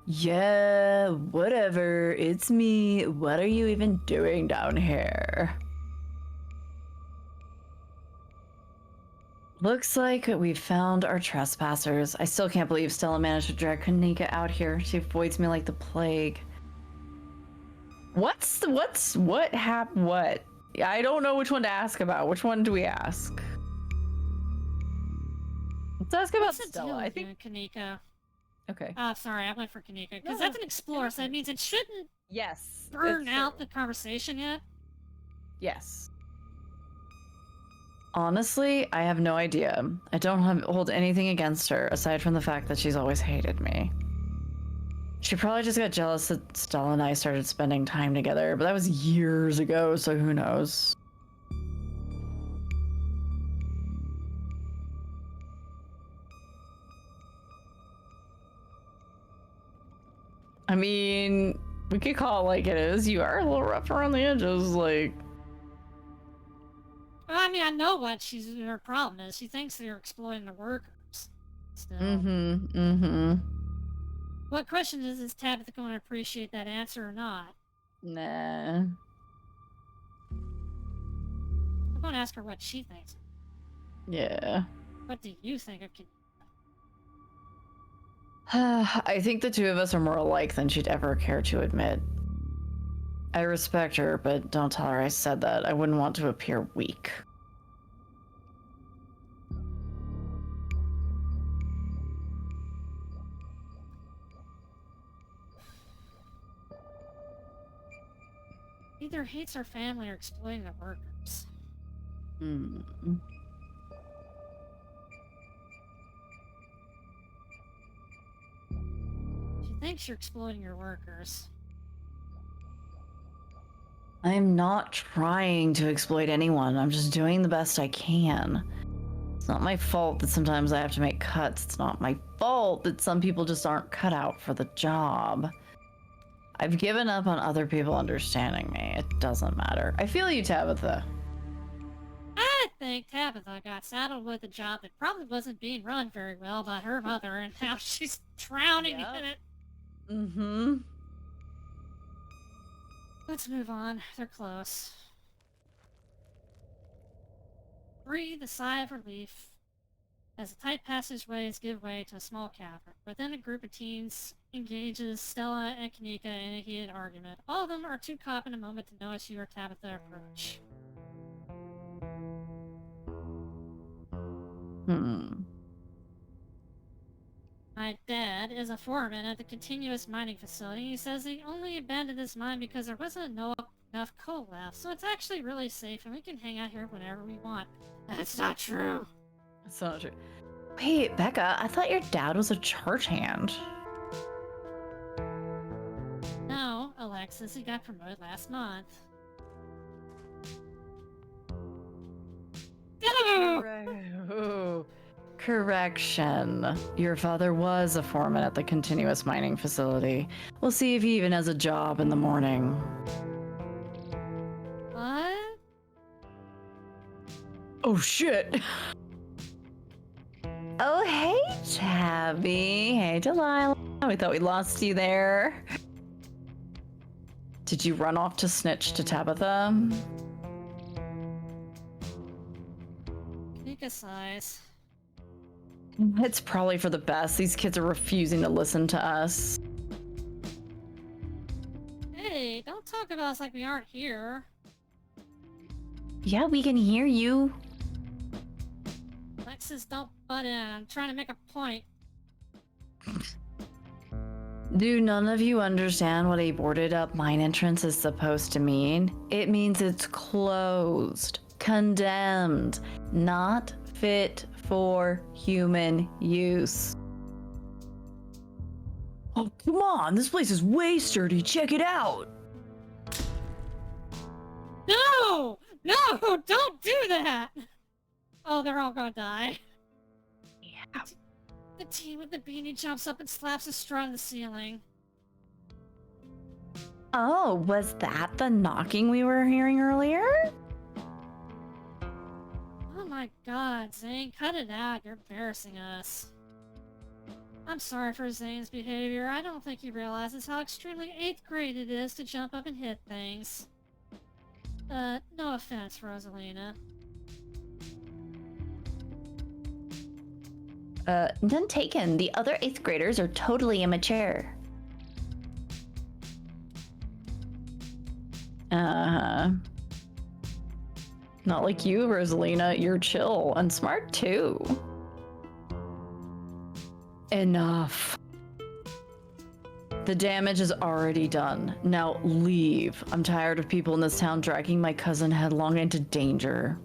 Yeah, whatever. It's me. What are you even doing down here? Looks like we've found our trespassers. I still can't believe Stella managed to drag Kanika out here. She avoids me like the plague. What? I don't know which one to ask about. Which one do we ask? Let's ask about Stella. I think Kanika. Okay. Sorry, I went for Kanika because that's an explorer, so that means it shouldn't Yes. burn out the conversation yet. Yes. Honestly, I have no idea. I don't hold anything against her aside from the fact that she's always hated me. She probably just got jealous that Stella and I started spending time together, but that was years ago, so who knows? I mean, we could call it like it is. You are a little rough around the edges, like... Well, I mean, I know what her problem is. She thinks they're exploiting the workers. Still. What question is Tabitha going to appreciate that answer or not? Nah. I'm going to ask her what she thinks. Yeah. What do you think of Kanika? I think the two of us are more alike than she'd ever care to admit. I respect her, but don't tell her I said that. I wouldn't want to appear weak. Either hates her family or exploiting the workers. She thinks you're exploiting your workers. I'm not trying to exploit anyone. I'm just doing the best I can. It's not my fault that sometimes I have to make cuts. It's not my fault that some people just aren't cut out for the job. I've given up on other people understanding me. It doesn't matter. I feel you, Tabitha. I think Tabitha got saddled with a job that probably wasn't being run very well by her mother, and now she's drowning in it. Let's move on. They're close. Breathe a sigh of relief as the tight passageways give way to a small cavern. Within, a group of teens engages Stella and Kanika in a heated argument. All of them are too caught in a moment to notice you or Tabitha approach. My dad is a foreman at the continuous mining facility. He says he only abandoned this mine because there wasn't enough coal left, so it's actually really safe and we can hang out here whenever we want. That's not true. That's not true. Wait, Becca, I thought your dad was a church hand. No, Alexa. Alexis. He got promoted last month. Oh, correction. Your father was a foreman at the continuous mining facility. We'll see if he even has a job in the morning. What? Oh shit! Oh, hey, Tabby. Hey, Delilah. We thought we lost you there. Did you run off to snitch to Tabitha? Nika size. It's probably for the best. These kids are refusing to listen to us. Hey, don't talk about us like we aren't here. Yeah, we can hear you. Alexis, don't butt in. I'm trying to make a point. Do none of you understand what a boarded up mine entrance is supposed to mean? It means it's closed, condemned, not fit for human use. Oh, come on, this place is way sturdy. Check it out. No! No! Don't do that! Oh, they're all gonna die. Yeah. The teen with the beanie jumps up and slaps a straw in the ceiling. Oh, was that the knocking we were hearing earlier? Oh my god, Zane, cut it out. You're embarrassing us. I'm sorry for Zane's behavior. I don't think he realizes how extremely 8th grade it is to jump up and hit things. No offense, Rosalina. None taken. The other 8th graders are totally immature. Uh-huh. Not like you, Rosalina. You're chill and smart too. Enough. The damage is already done. Now leave. I'm tired of people in this town dragging my cousin headlong into danger.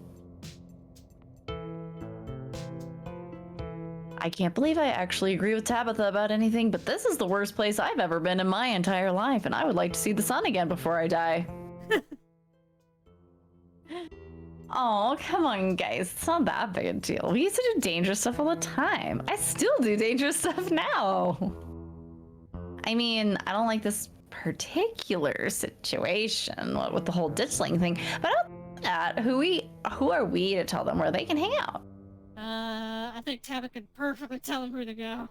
I can't believe I actually agree with Tabitha about anything, but this is the worst place I've ever been in my entire life, and I would like to see the sun again before I die. Oh, come on, guys. It's not that big a deal. We used to do dangerous stuff all the time. I still do dangerous stuff now. I mean, I don't like this particular situation with the whole ditchling thing, but other than that, who are we to tell them where they can hang out? I think Tabitha could perfectly tell him where to go.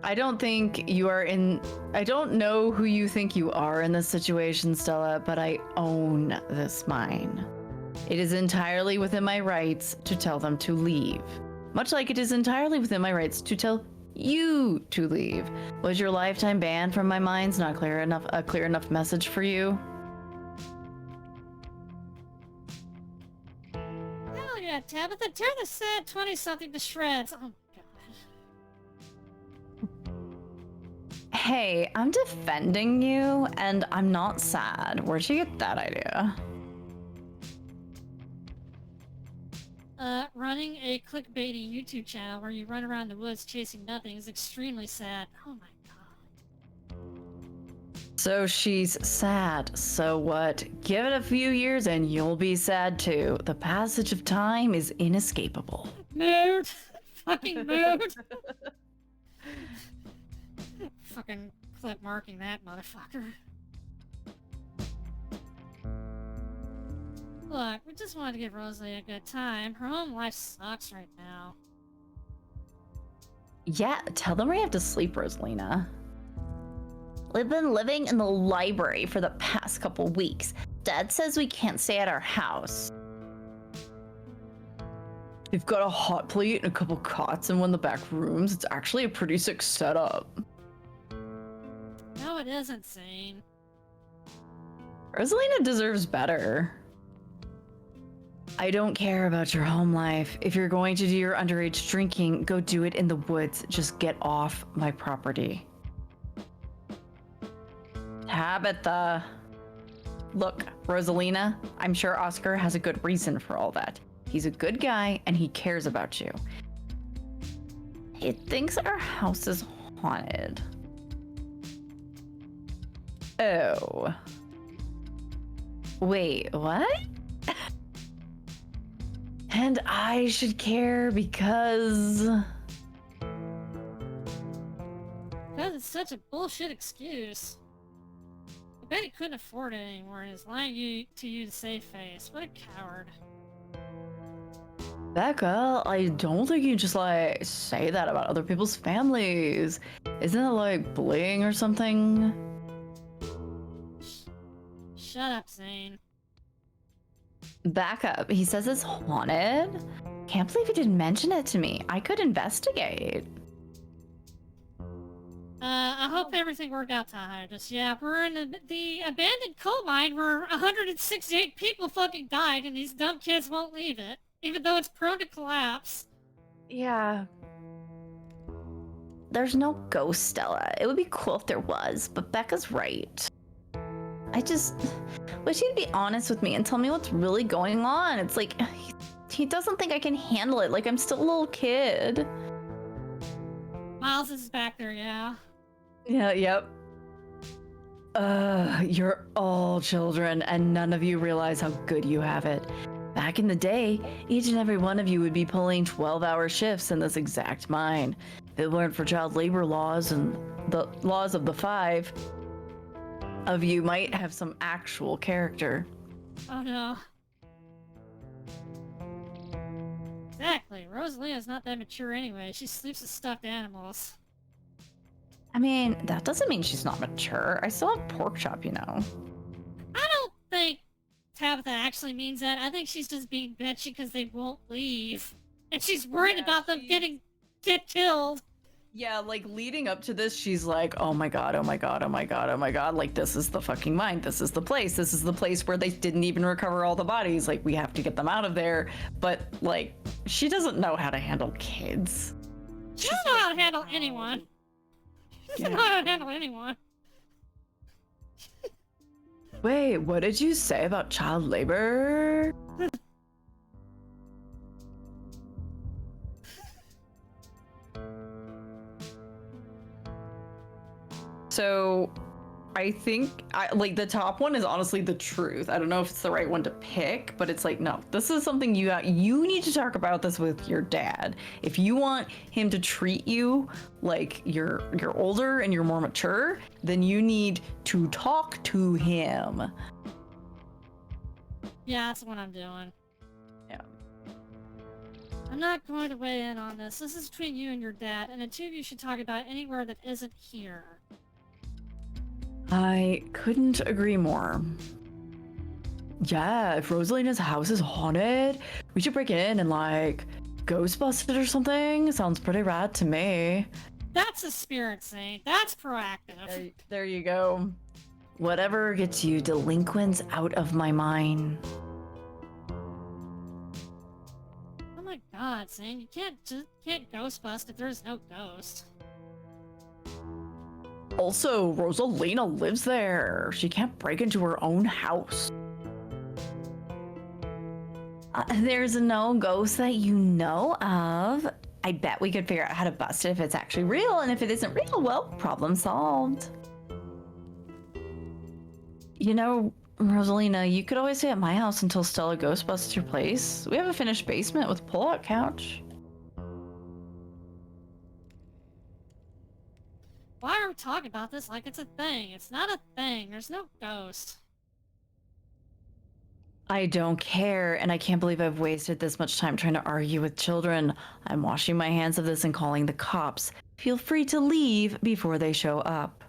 I don't think you are in... I don't know who you think you are in this situation, Stella, but I own this mine. It is entirely within my rights to tell them to leave. Much like it is entirely within my rights to tell you to leave. Was your lifetime ban from my mines not a clear enough message for you? Hell yeah, Tabitha, tear the sad 20-something to shreds. Oh my god. Hey, I'm defending you, and I'm not sad. Where'd you get that idea? Running a clickbaity YouTube channel where you run around the woods chasing nothing is extremely sad. Oh my god. So she's sad. So what? Give it a few years and you'll be sad too. The passage of time is inescapable. Mood! Fucking mood! Fucking clip marking that motherfucker. Look, we just wanted to give Rosalie a good time. Her home life sucks right now. Yeah, tell them where you have to sleep, Rosalina. We've been living in the library for the past couple weeks. Dad says we can't stay at our house. You've got a hot plate and a couple cots in one of the back rooms. It's actually a pretty sick setup. No, it isn't, Zane. Rosalina deserves better. I don't care about your home life. If you're going to do your underage drinking, go do it in the woods. Just get off my property. Tabitha. Look, Rosalina, I'm sure Oscar has a good reason for all that. He's a good guy and he cares about you. He thinks our house is haunted. Oh. Wait, what? And I should care because... That is such a bullshit excuse. I bet he couldn't afford it anymore and is lying to you to save face. What a coward. Becca, I don't think you just, like, say that about other people's families. Isn't it, like, bullying or something? Shut up, Zane. Back up. He says it's haunted? Can't believe he didn't mention it to me. I could investigate. I hope everything worked out, Tahoe. Just, yeah, we're in the abandoned coal mine where 168 people fucking died and these dumb kids won't leave it, even though it's prone to collapse. Yeah. There's no ghost, Stella. It would be cool if there was, but Becca's right. I just wish he'd be honest with me and tell me what's really going on. It's like, he doesn't think I can handle it, like I'm still a little kid. Miles is back there, yeah. Yeah, yep. You're all children, and none of you realize how good you have it. Back in the day, each and every one of you would be pulling 12-hour shifts in this exact mine. If it weren't for child labor laws and the laws of the 5 of you might have some actual character. Oh no. Exactly. Rosalina's not that mature anyway. She sleeps with stuffed animals. I mean, that doesn't mean she's not mature. I still have pork chop, you know. I don't think Tabitha actually means that. I think she's just being bitchy because they won't leave. And she's worried about them get killed. Yeah, like leading up to this, she's like, oh my god, oh my god, oh my god, oh my god, like this is the fucking mine, this is the place where they didn't even recover all the bodies, like we have to get them out of there. But like, she doesn't know how to handle kids. She doesn't know how to handle anyone. She doesn't know how to handle anyone. Wait, what did you say about child labor? So, I think, like, the top one is honestly the truth. I don't know if it's the right one to pick, but it's like, no, this is something you need to talk about this with your dad. If you want him to treat you like you're older and you're more mature, then you need to talk to him. Yeah, that's what I'm doing. Yeah. I'm not going to weigh in on this. This is between you and your dad, and the two of you should talk about it anywhere that isn't here. I couldn't agree more. Yeah, if Rosalina's house is haunted, we should break in and, like, ghost bust it or something. Sounds pretty rad to me. That's a spirit thing. That's proactive. There you go. Whatever gets you delinquents out of my mind. Oh my god, Zane, you can't ghost bust if there's no ghost. Also, Rosalina lives there. She can't break into her own house. There's no ghost that you know of. I bet we could figure out how to bust it if it's actually real, and if it isn't real, well, problem solved. You know, Rosalina, you could always stay at my house until Stella ghost busts your place. We have a finished basement with a pull-out couch. Why are we talking about this like it's a thing? It's not a thing. There's no ghost. I don't care, and I can't believe I've wasted this much time trying to argue with children. I'm washing my hands of this and calling the cops. Feel free to leave before they show up.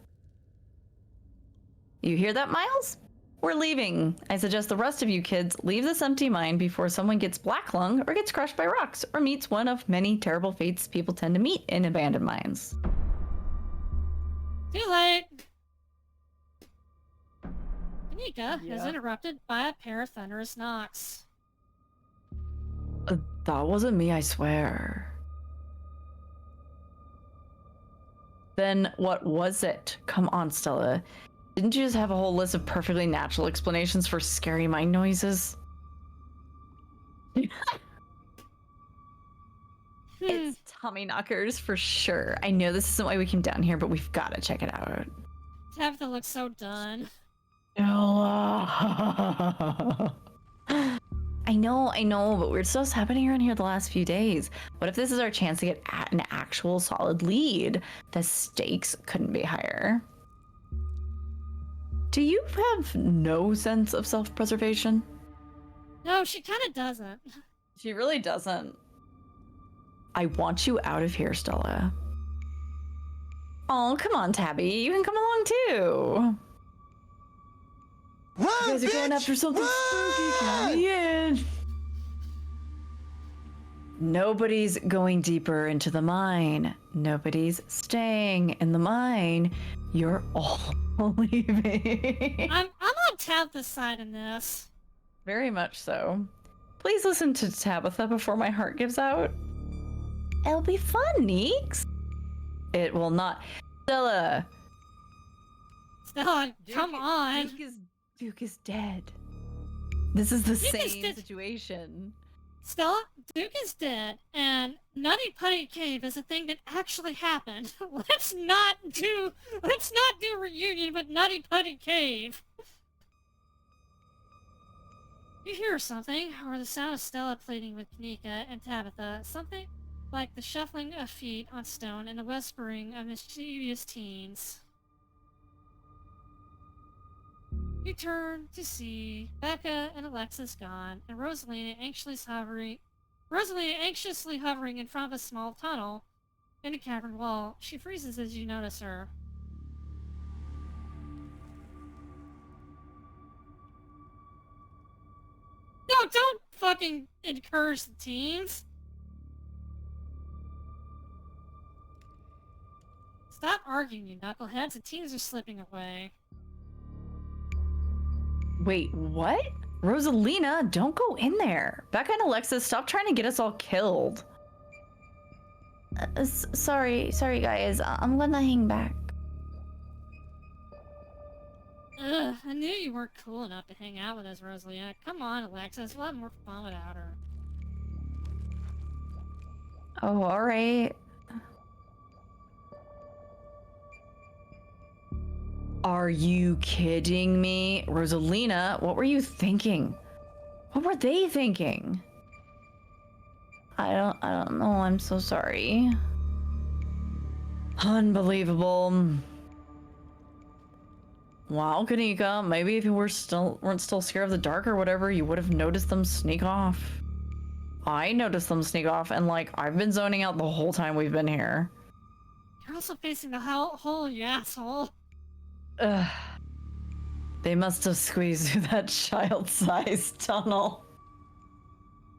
You hear that, Miles? We're leaving. I suggest the rest of you kids leave this empty mine before someone gets black lung or gets crushed by rocks or meets one of many terrible fates people tend to meet in abandoned mines. Too late! Anika is interrupted by a pair of thunderous knocks. That wasn't me, I swear. Then what was it? Come on, Stella. Didn't you just have a whole list of perfectly natural explanations for scary mine noises? It's tummy knockers for sure. I know this isn't why we came down here, but we've got to check it out. Tabitha looks so done. Stella. I know, but weird stuff's happening around here the last few days. What if this is our chance to get an actual solid lead? The stakes couldn't be higher. Do you have no sense of self-preservation? No, she kind of doesn't. She really doesn't. I want you out of here, Stella. Oh, come on, Tabby. You can come along too. Run, You guys are going bitch! after something spooky. Run! Come in. Nobody's going deeper into the mine. Nobody's staying in the mine. You're all leaving. I'm on Tabitha's side in this. Very much so. Please listen to Tabitha before my heart gives out. It'll be fun, Neeks. It will not. Stella. Stella, come on. Duke is dead. This is the Duke is same dead. situation. Stella, Duke is dead, and Nutty Putty Cave is a thing that actually happened. Let's not do reunion with Nutty Putty Cave. You hear something, or the sound of Stella pleading with Kanika and Tabitha, something like the shuffling of feet on stone and the whispering of mischievous teens. You turn to see Becca and Alexis gone, and Rosalina anxiously hovering in front of a small tunnel in a cavern wall. She freezes as you notice her. No, don't fucking encourage the teens. Stop arguing, you knuckleheads. The teens are slipping away. Wait, what? Rosalina, don't go in there. Becca and Alexis, stop trying to get us all killed. Sorry guys. I'm gonna hang back. Ugh, I knew you weren't cool enough to hang out with us, Rosalina. Come on, Alexis. We'll have more fun without her. Oh, all right. Are you kidding me? Rosalina, what were you thinking? What were they thinking? I don't know. I'm so sorry. Unbelievable. Wow, Kanika, maybe if you weren't still scared of the dark or whatever, you would have noticed them sneak off. I noticed them sneak off, and like, I've been zoning out the whole time we've been here. You're also facing the hole, you asshole. Ugh. They must have squeezed through that child-sized tunnel.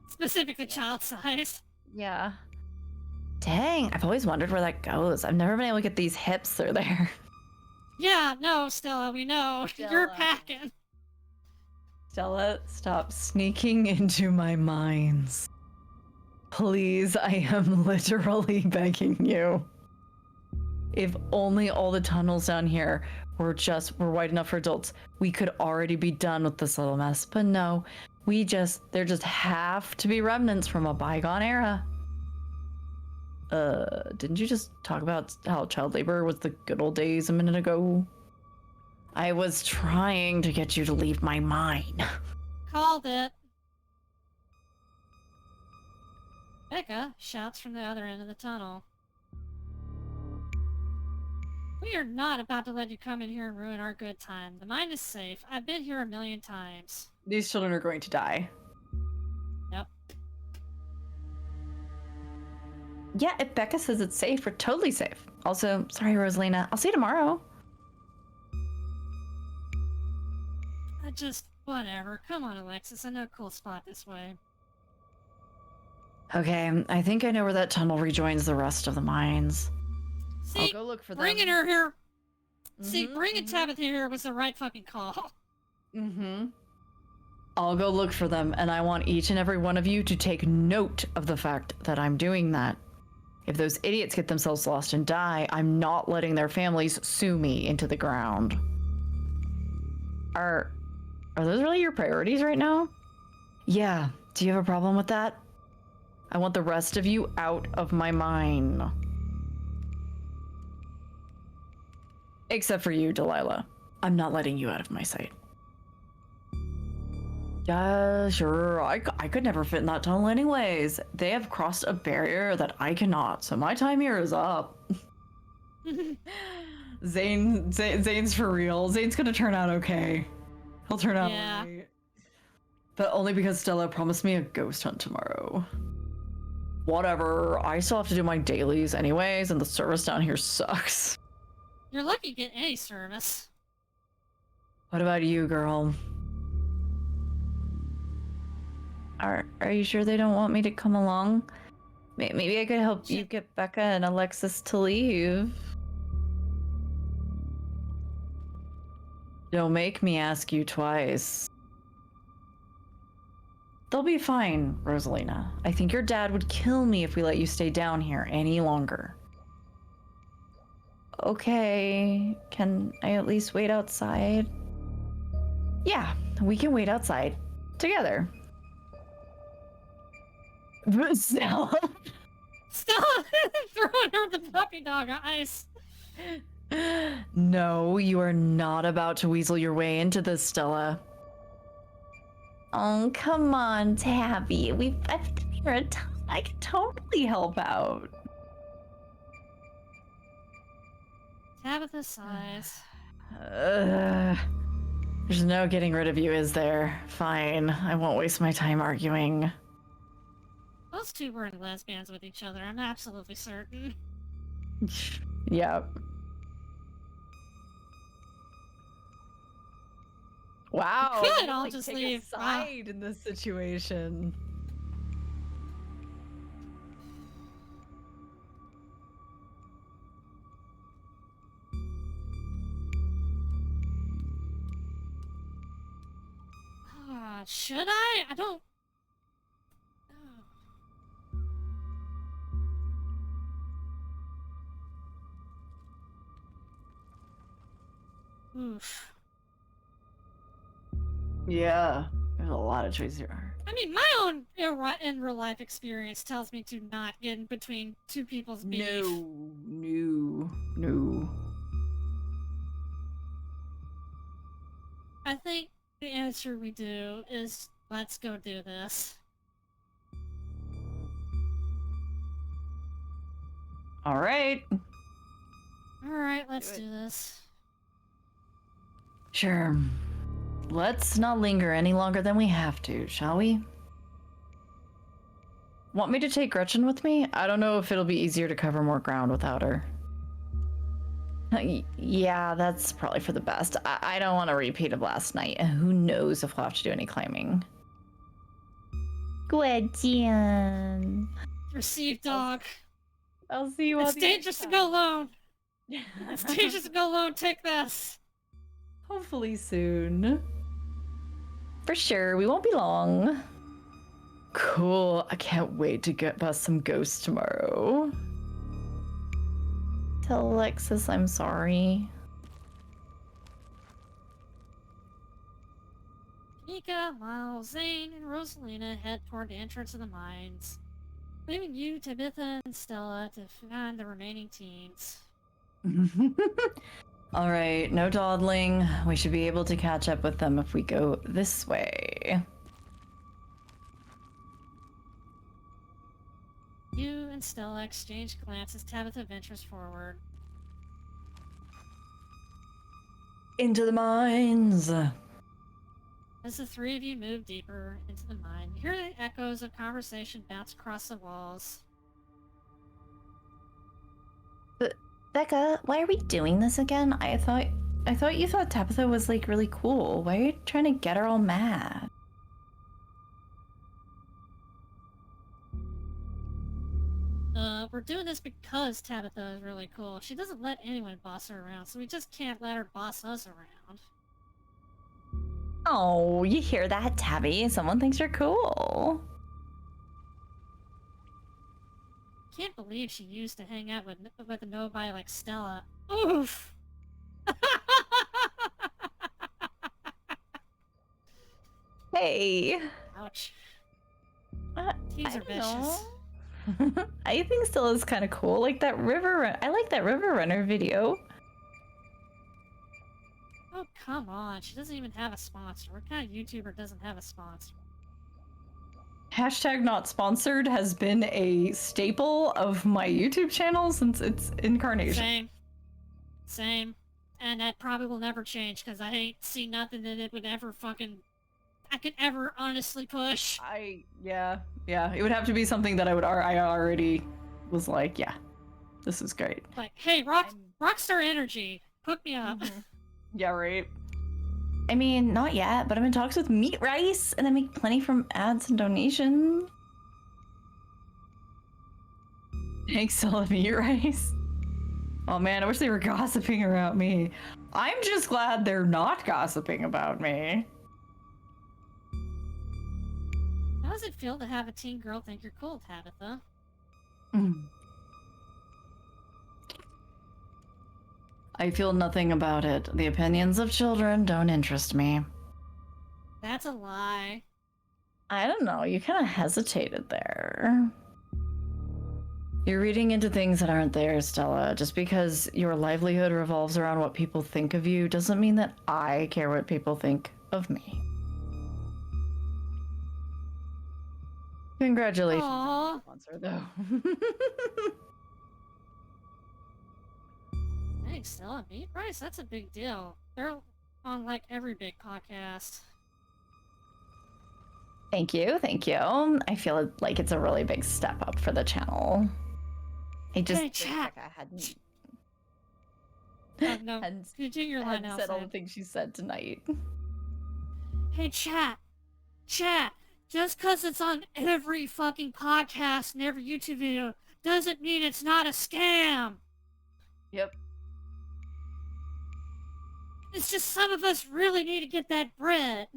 Specifically child size. Yeah. Dang, I've always wondered where that goes. I've never been able to get these hips through there. Yeah, no, Stella, we know. You're Stella. packing. Stella, stop sneaking into my mines. Please, I am literally begging you. If only all the tunnels down here were wide enough for adults, we could already be done with this little mess. But no, there just have to be remnants from a bygone era. Didn't you just talk about how child labor was the good old days a minute ago? I was trying to get you to leave my mine. Called it. Becca shouts from the other end of the tunnel. We are not about to let you come in here and ruin our good time. The mine is safe. I've been here 1,000,000 times. These children are going to die. Yep. Yeah, if Becca says it's safe, we're totally safe. Also, sorry, Rosalina. I'll see you tomorrow. Whatever. Come on, Alexis. I know a cool spot this way. Okay, I think I know where that tunnel rejoins the rest of the mines. See, I'll go look for them. bringing her here... See, bringing Tabitha here was the right fucking call. I'll go look for them, and I want each and every one of you to take note of the fact that I'm doing that. If those idiots get themselves lost and die, I'm not letting their families sue me into the ground. Are those really your priorities right now? Yeah. Do you have a problem with that? I want the rest of you out of my mine. Except for you, Delilah. I'm not letting you out of my sight. Yeah, sure. I could never fit in that tunnel anyways. They have crossed a barrier that I cannot, so my time here is up. Zane's for real. Zane's gonna turn out okay. He'll turn out alright. But only because Stella promised me a ghost hunt tomorrow. Whatever, I still have to do my dailies anyways, and the service down here sucks. You're lucky to get any service. What about you, girl? Are you sure they don't want me to come along? Maybe I could help you get Becca and Alexis to leave. Don't make me ask you twice. They'll be fine, Rosalina. I think your dad would kill me if we let you stay down here any longer. Okay, can I at least wait outside? Yeah, we can wait outside. Together. Stella! Stella! Throwing her the puppy dog eyes. No, you are not about to weasel your way into this, Stella. Oh, come on, Tabby. I've been here a ton. I can totally help out. Tabitha sighs. There's no getting rid of you, is there? Fine, I won't waste my time arguing. Those two weren't lesbians with each other, I'm absolutely certain. Yep. Wow. We could all just take leave. a side in this situation. Should I? I don't... Oof. Yeah, there's a lot of choices here. I mean, my own in real life experience tells me to not get in between two people's beef. No. I think the answer we do is let's go do this. Alright. Alright, let's do this. Sure. Let's not linger any longer than we have to, shall we? Want me to take Gretchen with me? I don't know if it'll be easier to cover more ground without her. Yeah, that's probably for the best. I don't want a repeat of last night. Who knows if we'll have to do any climbing. Gretchen. Receive, dog. I'll see you all. It's dangerous to go alone. It's dangerous to go alone. Take this. Hopefully soon. For sure, we won't be long. Cool, I can't wait to get past some ghosts tomorrow. Tell Alexis I'm sorry. Mika, Miles, Zane, and Rosalina head toward the entrance of the mines, leaving you, Tabitha, and Stella to find the remaining teens. Alright, no dawdling. We should be able to catch up with them if we go this way. You and Stella exchange glances as Tabitha ventures forward. Into the mines! As the three of you move deeper into the mine, you hear the echoes of conversation bounce across the walls. Becca, why are we doing this again? I thought you thought Tabitha was like really cool. Why are you trying to get her all mad? We're doing this because Tabitha is really cool. She doesn't let anyone boss her around, so we just can't let her boss us around. Oh, you hear that, Tabby? Someone thinks you're cool. Can't believe she used to hang out with a nobody like Stella. Oof! Hey. Ouch. Teens are vicious. I think Stella's kind of cool. Like that river. I like that river runner video. come on. She doesn't even have a sponsor. What kind of YouTuber doesn't have a sponsor? Hashtag not sponsored has been a staple of my YouTube channel since its incarnation. Same. And that probably will never change because I ain't seen nothing that it would ever I could ever honestly push. Yeah. It would have to be something that I already was like, yeah, this is great. Like, hey, Rockstar Energy, hook me up. Yeah, right. I mean, not yet, but I'm in talks with Meat Rice, and I make plenty from ads and donations. Thanks, Stella Meat Rice. Oh man, I wish they were gossiping about me. I'm just glad they're not gossiping about me. How does it feel to have a teen girl think you're cool, Tabitha? I feel nothing about it. The opinions of children don't interest me. That's a lie. I don't know, you kind of hesitated there. You're reading into things that aren't there, Stella. Just because your livelihood revolves around what people think of you doesn't mean that I care what people think of me. Congratulations on the sponsor, though. Thanks, Stella. Meat Rice, that's a big deal. They're on, like, every big podcast. Thank you. I feel like it's a really big step up for the channel. I just hey, chat. Like I hadn't. Oh, no. You do your line outside. Said all the things she said tonight. Hey, chat. Just because it's on every fucking podcast and every YouTube video doesn't mean it's not a scam. Yep. It's just some of us really need to get that bread.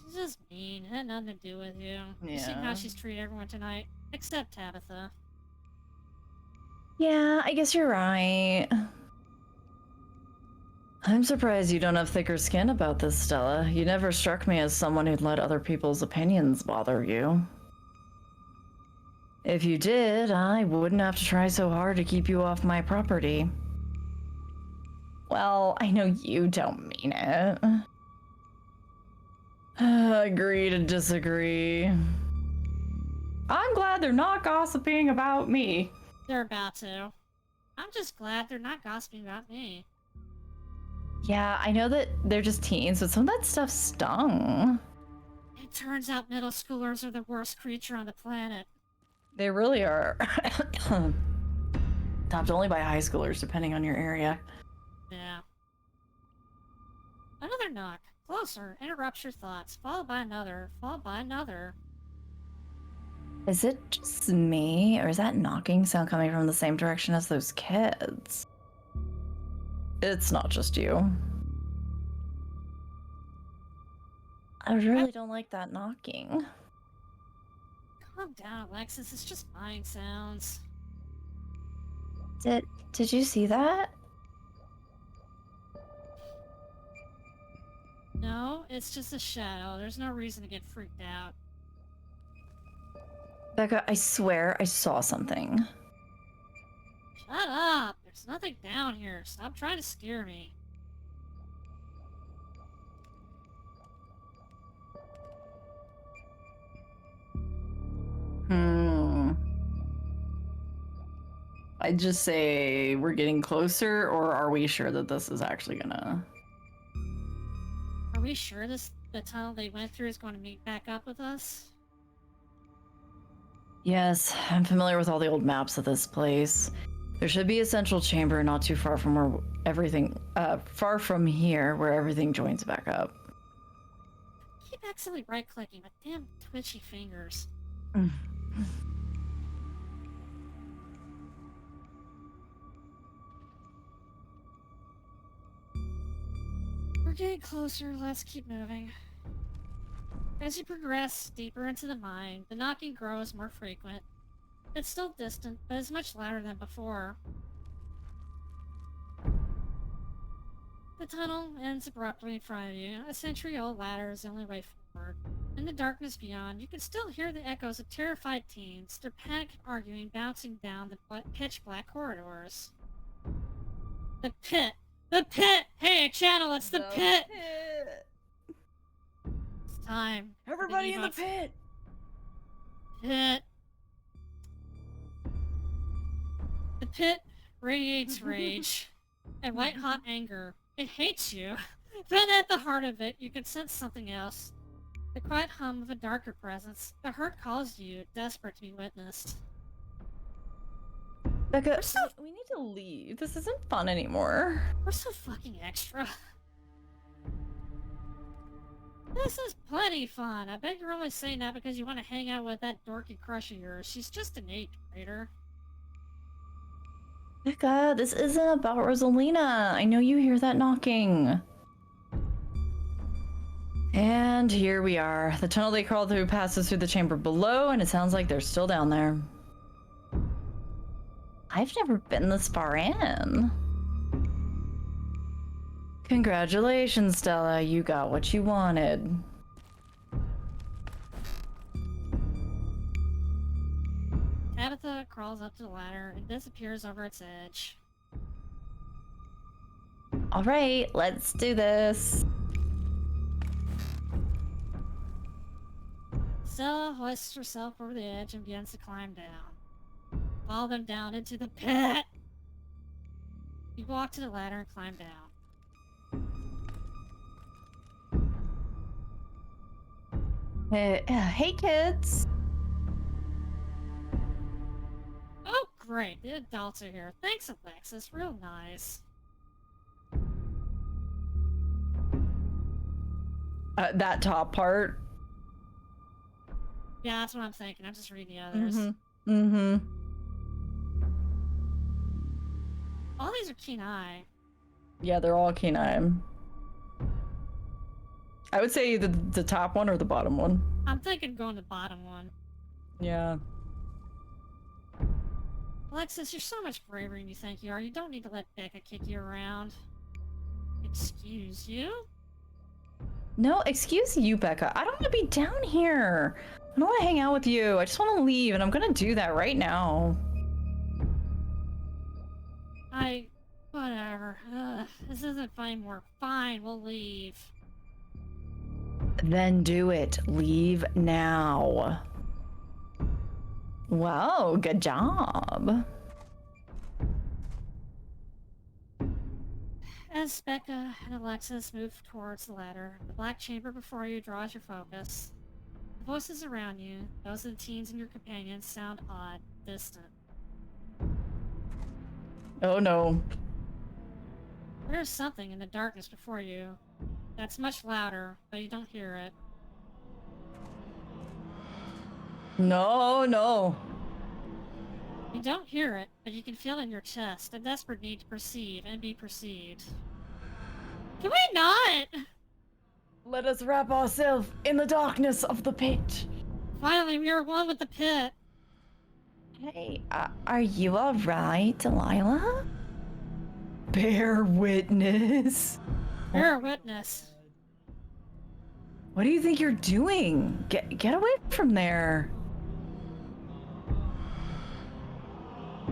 She's just mean. It had nothing to do with you. Yeah. You seen how she's treated everyone tonight, except Tabitha. Yeah, I guess you're right. I'm surprised you don't have thicker skin about this, Stella. You never struck me as someone who'd let other people's opinions bother you. If you did, I wouldn't have to try so hard to keep you off my property. Well, I know you don't mean it. Agree to disagree. I'm glad they're not gossiping about me. They're about to. I'm just glad they're not gossiping about me. Yeah, I know that they're just teens, but some of that stuff stung. It turns out middle schoolers are the worst creature on the planet. They really are. Topped only by high schoolers, depending on your area. Yeah. Another knock. Closer. Interrupts your thoughts. Followed by another. Followed by another. Is it just me, or is that knocking sound coming from the same direction as those kids? It's not just you. I really don't like that knocking. Calm down, Alexis. It's just mine sounds. Did you see that? No, it's just a shadow. There's no reason to get freaked out. Becca, I swear I saw something. Shut up! There's nothing down here. Stop trying to scare me. I'd just say we're getting closer, or are we sure that this is actually gonna... Are we sure the tunnel they went through is going to meet back up with us? Yes, I'm familiar with all the old maps of this place. There should be a central chamber not too far from where far from here, where everything joins back up. I keep accidentally right-clicking, but damn twitchy fingers. We're getting closer, let's keep moving. As you progress deeper into the mine, the knocking grows more frequent. It's still distant, but it's much louder than before. The tunnel ends abruptly in front of you. A century-old ladder is the only way forward. In the darkness beyond, you can still hear the echoes of terrified teens, their panic arguing bouncing down the pitch-black corridors. The pit! The pit! Hey, channel, it's the pit! It's time. Everybody in the pit! Pit. The pit radiates rage and white-hot anger. It hates you. But at the heart of it, you can sense something else. The quiet hum of a darker presence. The hurt calls to you, desperate to be witnessed. Becca, we need to leave. This isn't fun anymore. We're so fucking extra. This is plenty fun. I bet you're only saying that because you want to hang out with that dorky crush of yours. She's just an 8th grader. Becca, this isn't about Rosalina. I know you hear that knocking. And here we are. The tunnel they crawled through passes through the chamber below, and it sounds like they're still down there. I've never been this far in. Congratulations, Stella. You got what you wanted. Tabitha crawls up to the ladder and disappears over its edge. All right, let's do this. Stella hoists herself over the edge and begins to climb down. Follow them down into the pit! You walk to the ladder and climb down. Hey, kids. Oh, great. The adults are here. Thanks, Alexis. Real nice. That top part. Yeah, that's what I'm thinking. I'm just reading the others. All these are keen eye. Yeah, they're all keen eye. I would say the top one or the bottom one. I'm thinking going to the bottom one. Yeah. Alexis, you're so much braver than you think you are. You don't need to let Becca kick you around. Excuse you? No, excuse you, Becca. I don't want to be down here. I don't want to hang out with you. I just want to leave, and I'm gonna do that right now. Whatever. This isn't fun anymore. Fine, we'll leave. Then do it. Leave now. Wow, good job. As Becca and Alexis move towards the ladder, the black chamber before you draws your focus. The voices around you, those of the teens and your companions, sound odd, distant. Oh no. There's something in the darkness before you that's much louder, but you don't hear it. No. You don't hear it, but you can feel in your chest a desperate need to perceive and be perceived. Can we not? Let us wrap ourselves in the darkness of the pit. Finally, we are one with the pit. Hey, are you alright, Delilah? Bear witness. Bear witness. What do you think you're doing? Get away from there.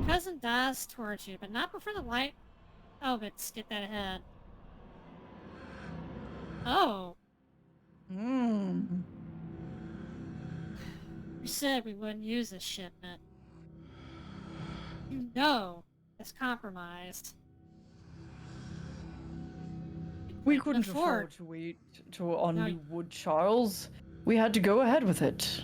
Cousin dives towards you, but not before the light. Oh, but skip that ahead. Oh. Hmm. We said we wouldn't use this shipment. You know it's compromised. We couldn't afford to wait on new wood, Charles. We had to go ahead with it.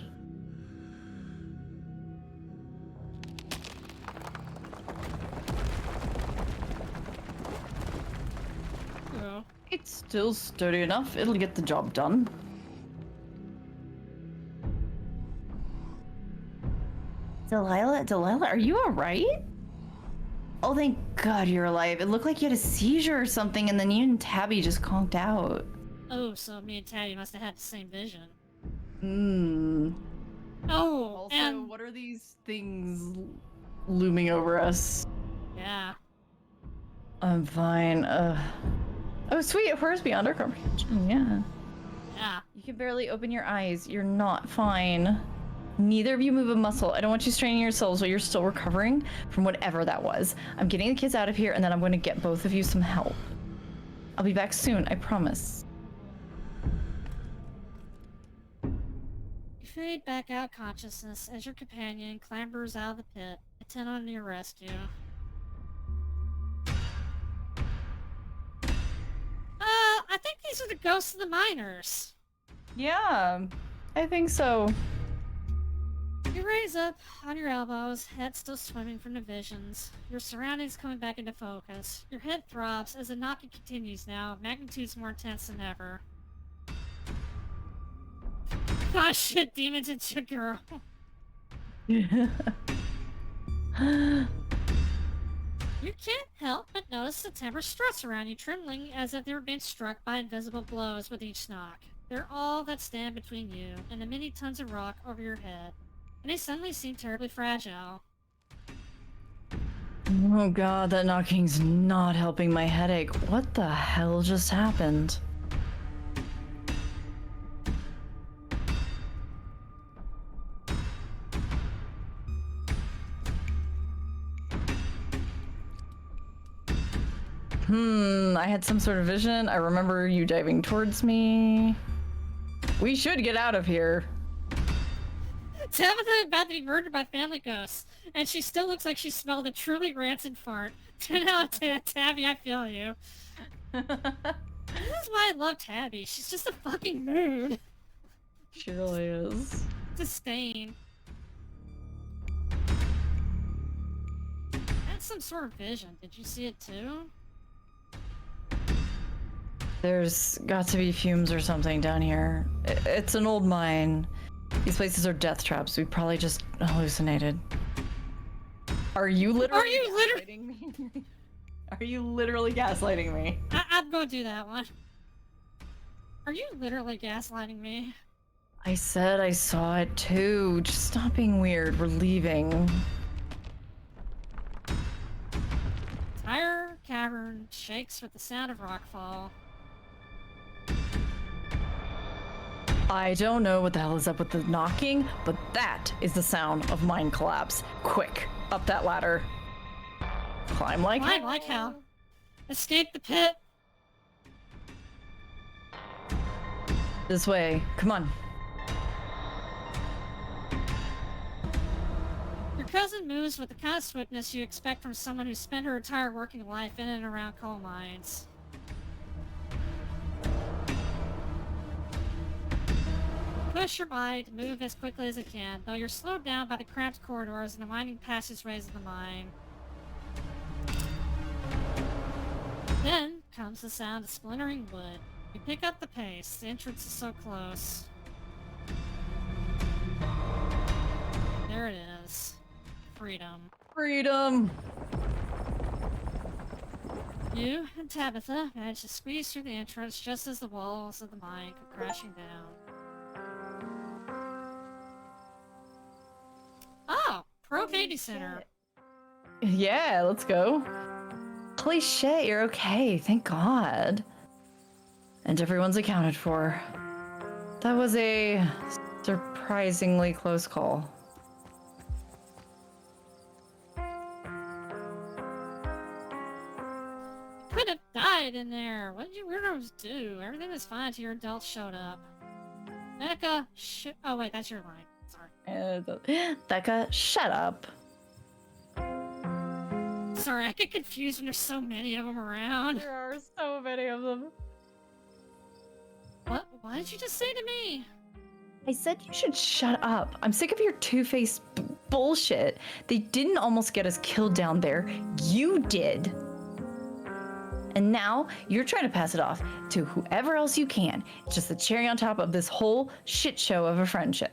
Oh. It's still sturdy enough. It'll get the job done. Delilah, are you alright? Oh, thank God you're alive. It looked like you had a seizure or something, and then you and Tabby just conked out. Oh, so me and Tabby must have had the same vision. Oh, Also, and... what are these things looming over us? Yeah. I'm fine. Oh, sweet. Horrors beyond our comprehension. Yeah. Yeah. You can barely open your eyes. You're not fine. Neither of you move a muscle. I don't want you straining yourselves while you're still recovering from whatever that was. I'm getting the kids out of here, and then I'm going to get both of you some help. I'll be back soon, I promise. You fade back out consciousness as your companion clambers out of the pit, intent on your rescue. I think these are the ghosts of the miners. Yeah, I think so. You raise up on your elbows, head still swimming from the visions. Your surroundings coming back into focus. Your head throbs as the knocking continues now, magnitudes more intense than ever. Ah shit, demons, it's your girl. You can't help but notice the timber struts around you trembling as if they were being struck by invisible blows with each knock. They're all that stand between you and the many tons of rock over your head, and they suddenly seem terribly fragile. Oh god, that knocking's not helping my headache. What the hell just happened? I had some sort of vision. I remember you diving towards me. We should get out of here. Tabitha is about to be murdered by family ghosts, and she still looks like she smelled a truly rancid fart. Tabby, I feel you. This is why I love Tabby. She's just a fucking mood. She really is. Disdain. That's some sort of vision. Did you see it too? There's got to be fumes or something down here. It's an old mine. These places are death traps. We probably just hallucinated. Are you literally gaslighting me? Are you literally gaslighting me? I'm gonna do that one. Are you literally gaslighting me? I said I saw it too. Just stop being weird. We're leaving. Entire cavern shakes with the sound of rockfall. I don't know what the hell is up with the knocking, but that is the sound of mine collapse. Quick, up that ladder. Climb like hell. Climb like hell. Escape the pit. This way. Come on. Your cousin moves with the kind of swiftness you expect from someone who spent her entire working life in and around coal mines. Push your mind, move as quickly as it can, though you're slowed down by the cramped corridors and the winding passageways of the mine. Then comes the sound of splintering wood. You pick up the pace, the entrance is so close. There it is. Freedom. Freedom! You and Tabitha manage to squeeze through the entrance just as the walls of the mine come crashing down. Oh, Pro Baby Center. Yeah, let's go. Holy shit, you're okay. Thank God. And everyone's accounted for. That was a surprisingly close call. Could have died in there. What did you weirdos do? Everything was fine until your adults showed up. Becca, oh wait, that's your line. Sorry. Becca, shut up. Sorry, I get confused when there's so many of them around. There are so many of them. What? What did you just say to me? I said you should shut up. I'm sick of your two-faced bullshit. They didn't almost get us killed down there. You did. And now you're trying to pass it off to whoever else you can. It's just the cherry on top of this whole shit show of a friendship.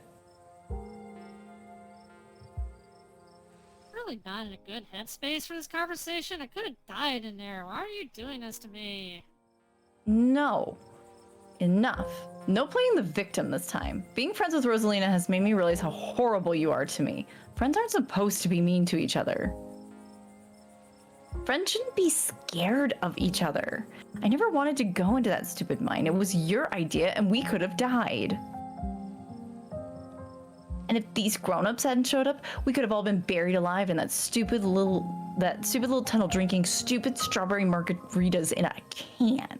Really not in a good headspace for this conversation. I could have died in there. Why are you doing this to me? No. Enough. No playing the victim this time. Being friends with Rosalina has made me realize how horrible you are to me. Friends aren't supposed to be mean to each other. Friends shouldn't be scared of each other. I never wanted to go into that stupid mine. It was your idea and we could have died. And if these grown-ups hadn't showed up, we could have all been buried alive in that stupid little tunnel drinking stupid strawberry margaritas in a can.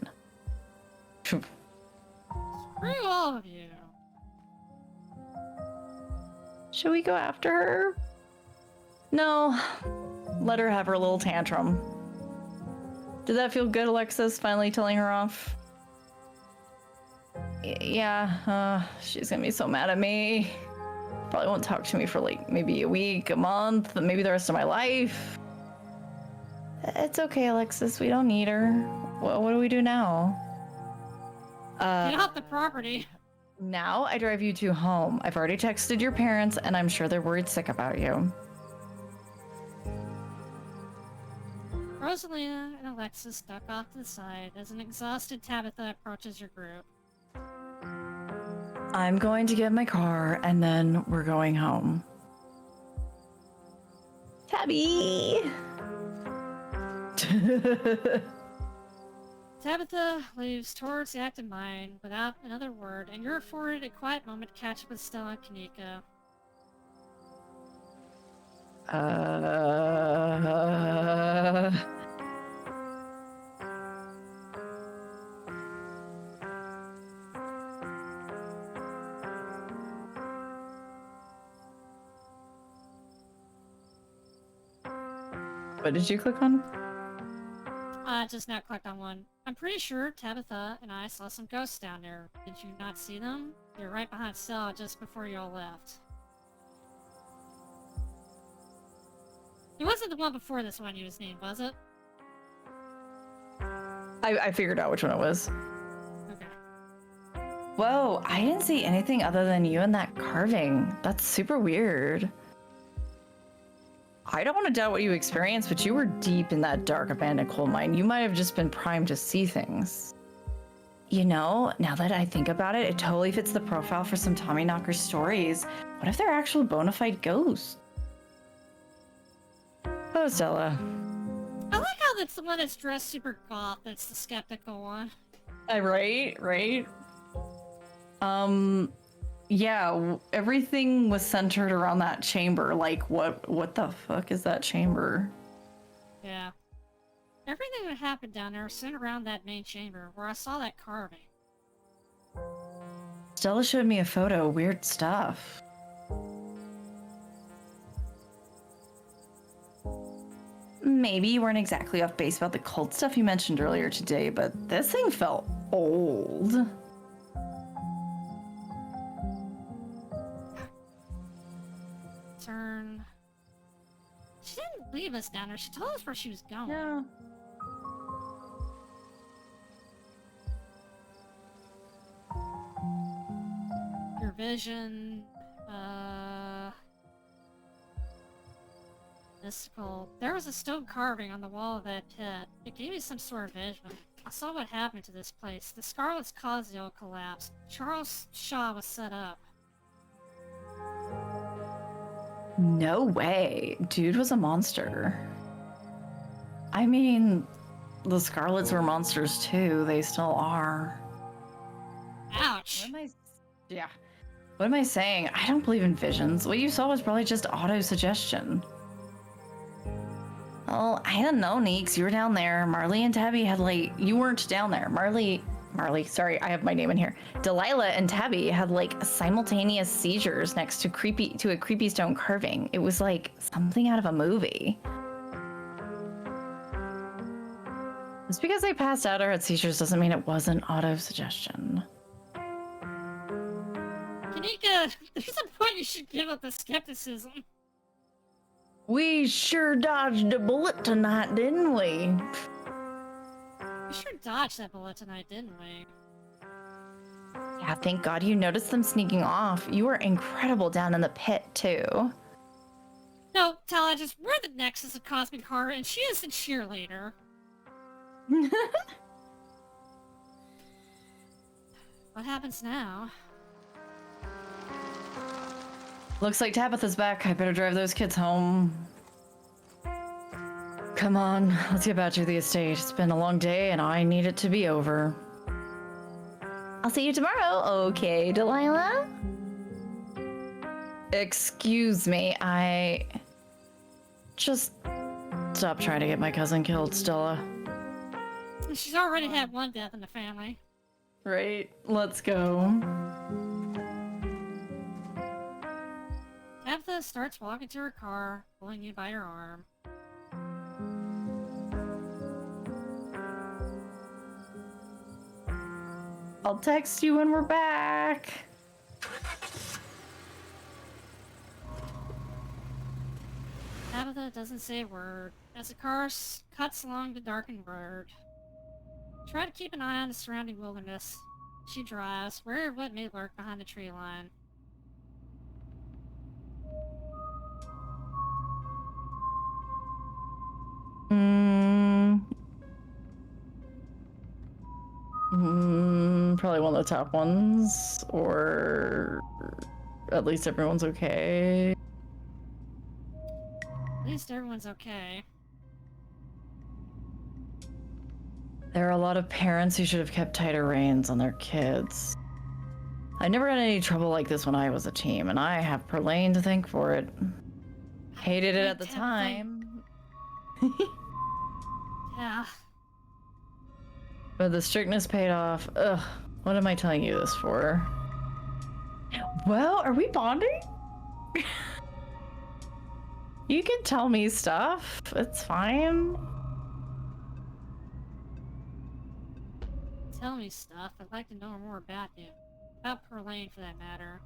Screw all of you. Should we go after her? No. Let her have her little tantrum. Did that feel good, Alexis? Finally telling her off? Yeah, she's gonna be so mad at me. Probably won't talk to me for like maybe a week, a month, maybe the rest of my life. It's okay, Alexis. We don't need her. What do we do now? Get off the property. Now I drive you to home. I've already texted your parents, and I'm sure they're worried sick about you. Rosalina and Alexis duck off to the side as an exhausted Tabitha approaches your group. I'm going to get my car, and then we're going home. Tabby! Tabitha leaves towards the active mine without another word, and you're afforded a quiet moment to catch up with Stella and Kanika. What did you click on? I just now clicked on one. I'm pretty sure Tabitha and I saw some ghosts down there. Did you not see them? They're right behind Stella just before you all left. It wasn't the one before this one you was named, was it? I figured out which one it was. Okay. Whoa, I didn't see anything other than you and that carving. That's super weird. I don't want to doubt what you experienced, but you were deep in that dark abandoned coal mine. You might have just been primed to see things. You know, now that I think about it, it totally fits the profile for some Tommyknocker stories. What if they're actual bona fide ghosts? Oh, Stella. I like how that's the one that's dressed super goth that's the skeptical one. Right. Yeah, everything was centered around that chamber. Like, what the fuck is that chamber? Yeah. Everything that happened down there was centered around that main chamber where I saw that carving. Stella showed me a photo. Weird stuff. Maybe you weren't exactly off base about the cult stuff you mentioned earlier today, but this thing felt old. Turn. She didn't leave us down there. She told us where she was going. Yeah. Your vision. Mystical. There was a stone carving on the wall of that pit. It gave me some sort of vision. I saw what happened to this place. The Scarlet's Causio collapsed. Charles Shaw was set up. No way. Dude was a monster. I mean, the Scarlets were monsters too. They still are. Ouch. What am I saying? I don't believe in visions. What you saw was probably just auto-suggestion. Oh, I don't know, Neeks. You were down there. Marley and Tabby had like... You weren't down there. Marley, sorry, I have my name in here. Delilah and Tabby had like simultaneous seizures next to a creepy stone carving. It was like something out of a movie. Just because they passed out or had seizures doesn't mean it wasn't auto-suggestion. Kanika, there's a point you should give up the skepticism. We sure dodged a bullet tonight, didn't we? We sure dodged that bullet tonight, didn't we? Yeah, thank God you noticed them sneaking off. You were incredible down in the pit, too. No, Tala, just we're the nexus of cosmic horror, and she is the cheerleader. What happens now? Looks like Tabitha's back. I better drive those kids home. come on. Let's get back to the estate. It's been a long day and I need it to be over. I'll see you tomorrow. Okay, Delilah? Excuse me, I... Just stop trying to get my cousin killed, Stella. She's already had one death in the family. Right? Let's go. Tabitha starts walking to her car, pulling you by your arm. I'll text you when we're back. Tabitha doesn't say a word as the car cuts along the darkened road. Try to keep an eye on the surrounding wilderness. She drives, wary of what may lurk behind the tree line. Probably one of the top ones, or at least everyone's okay. At least everyone's okay. There are a lot of parents who should have kept tighter reins on their kids. I never had any trouble like this when I was a teen, and I have Perlane to thank for it. Hated it at the time. Yeah. But the strictness paid off. Ugh, what am I telling you this for? Well, are we bonding? You can tell me stuff. It's fine. Tell me stuff. I'd like to know more about you. About Perlane, for that matter.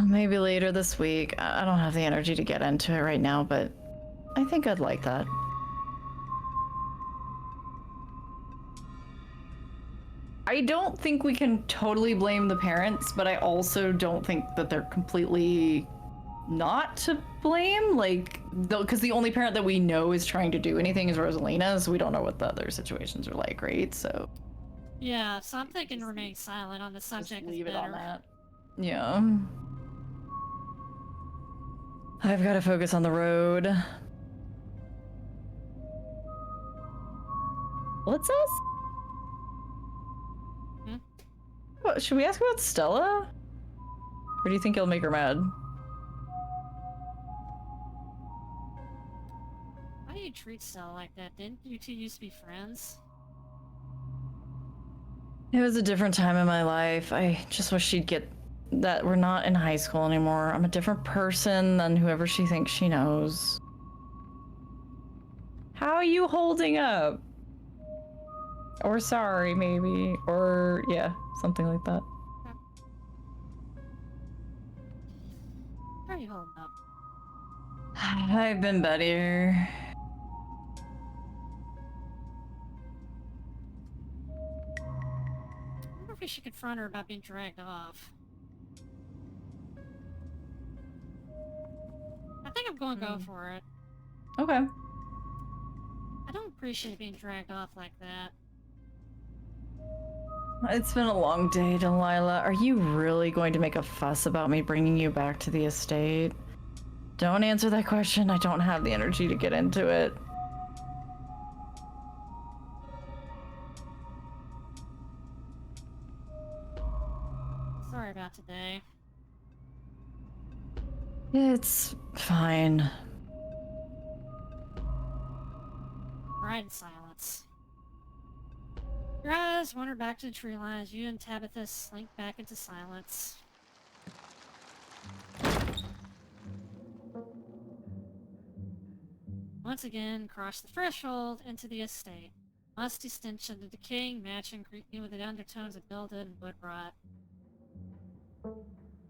Maybe later this week. I don't have the energy to get into it right now, but I think I'd like that. I don't think we can totally blame the parents, but I also don't think that they're completely not to blame. Like, because the only parent that we know is trying to do anything is Rosalina, so we don't know what the other situations are like, right? So yeah, so I'm thinking remain silent on the subject. just leave is it on better. that. Yeah. I've got to focus on the road. What's else? What, should we ask about Stella? Or do you think it'll make her mad? Why do you treat Stella like that? Didn't you two used to be friends? It was a different time in my life. I just wish she'd get that we're not in high school anymore. I'm a different person than whoever she thinks she knows. How are you holding up? Or sorry, maybe. Or, yeah, something like that. How are you holding up? I've been better. I wonder if we should confront her about being dragged off. I think I'm going to go for it. Okay. I don't appreciate being dragged off like that. It's been a long day, Delilah. Are you really going to make a fuss about me bringing you back to the estate? Don't answer that question. I don't have the energy to get into it. Sorry about today. It's fine. Ride in silence. Your eyes wander back to the tree line as you and Tabitha slink back into silence. Once again, cross the threshold into the estate. Musty stench of the decaying mansion creeping with the undertones of mildew and wood rot.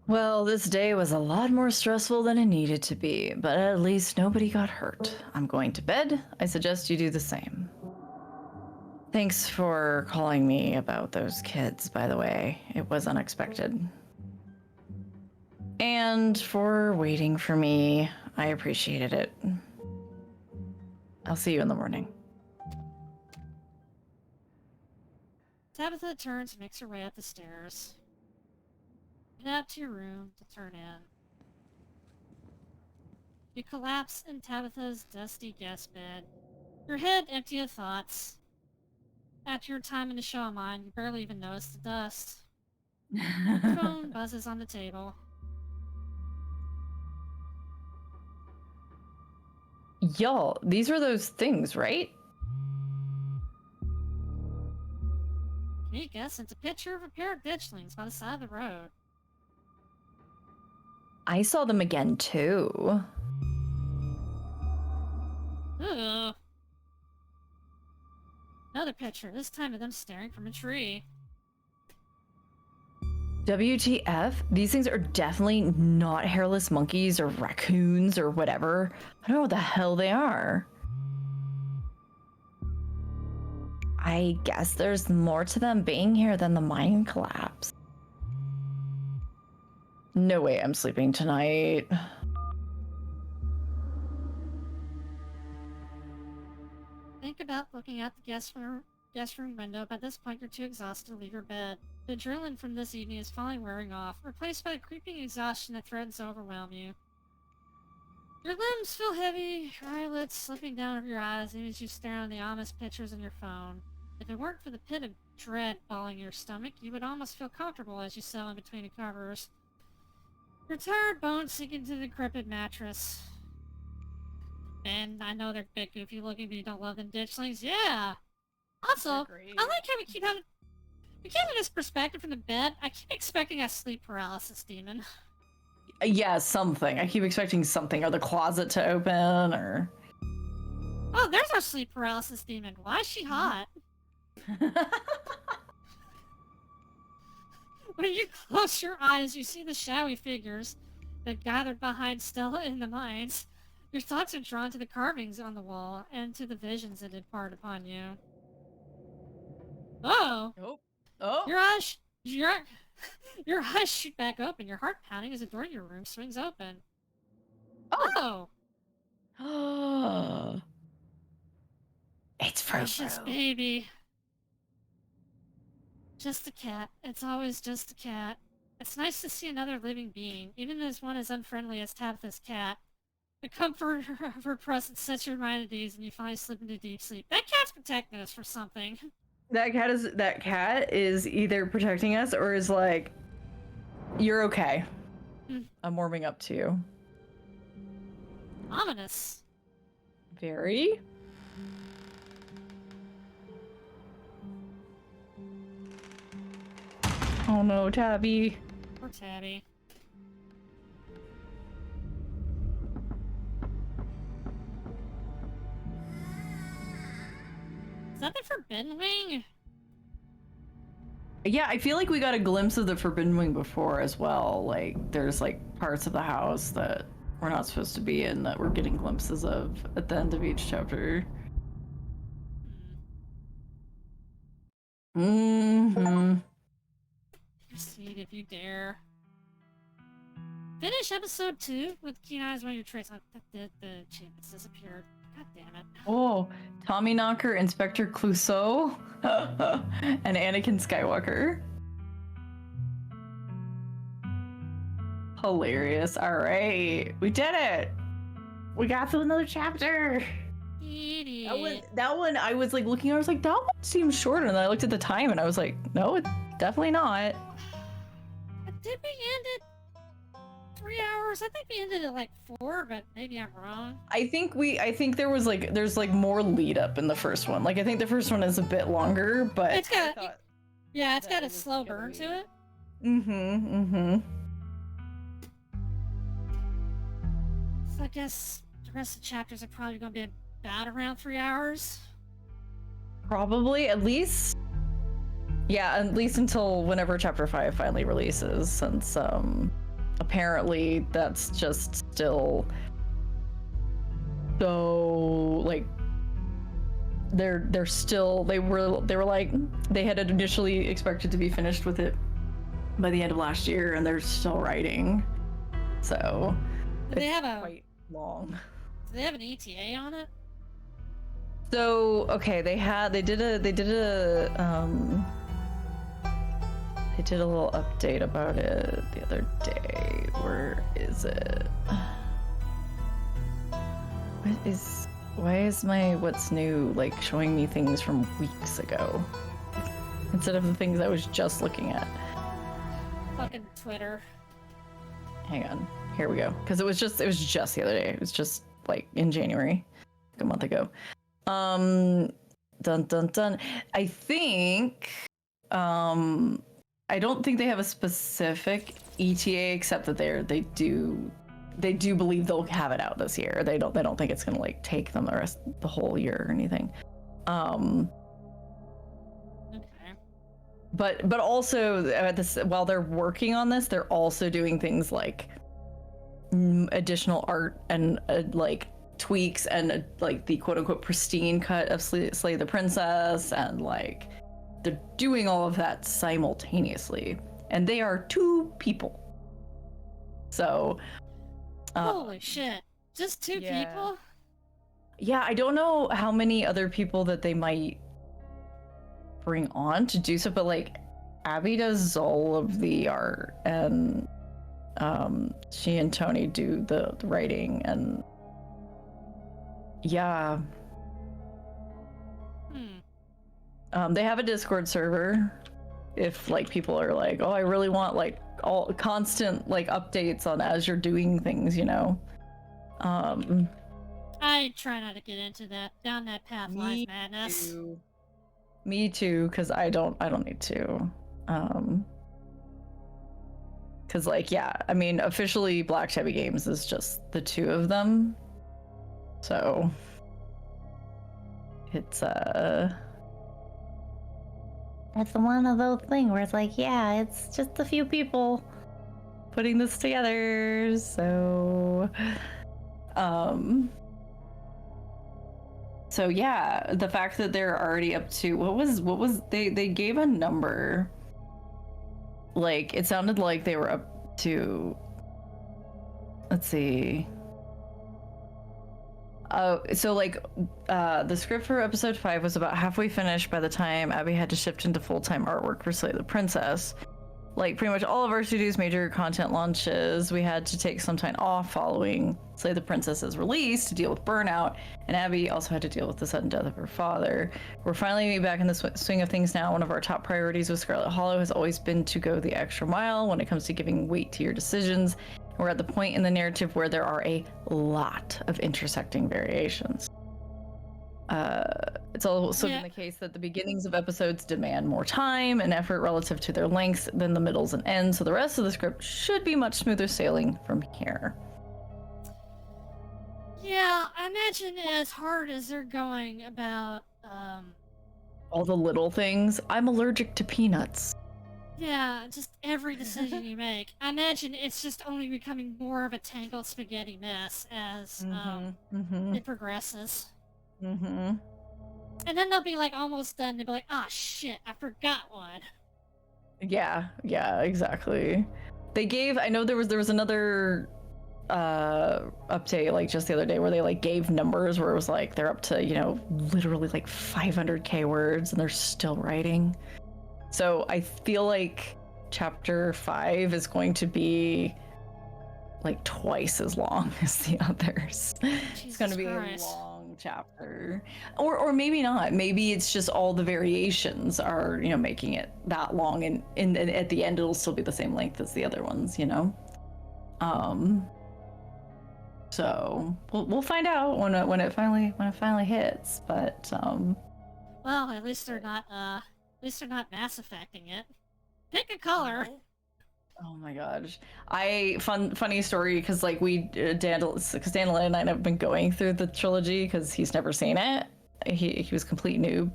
Well, this day was a lot more stressful than it needed to be, but at least nobody got hurt. I'm going to bed. I suggest you do the same. Thanks for calling me about those kids, by the way. It was unexpected. And for waiting for me. I appreciated it. I'll see you in the morning. Tabitha turns and makes her way up the stairs. Get out to your room to turn in. You collapse in Tabitha's dusty guest bed, your head empty of thoughts. After your time in the show mine, you barely even notice the dust. Your phone buzzes on the table. Y'all, these are those things, right? Can you guess? It's a picture of a pair of ditchlings by the side of the road. I saw them again, too. Ooh. Another picture, this time of them staring from a tree. WTF? These things are definitely not hairless monkeys or raccoons or whatever. I don't know what the hell they are. I guess there's more to them being here than the mine collapse. No way I'm sleeping tonight. Think about looking out the guest room window. By this point, you're too exhausted to leave your bed. The adrenaline from this evening is finally wearing off, replaced by the creeping exhaustion that threatens to overwhelm you. Your limbs feel heavy, your eyelids slipping down over your eyes even as you stare on the ominous pictures on your phone. If it weren't for the pit of dread balling your stomach, you would almost feel comfortable as you settle in between the covers. Your tired bones sink into the decrepit mattress. And I know they're a bit goofy looking, but you don't love them ditchlings. Yeah! Also, I like how we keep having this perspective from the bed. I keep expecting a sleep paralysis demon. Yeah, something. I keep expecting something. Or the closet to open, or... Oh, there's our sleep paralysis demon. Why is she hot? When you close your eyes, you see the shadowy figures that gathered behind Stella in the mines. Your thoughts are drawn to the carvings on the wall and to the visions that impart upon you. Oh! Oh! Your eyes shoot back open, your heart pounding as the door to your room swings open. Oh! Oh! It's Precious baby. Just a cat. It's always just a cat. It's nice to see another living being, even as one as unfriendly as Tabitha's cat. The comfort of her presence sets your mind at ease and you finally slip into deep sleep. That cat's protecting us for something. That cat is either protecting us or is like, you're okay. I'm warming up to you. Ominous. Very. Oh no, Tabby. Poor Tabby. Is that the Forbidden Wing? Yeah, I feel like we got a glimpse of the Forbidden Wing before as well. Like, there's like parts of the house that we're not supposed to be in that we're getting glimpses of at the end of each chapter. Mm-hmm. Proceed if you dare. Finish episode 2 with keen eyes on your trace. The achievements disappeared. God damn it. Oh, Tommy Knocker, Inspector Clouseau, and Anakin Skywalker. Hilarious. All right, we did it. We got through another chapter. That one, I was like looking, I was like, that one seems shorter. And then I looked at the time and I was like, no, it's definitely not. Did we end it 3 hours? I think we ended at like 4, but maybe I'm wrong. I think there's like more lead up in the first one. Like I think the first one is a bit longer, but it's got a slow burn to it. Mm-hmm. So I guess the rest of the chapters are probably gonna be about around 3 hours. Probably, at least. Yeah, at least until whenever chapter 5 finally releases, since apparently that's just still so like they were like they had initially expected to be finished with it by the end of last year and they're still writing. So they have quite long. Do they have an ETA on it? So okay, they did a little update about it the other day. Where is it? Why is my what's new like showing me things from weeks ago instead of the things I was just looking at? Fucking Twitter. Hang on, here we go. Because it was just the other day. It was just like in January, like a month ago. Dun dun dun. I think I don't think they have a specific ETA, except that they do believe they'll have it out this year. They don't think it's gonna like take them the whole year or anything. Okay. But also while they're working on this, they're also doing things like additional art and like tweaks and like the quote unquote pristine cut of Slay the Princess, and like they're doing all of that simultaneously, and they are 2 people. So holy shit, just 2 people? Yeah, I don't know how many other people that they might bring on to do so, but like Abby does all of the art, and she and Tony do the writing, and yeah. They have a Discord server if like people are like, oh, I really want like all constant like updates on as you're doing things, you know. I try not to get into that down that path lies madness. Me too, because I don't need to. Because like, yeah, I mean, officially Black Tabby Games is just the 2 of them, so it's That's one of those things where it's like, yeah, it's just a few people putting this together. So so yeah, the fact that they're already up to what was they gave a number. Like it sounded like they were up to, let's see. So like the script for episode 5 was about halfway finished by the time Abby had to shift into full-time artwork for Slay the Princess. Like pretty much all of our studio's major content launches, we had to take some time off following Slay the Princess's release to deal with burnout, and Abby also had to deal with the sudden death of her father. We're finally back in the swing of things now. One of our top priorities with Scarlet Hollow has always been to go the extra mile when it comes to giving weight to your decisions. We're at the point in the narrative where there are a lot of intersecting variations. It's also been the case that the beginnings of episodes demand more time and effort relative to their lengths than the middles and ends, so the rest of the script should be much smoother sailing from here. Yeah, I imagine as hard as they're going about all the little things. I'm allergic to peanuts. Yeah, just every decision you make. I imagine it's just only becoming more of a tangled spaghetti mess as it progresses. And then they'll be like almost done. They'll be like, "Ah, shit, I forgot one." Yeah, exactly. They gave. I know there was another update like just the other day where they like gave numbers where it was like they're up to, you know, literally like 500k words and they're still writing. So I feel like chapter 5 is going to be like twice as long as the others. It's going to be a long chapter, or maybe not. Maybe it's just all the variations are, you know, making it that long, and at the end it'll still be the same length as the other ones, you know. So we'll find out when it finally hits. But well, at least they're not Mass Effecting it. Pick a color. Oh my gosh. Funny story, because like Dandelion and I have been going through the trilogy because he's never seen it. He was a complete noob.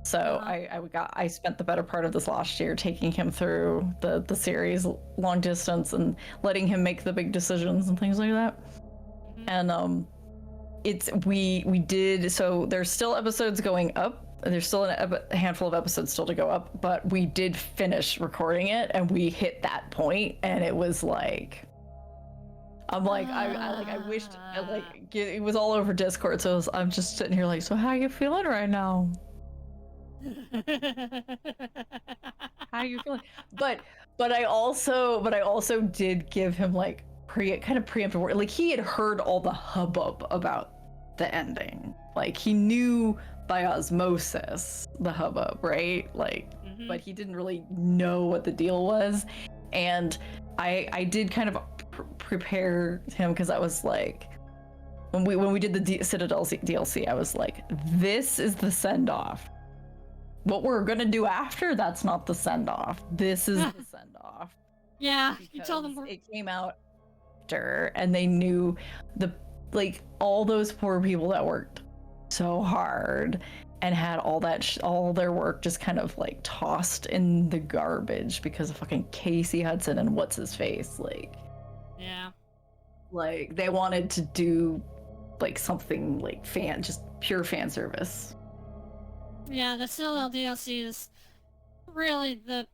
So I spent the better part of this last year taking him through the series long distance and letting him make the big decisions and things like that. And we did, so there's still episodes going up. There's still a handful of episodes still to go up, but we did finish recording it and we hit that point, and it was like, I'm like, I wished it was all over Discord, so I'm just sitting here like, so how you feeling right now? How you feeling? But I also did give him like kind of preemptive word. Like he had heard all the hubbub about the ending. Like, he knew by osmosis the hubbub, right? Like, but he didn't really know what the deal was. And I did kind of prepare him, because I was like, when we did the Citadel DLC, I was like, this is the send-off. What we're gonna do after, that's not the send-off. This is the send-off. Yeah, you told them it came out after, and they knew all those poor people that worked so hard and had all that all their work just kind of like tossed in the garbage because of fucking Casey Hudson and what's his face. Like, yeah, like they wanted to do like something like just pure fan service. Yeah, the Citadel DLC is really the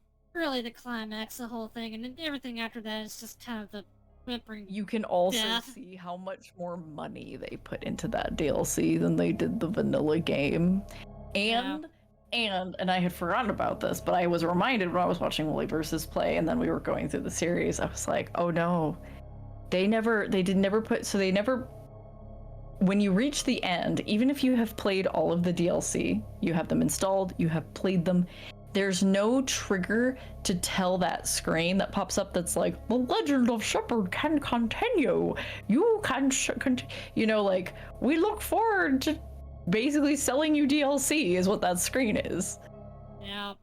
climax of the whole thing, and then everything after that is just kind of the whimpering. You can also death. see how much more money they put into that DLC than they did the vanilla game. And I had forgotten about this, but I was reminded when I was watching Multiverses play, and then we were going through the series, I was like, oh no, when you reach the end, even if you have played all of the DLC, you have them installed, you have played them, there's no trigger to tell that screen that pops up that's like, the Legend of Shepard can continue. You can like, we look forward to basically selling you DLC is what that screen is. Yeah.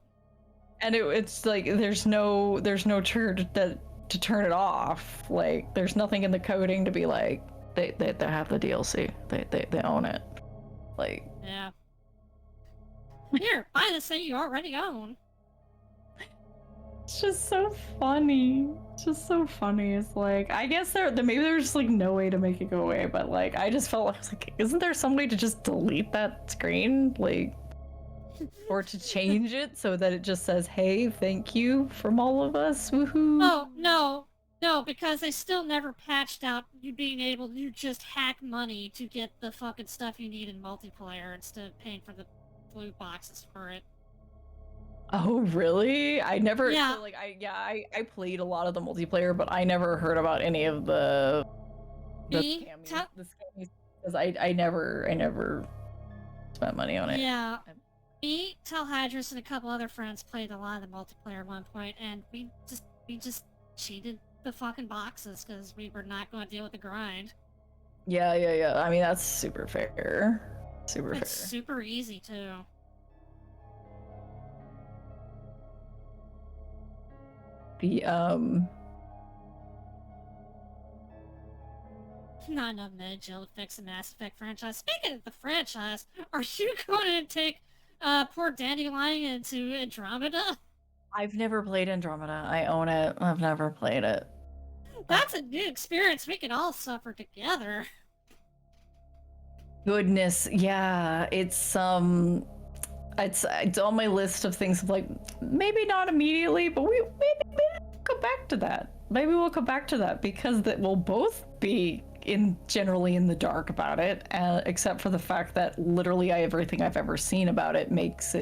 And it's like, there's no trigger to turn it off. Like, there's nothing in the coding to be like, they have the DLC. They own it. Like, yeah. Here, buy this thing you already own. It's just so funny. It's just so funny. It's like, I guess maybe there's just like no way to make it go away, but like I just felt like, isn't there some way to just delete that screen, like, or to change it so that it just says, "Hey, thank you from all of us." Woohoo! Oh no, because they still never patched out you being able to just hack money to get the fucking stuff you need in multiplayer instead of paying for the blue boxes for it. Oh really? I never. Yeah. So, like I played a lot of the multiplayer, but I never heard about any of the scammies because I never spent money on it. Yeah. Me, Telhydrus, and a couple other friends played a lot of the multiplayer at one point, and we just cheated the fucking boxes because we were not going to deal with the grind. Yeah. I mean, that's super fair. It's super easy too. Not enough meta-jill to fix the Mass Effect franchise. Speaking of the franchise, are you going to take poor Dandelion into Andromeda? I've never played Andromeda. I own it. I've never played it. That's a new experience. We can all suffer together. Goodness, yeah. It's on my list of things of like, maybe not immediately, but maybe we'll come back to that. Maybe we'll come back to that because that we'll both be generally in the dark about it, except for the fact that literally everything I've ever seen about it makes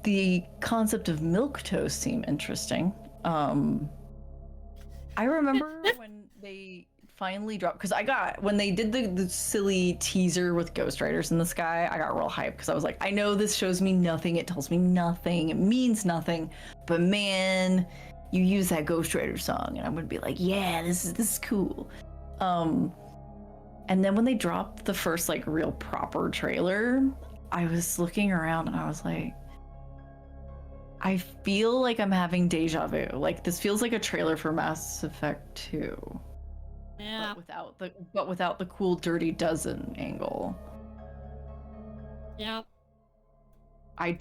the concept of milquetoast seem interesting. I remember when they finally dropped, because when they did the silly teaser with Ghost Riders in the Sky, I got real hyped because I was like, I know this shows me nothing, it tells me nothing, it means nothing, but man, you use that Ghost Rider song and I'm gonna be like, yeah, this is cool. And then when they dropped the first like real proper trailer, I was looking around and I was like, I feel like I'm having deja vu. Like, this feels like a trailer for Mass Effect 2. Yeah. But without the cool Dirty Dozen angle. Yep. I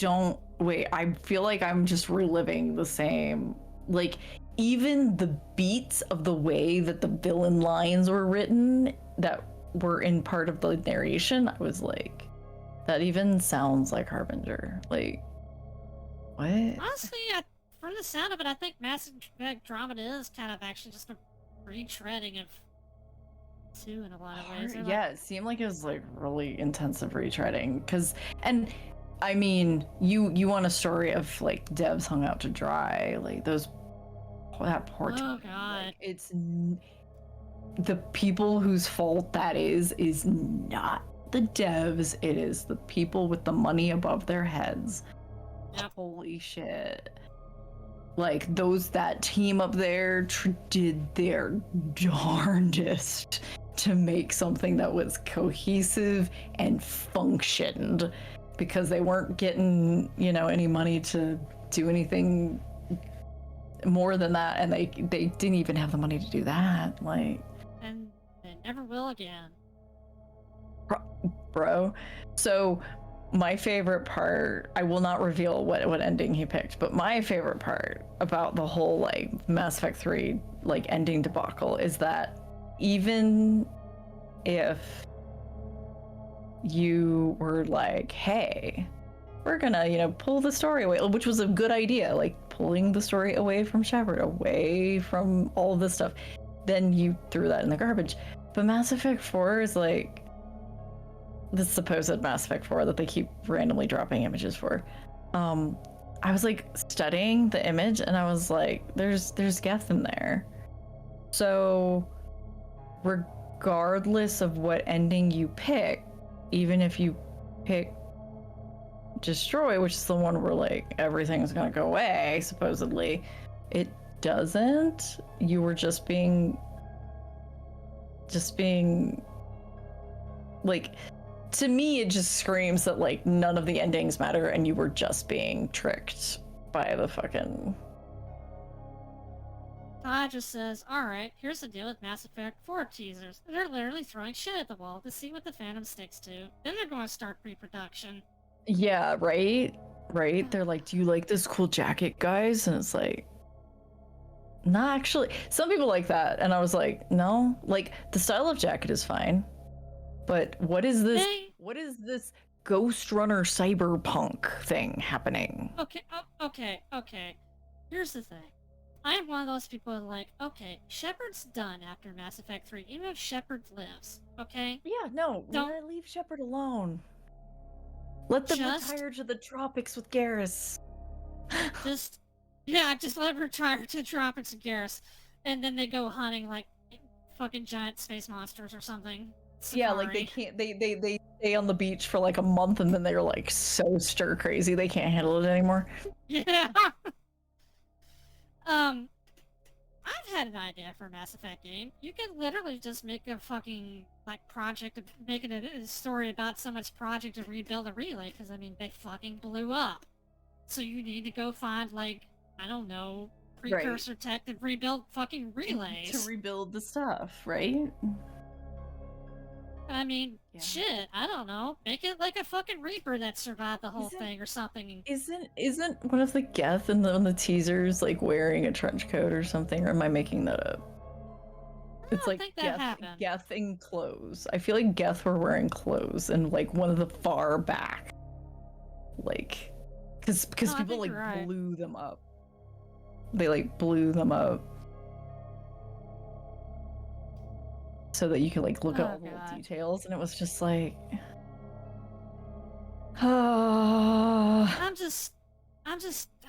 feel like I'm just reliving the same. Like, even the beats of the way that the villain lines were written that were in part of the narration, I was like, that even sounds like Harbinger. Like, what? Honestly, from the sound of it, I think Mass Effect Andromeda is kind of actually just a retreading of 2 in a lot of ways. Yeah, it seemed like it was like really intensive retreading. And I mean, you want a story of like devs hung out to dry, like that poor Oh team. god. Like, the people whose fault that is not the devs, it is the people with the money above their heads. Yep. Holy shit. Like, that team up there did their darndest to make something that was cohesive and functioned, because they weren't getting, any money to do anything more than that, and they didn't even have the money to do that. Like, and they never will again. Bro. So my favorite part, I will not reveal what ending he picked, but my favorite part about the whole like Mass Effect 3 like ending debacle is that even if you were like, hey, we're gonna, pull the story away, which was a good idea, like pulling the story away from Shepard, away from all of this stuff, then you threw that in the garbage. But Mass Effect 4 is like the supposed Mass Effect 4 that they keep randomly dropping images for. I was like studying the image and I was like, there's Geth in there. So regardless of what ending you pick, even if you pick Destroy, which is the one where like everything's gonna go away, supposedly, it doesn't. You were just being like, to me it just screams that like none of the endings matter and you were just being tricked by the fucking... Todd just says, alright, here's the deal with Mass Effect 4 teasers. They're literally throwing shit at the wall to see what the fandom sticks to. Then they're going to start pre-production. Yeah, right? They're like, do you like this cool jacket, guys? And it's like, nah, actually, some people like that. And I was like, no, like the style of jacket is fine. But what is this? What is this Ghost Runner cyberpunk thing happening? Okay. Here's the thing. I'm one of those people who are like, okay, Shepard's done after Mass Effect 3, even if Shepard lives, okay? Yeah, no, leave Shepard alone. Let them retire to the tropics with Garrus. just let him retire to the tropics with Garrus. And then they go hunting like fucking giant space monsters or something. Safari. Yeah, like they can't, they stay on the beach for like a month and then they're like so stir crazy they can't handle it anymore. Yeah. I've had an idea for a Mass Effect game. You can literally just make a fucking, like, project, making a story about someone's project to rebuild a relay, because, I mean, they fucking blew up. So you need to go find, like, I don't know, precursor tech to rebuild fucking relays. To rebuild the stuff, right? I mean, shit, I don't know. Make it like a fucking Reaper that survived the whole thing or something. Isn't one of the Geth in the teasers like wearing a trench coat or something, or am I making that up? It's like Geth in clothes. I feel like Geth were wearing clothes and like one of the far back. Like, because people like blew them up. They like blew them up. So that you could like look at all the little details, and it was just like, I'm just,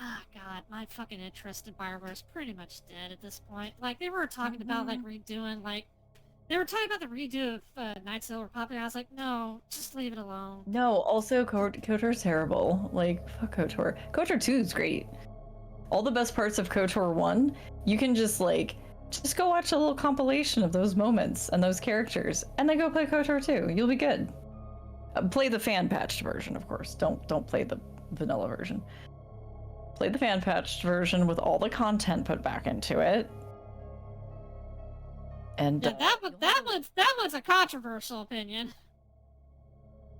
oh god, my fucking interest in Bioware is pretty much dead at this point. Like they were talking about like redoing, like they were talking about the redo of Knights of the Old Republic. I was like, no, just leave it alone. No, also KOTOR's terrible. Like fuck KOTOR. KOTOR 2 is great. All the best parts of KOTOR 1, you can just go watch a little compilation of those moments and those characters, and then go play KOTOR 2. You'll be good. Play the fan-patched version, of course. Don't play the vanilla version. Play the fan-patched version with all the content put back into it. And yeah, that was a controversial opinion.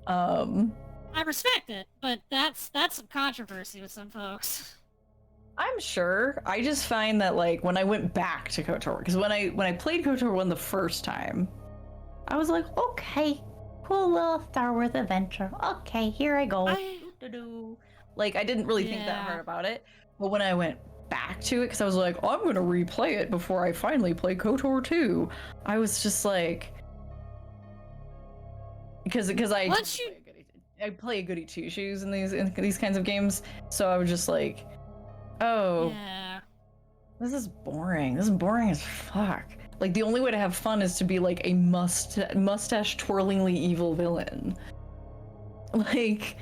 I respect it, but that's some controversy with some folks. I'm sure. I just find that like when I went back to KOTOR, because when I played KOTOR 1 the first time, I was like, okay, cool little Star Wars adventure. Okay, here I go. Like I didn't really think that hard about it, but when I went back to it, because I was like, oh, I'm gonna replay it before I finally play KOTOR 2, I was just like, because I play goody two shoes in these kinds of games, so I was just like, oh, yeah. This is boring. This is boring as fuck. Like, the only way to have fun is to be like a mustache twirlingly evil villain. Like,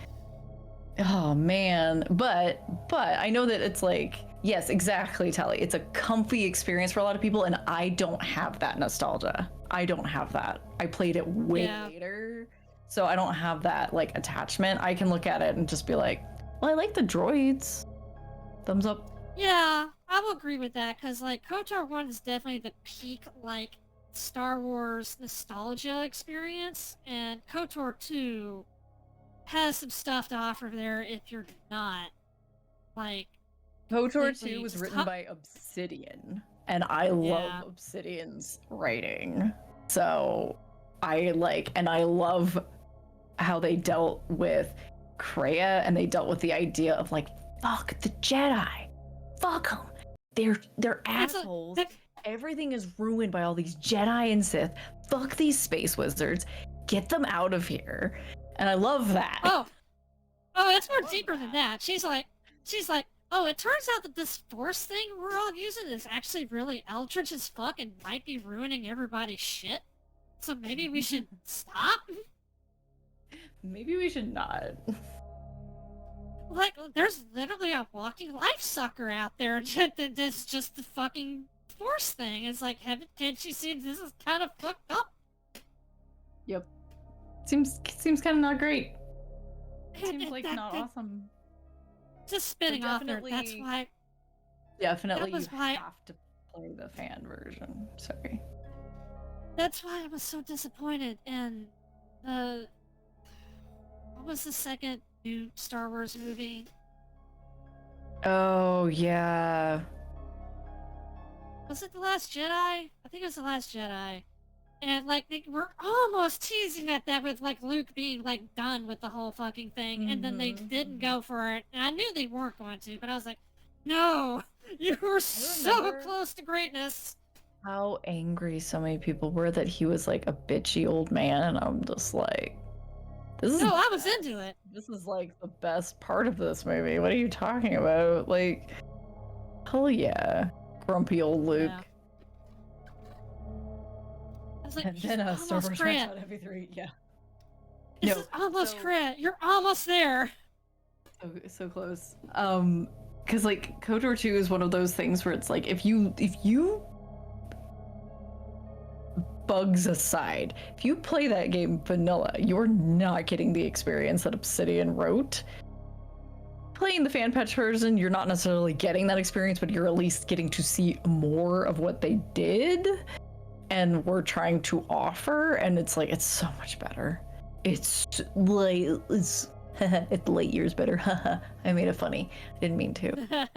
oh man. But I know that it's like, yes, exactly, Tally. It's a comfy experience for a lot of people, and I don't have that nostalgia. I don't have that. I played it way later, so I don't have that like attachment. I can look at it and just be like, well, I like the droids. Thumbs up. Yeah, I will agree with that, because, like, KOTOR 1 is definitely the peak, like, Star Wars nostalgia experience, and KOTOR 2 has some stuff to offer there if you're not, like... KOTOR 2 was written by Obsidian, and I love Obsidian's writing. So, I love how they dealt with Kreia, and they dealt with the idea of, like, fuck the Jedi. Fuck them. They're assholes. Everything is ruined by all these Jedi and Sith. Fuck these space wizards. Get them out of here. And I love that. Oh, it's more deeper than that. She's like, oh, it turns out that this Force thing we're all using is actually really eldritch as fuck and might be ruining everybody's shit. So maybe we should stop? Maybe we should not. Like, there's literally a walking life sucker out there that's just the fucking Force thing. It's like, can't you see this is kind of fucked up? Yep. Seems kind of not great. Seems like not awesome. Just spinning off there. That's why. Definitely, you have to play the fan version. Sorry. That's why I was so disappointed in the. What was the second new Star Wars movie? Oh yeah. Was it The Last Jedi? I think it was The Last Jedi. And, like, they were almost teasing at that with, like, Luke being, like, done with the whole fucking thing, and then they didn't go for it. And I knew they weren't going to, but I was like, no! You were so close to greatness! How angry so many people were that he was, like, a bitchy old man, and I'm just like... I was into it. This is, like, the best part of this movie. What are you talking about? Like, hell yeah. Grumpy old Luke. Yeah. I was like, and then Star Wars comes out every 3, yeah. This is almost crit. You're almost there. So close. Because like KOTOR 2 is one of those things where it's like if you bugs aside, if you play that game vanilla, you're not getting the experience that Obsidian wrote. Playing the fan patch version, you're not necessarily getting that experience, but you're at least getting to see more of what they did and were trying to offer, and it's like, it's so much better. It's like, it's light years better. I made it funny. I didn't mean to.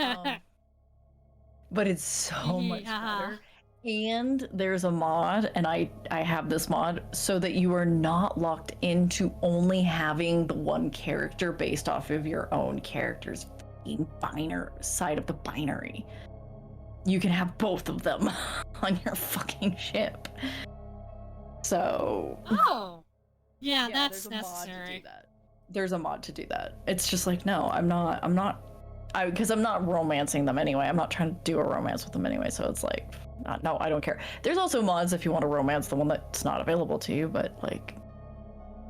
But it's so much better. And there's a mod, and I have this mod, so that you are not locked into only having the one character based off of your own character's binary side of the binary. You can have both of them on your fucking ship. So... Oh! Yeah, that's necessary. There's a mod to do that. It's just like, no, because I'm not romancing them anyway. I'm not trying to do a romance with them anyway, so it's like, no, I don't care. There's also mods if you want to romance the one that's not available to you, but like,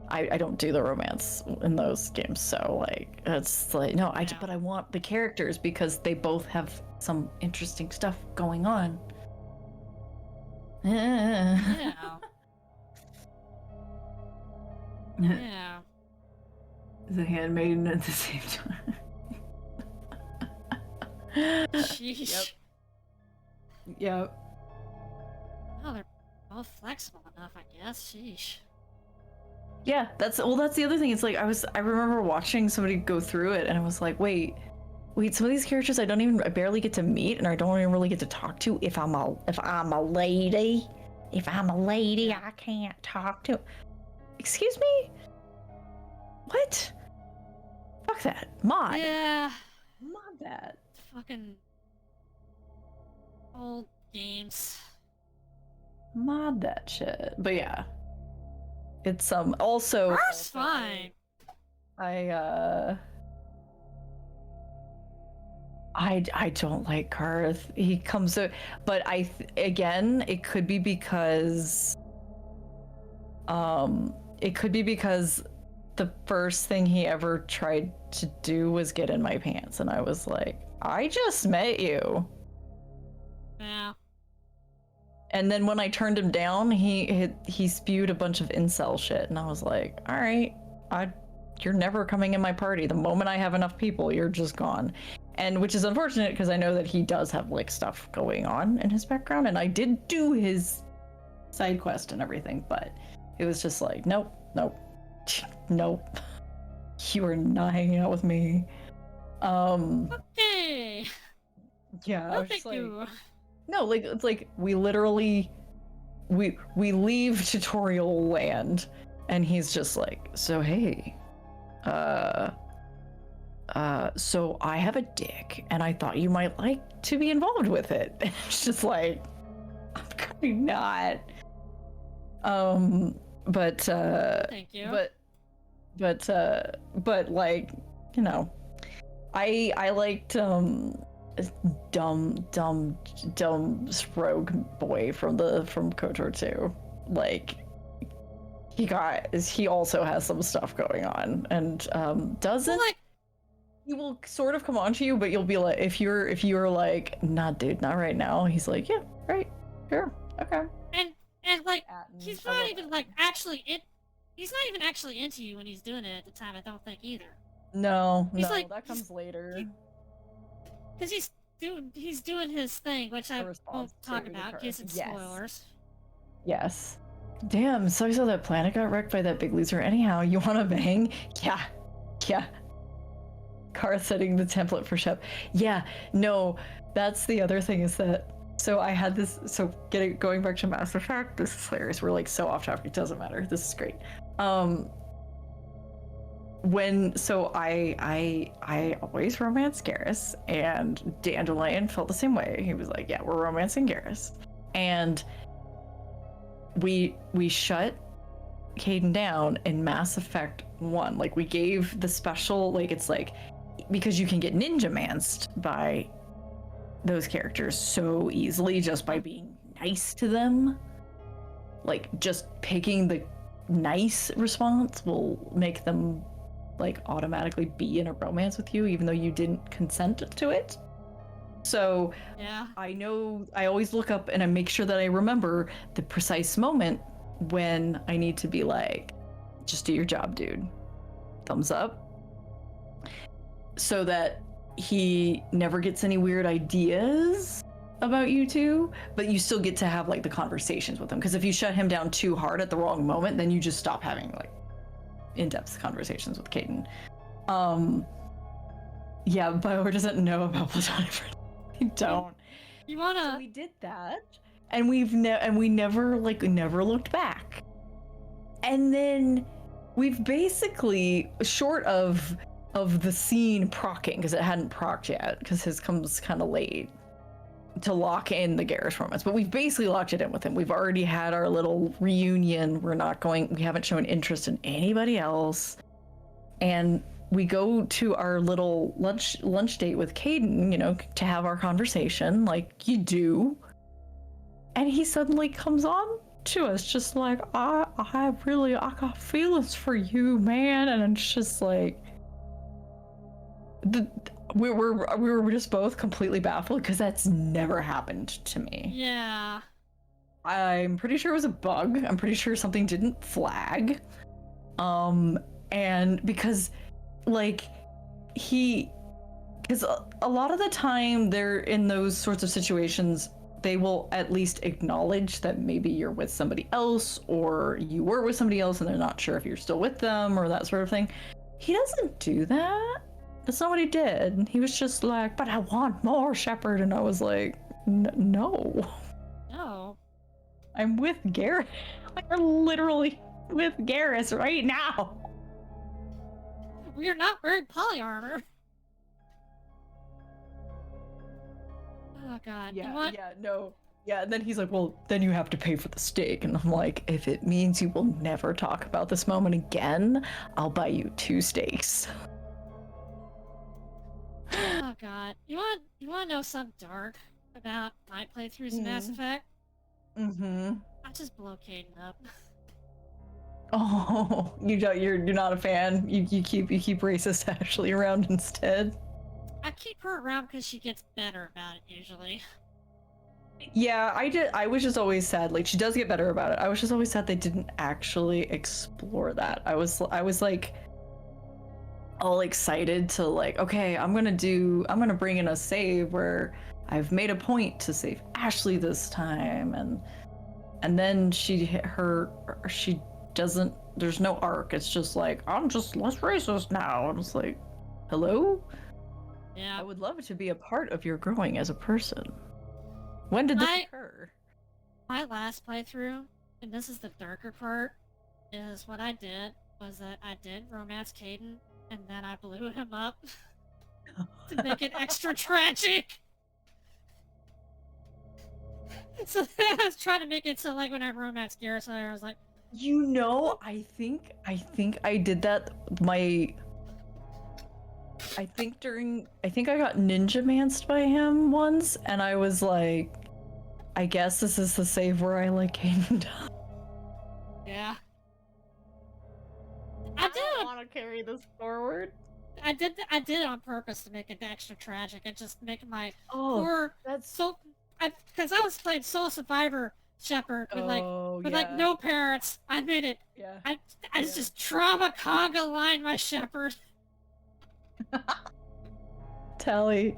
I don't do the romance in those games, so like, it's like, no, but I want the characters because they both have some interesting stuff going on. Yeah. Yeah. The handmaiden at the same time. Sheesh. Yep. Oh, they're both flexible enough, I guess. Sheesh. Yeah, that's the other thing. It's like I remember watching somebody go through it, and I was like, wait, some of these characters I barely get to meet, and I don't even really get to talk to. If I'm a lady, I can't talk to. Excuse me? What? Fuck that. Mod. Yeah. Mod that. Fucking old games. Mod that shit. But yeah. It's also Ours fine. I I don't like Karth. He comes to, but again, it could be because the first thing he ever tried to do was get in my pants, and I was like, I just met you. Yeah. And then when I turned him down, he spewed a bunch of incel shit, and I was like, all right, you're never coming in my party. The moment I have enough people, you're just gone. And which is unfortunate because I know that he does have like stuff going on in his background, and I did do his side quest and everything, but it was just like, nope, nope. You are not hanging out with me. Okay. Yeah. No, thank you. No, like it's like we literally we leave tutorial land, and he's just like, so hey, so I have a dick, and I thought you might like to be involved with it. And it's just like, I'm probably not. But Thank you. But like, you know, I liked dumb rogue boy from KOTOR 2. Like, he also has some stuff going on, and doesn't. Like, he will sort of come on to you, but you'll be like, if you're like, nah, dude, not right now. He's like, yeah, right, sure, okay. And like, he's not even like actually he's not even actually into you when he's doing it at the time. I don't think either. No, like, that comes later. Because he's doing his thing, which I won't talk about in case it's spoilers. Yes. Damn, so I saw that planet got wrecked by that big loser. Anyhow, you wanna bang? Yeah. Karth setting the template for Shep. Yeah, no, that's the other thing is that, so I had this, so going back to Mass Effect, this is hilarious. We're like so off topic, it doesn't matter. This is great. I always romance Garrus, and Dandelion felt the same way. He was like, yeah, we're romancing Garrus. And we shut Caden down in Mass Effect 1. Like, we gave the special, like, it's like, because you can get ninja-manced by those characters so easily just by being nice to them. Like, just picking the nice response will make them like automatically be in a romance with you even though you didn't consent to it. So yeah, I know I always look up and I make sure that I remember the precise moment when I need to be like, just do your job, dude. Thumbs up. So that he never gets any weird ideas about you two, but you still get to have like the conversations with him. Because if you shut him down too hard at the wrong moment, then you just stop having like in-depth conversations with Caden. Yeah, BioWare doesn't know about platonic friends. We don't. You wanna? So we did that, and we never looked back. And then we've basically, short of the scene procking, because it hadn't procced yet, because his comes kind of late to lock in the Garrus romance, but we've basically locked it in with him. We've already had our little reunion. We haven't shown interest in anybody else. And we go to our little lunch date with Caden, you know, to have our conversation like you do. And he suddenly comes on to us just like, I got feelings for you, man. And it's just like, we were just both completely baffled because that's never happened to me. Yeah. I'm pretty sure it was a bug. I'm pretty sure something didn't flag. And because like because a lot of the time they're in those sorts of situations, they will at least acknowledge that maybe you're with somebody else or you were with somebody else and they're not sure if you're still with them or that sort of thing. He doesn't do that. That's not what he did. He was just like, but I want more, Shepard. And I was like, no. No. I'm with Garrus. We're literally with Garrus right now. We are not wearing poly armor. Oh god. Yeah, no. Yeah, and then he's like, well, then you have to pay for the steak. And I'm like, if it means you will never talk about this moment again, I'll buy you 2 steaks. Oh god. You want to know something dark about my playthroughs of Mass Effect? Mm-hmm. I just blow Caden up. Oh, you're not a fan. You keep racist Ashley around instead. I keep her around because she gets better about it usually. Yeah, I was just always sad. Like, she does get better about it. I was just always sad they didn't actually explore that. I was like all excited to like, okay, I'm gonna bring in a save where I've made a point to save Ashley this time, and then she doesn't. There's no arc. It's just like, I'm just less racist now. And it's like, hello? Yeah. I would love to be a part of your growing as a person. When did this occur? My last playthrough, and this is the darker part, is what I did was that I did romance Caden, and then I blew him up to make it extra tragic. So I was trying to make it so like when I romanced Garrison, I was like, you know, I think I did that. I think I got ninja manced by him once, and I was like, I guess this is the save where I like Caden. Yeah. I don't want to carry this forward. I did it on purpose to make it extra tragic and just make my that's so because I was playing Soul Survivor Shepherd with like no parents. I made it. Yeah. I just trauma conga line my Shepherd. Tally.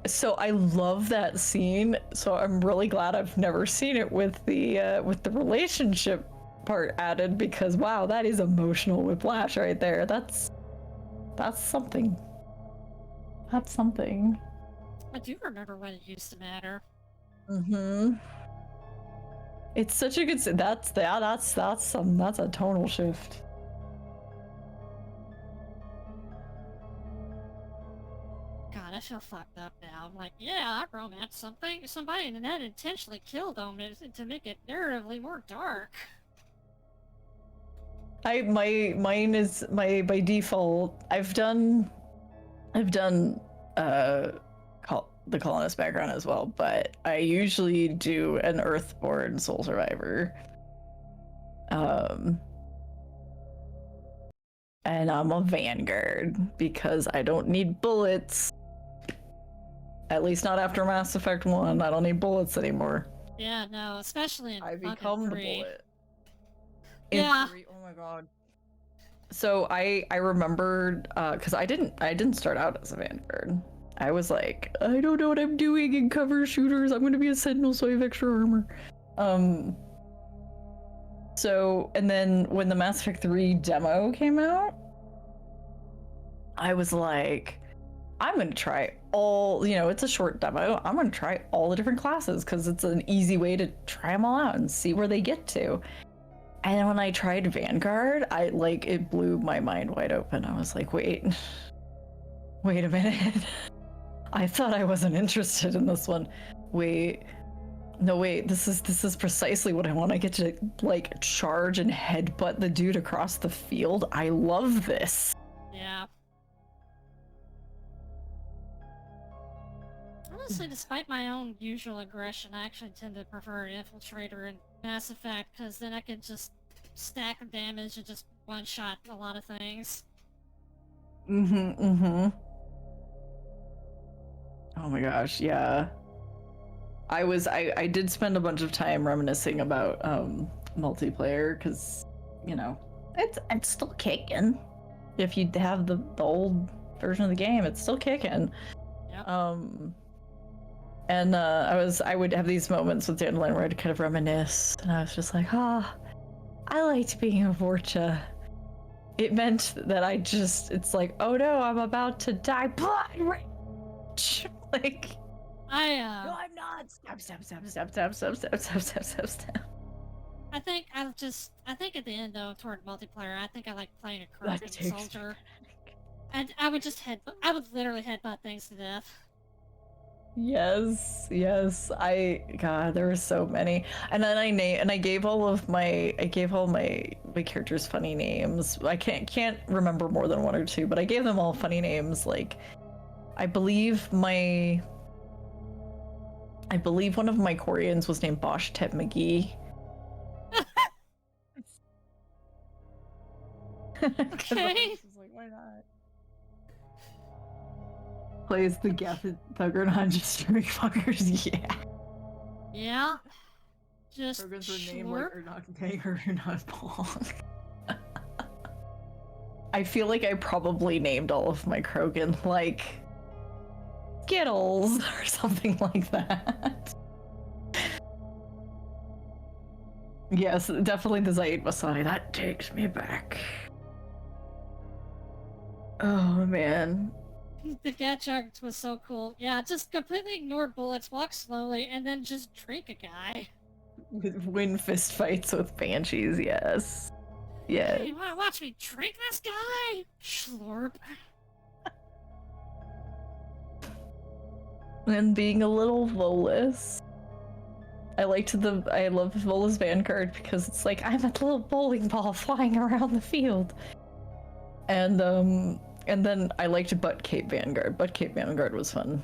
So I love that scene. So I'm really glad I've never seen it with the relationship part added, because wow, that is emotional whiplash right there. That's something. That's something. I do remember when it used to matter. Mm-hmm. It's such a good. That's a tonal shift. God, I feel fucked up now. I'm like, yeah, I romanced somebody, and then intentionally killed them to make it narratively more dark. Mine is by default. I've done the colonist background as well, but I usually do an Earthborn Soul Survivor. And I'm a Vanguard because I don't need bullets. At least not after Mass Effect 1. I don't need bullets anymore. Yeah, no, especially in I fucking become 3. the bullet. Yeah. 3, oh my god. So I remembered because I didn't start out as a Vanguard. I was like, I don't know what I'm doing in cover shooters. I'm gonna be a Sentinel, so I have extra armor. So, and then when the Mass Effect 3 demo came out, I was like, I'm gonna try all, it's a short demo. I'm gonna try all the different classes because it's an easy way to try them all out and see where they get to. And when I tried Vanguard, it blew my mind wide open. I was like, wait a minute. I thought I wasn't interested in this one. Wait, this is precisely what I want. I get to charge and headbutt the dude across the field. I love this. Yeah. Honestly, despite my own usual aggression, I actually tend to prefer an Infiltrator in Mass Effect, because then I can just stack damage and just one-shot a lot of things. Oh my gosh, yeah. I did spend a bunch of time reminiscing about multiplayer, because it's still kicking. If you have the old version of the game, it's still kicking. Yep. And I would have these moments with Dandelion where I'd kind of reminisce, and I was just like, I liked being a Vorcha. It meant that it's like, oh no, I'm about to die. Blood rage! Like, No, I'm not. Stab. I think at the end though, toward multiplayer, I think I like playing a Krogan soldier. And I would literally headbutt things to death. Yes. God, there were so many. And then I gave all my characters funny names. I can't remember more than one or two, but I gave them all funny names. Like, I believe one of my Koreans was named Bosch Ted McGee. Okay. Like, why not? Plays the Gafford Thugger on just streaming fuckers, yeah. Yeah. Just Programs were named like Ernok Bang or Ernok Pong. I feel like I probably named all of my Krogan like Skittles or something like that. Yes, definitely the Zaid Masani. That takes me back. Oh man. The Gatchard was so cool. Yeah, just completely ignored bullets, walk slowly, and then just drink a guy. Win fist fights with banshees, yes. Yeah. Hey, you wanna watch me drink this guy? Schlorp. And being a little Volus. I love Volus Vanguard because it's like I'm a little bowling ball flying around the field. And then I liked Butt Cape Vanguard. Butt Cape Vanguard was fun.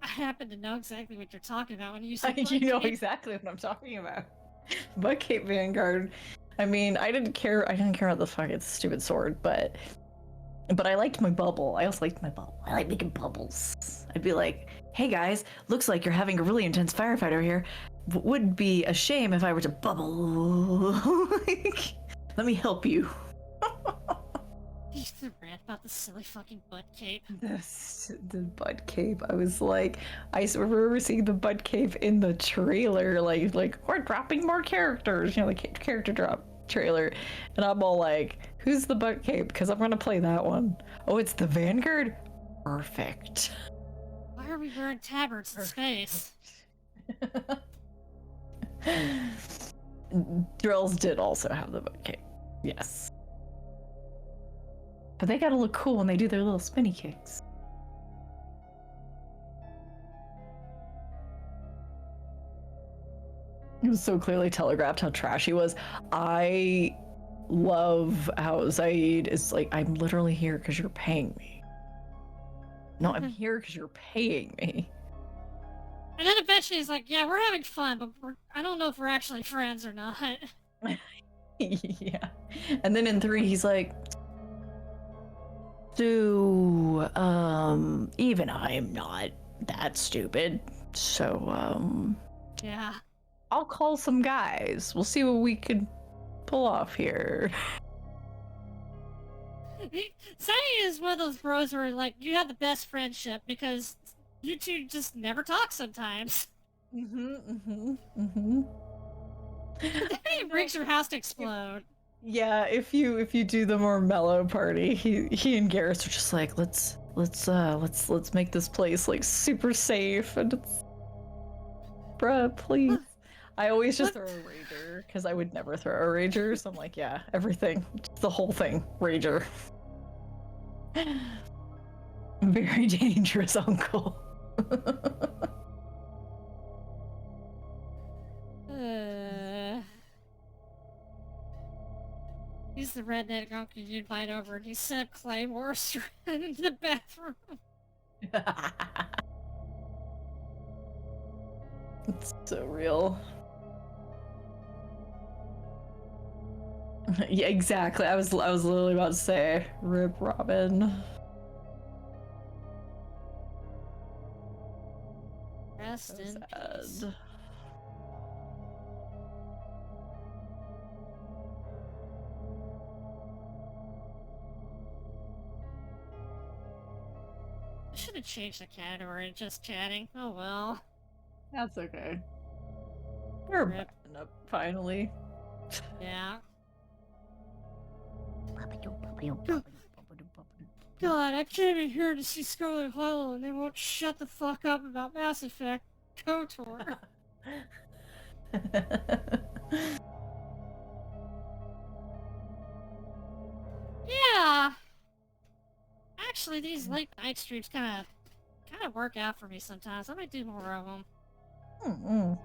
I happen to know exactly what you're talking about when you say You know exactly what I'm talking about. Butt Cape Vanguard. I mean, I didn't care about the fucking stupid sword, but I liked my bubble. I also liked my bubble. I like making bubbles. I'd be like, hey guys, looks like you're having a really intense firefight over here. Would be a shame if I were to bubble. Like, let me help you. He's the rant about the silly fucking butt cape. The butt cape. I was like, I remember seeing the butt cape in the trailer, like we're dropping more characters, you know, like character drop trailer, and I'm all like, who's the butt cape? Because I'm gonna play that one. Oh, it's the Vanguard. Perfect. Why are we wearing tabards in space? Drills did also have the butt cape. Yes. But they gotta look cool when they do their little spinny kicks. It was so clearly telegraphed how trash he was. I love how Zaid is like, I'm literally here because you're paying me. No, I'm here because you're paying me. And then eventually he's like, yeah, we're having fun, but I don't know if we're actually friends or not. Yeah. And then in 3, he's like, so, even I'm not that stupid. So, Yeah. I'll call some guys. We'll see what we can pull off here. Sunny is one of those bros where, like, you have the best friendship because you two just never talk sometimes. It brings your house to explode. Yeah, if you do the more mellow party, he and Garrus are just like, let's make this place like super safe, and it's, bruh, please. I always just throw a rager because I would never throw a rager, so I'm like, yeah, everything, just the whole thing, rager. Very dangerous uncle. He's the redneck uncle you invite over and he set Claymore straight into the bathroom. It's so real. Yeah, exactly. I was literally about to say, rip Robin. Rest So in sad. peace. I should have changed the category to just chatting. Oh well. That's okay. We're Rip. backing up finally. Yeah. God, I came in here to see Scarlet Hollow and they won't shut the fuck up about Mass Effect KOTOR. Yeah. Actually, these late night streams kind of work out for me sometimes. I might do more of them. Mm-mm.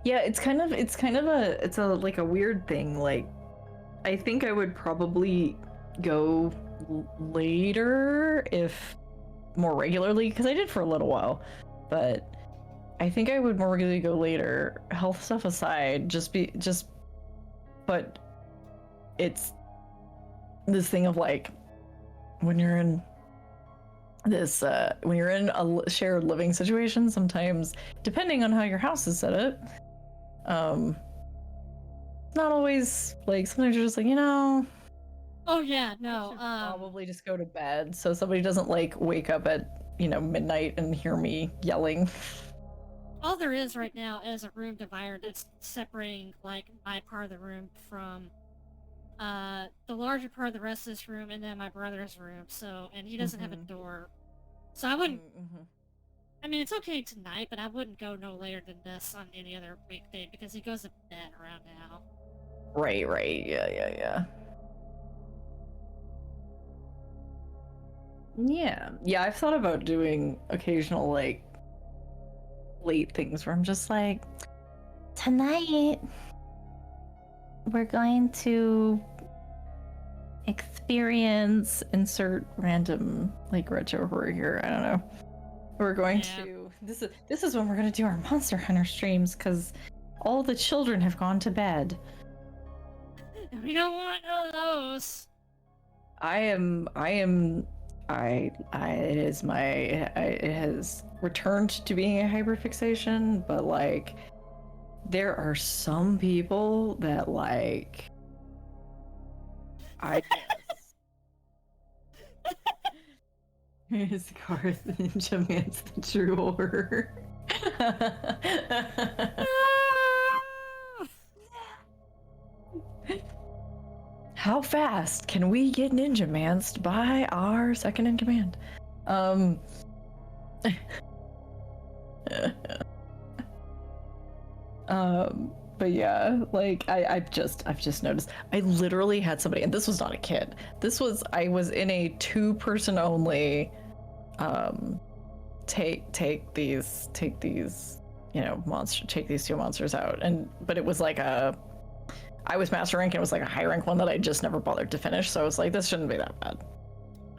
Yeah, it's like a weird thing. Like, I think I would probably go later if more regularly, because I did for a little while, but I think I would more regularly go later. Health stuff aside, but it's this thing of like when you're in this when you're in a shared living situation, sometimes depending on how your house is set up, not always, like sometimes you're just like, Oh yeah, no. probably just go to bed so somebody doesn't like wake up at midnight and hear me yelling. All there is right now is a room divider that's separating like my part of the room from the larger part of the rest of this room and then my brother's room. So, and he doesn't have a door. So I wouldn't, I mean, it's okay tonight, but I wouldn't go no later than this on any other weekday because he goes to bed around now. Right, yeah. Yeah, I've thought about doing occasional like late things where I'm just like, Tonight, we're going to experience insert random like retro horror here. I don't know. We're going to this is when we're going to do our Monster Hunter streams because all the children have gone to bed. We don't want none of those. It has returned to being a hyperfixation, but like there are some people that like I guess. Here's the card, the Ninja Man's the true horror. How fast can we get Ninja Manced by our second in command? But yeah, like I've just noticed. I literally had somebody, and this was not a kid. I was in a 2-person only. Take these, take these 2 monsters out, but it was like I was master rank and it was like a high rank one that I just never bothered to finish. So I was like, this shouldn't be that bad.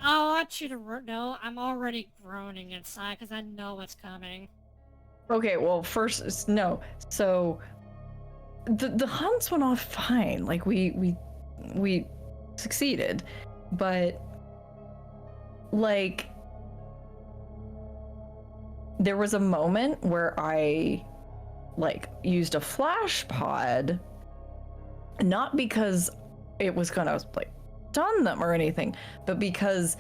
I want you to know I'm already groaning inside because I know what's coming. Okay, well, first, no. So the hunts went off fine. Like we succeeded, but like there was a moment where I like used a flash pod, not because it was gonna like stun them or anything, but because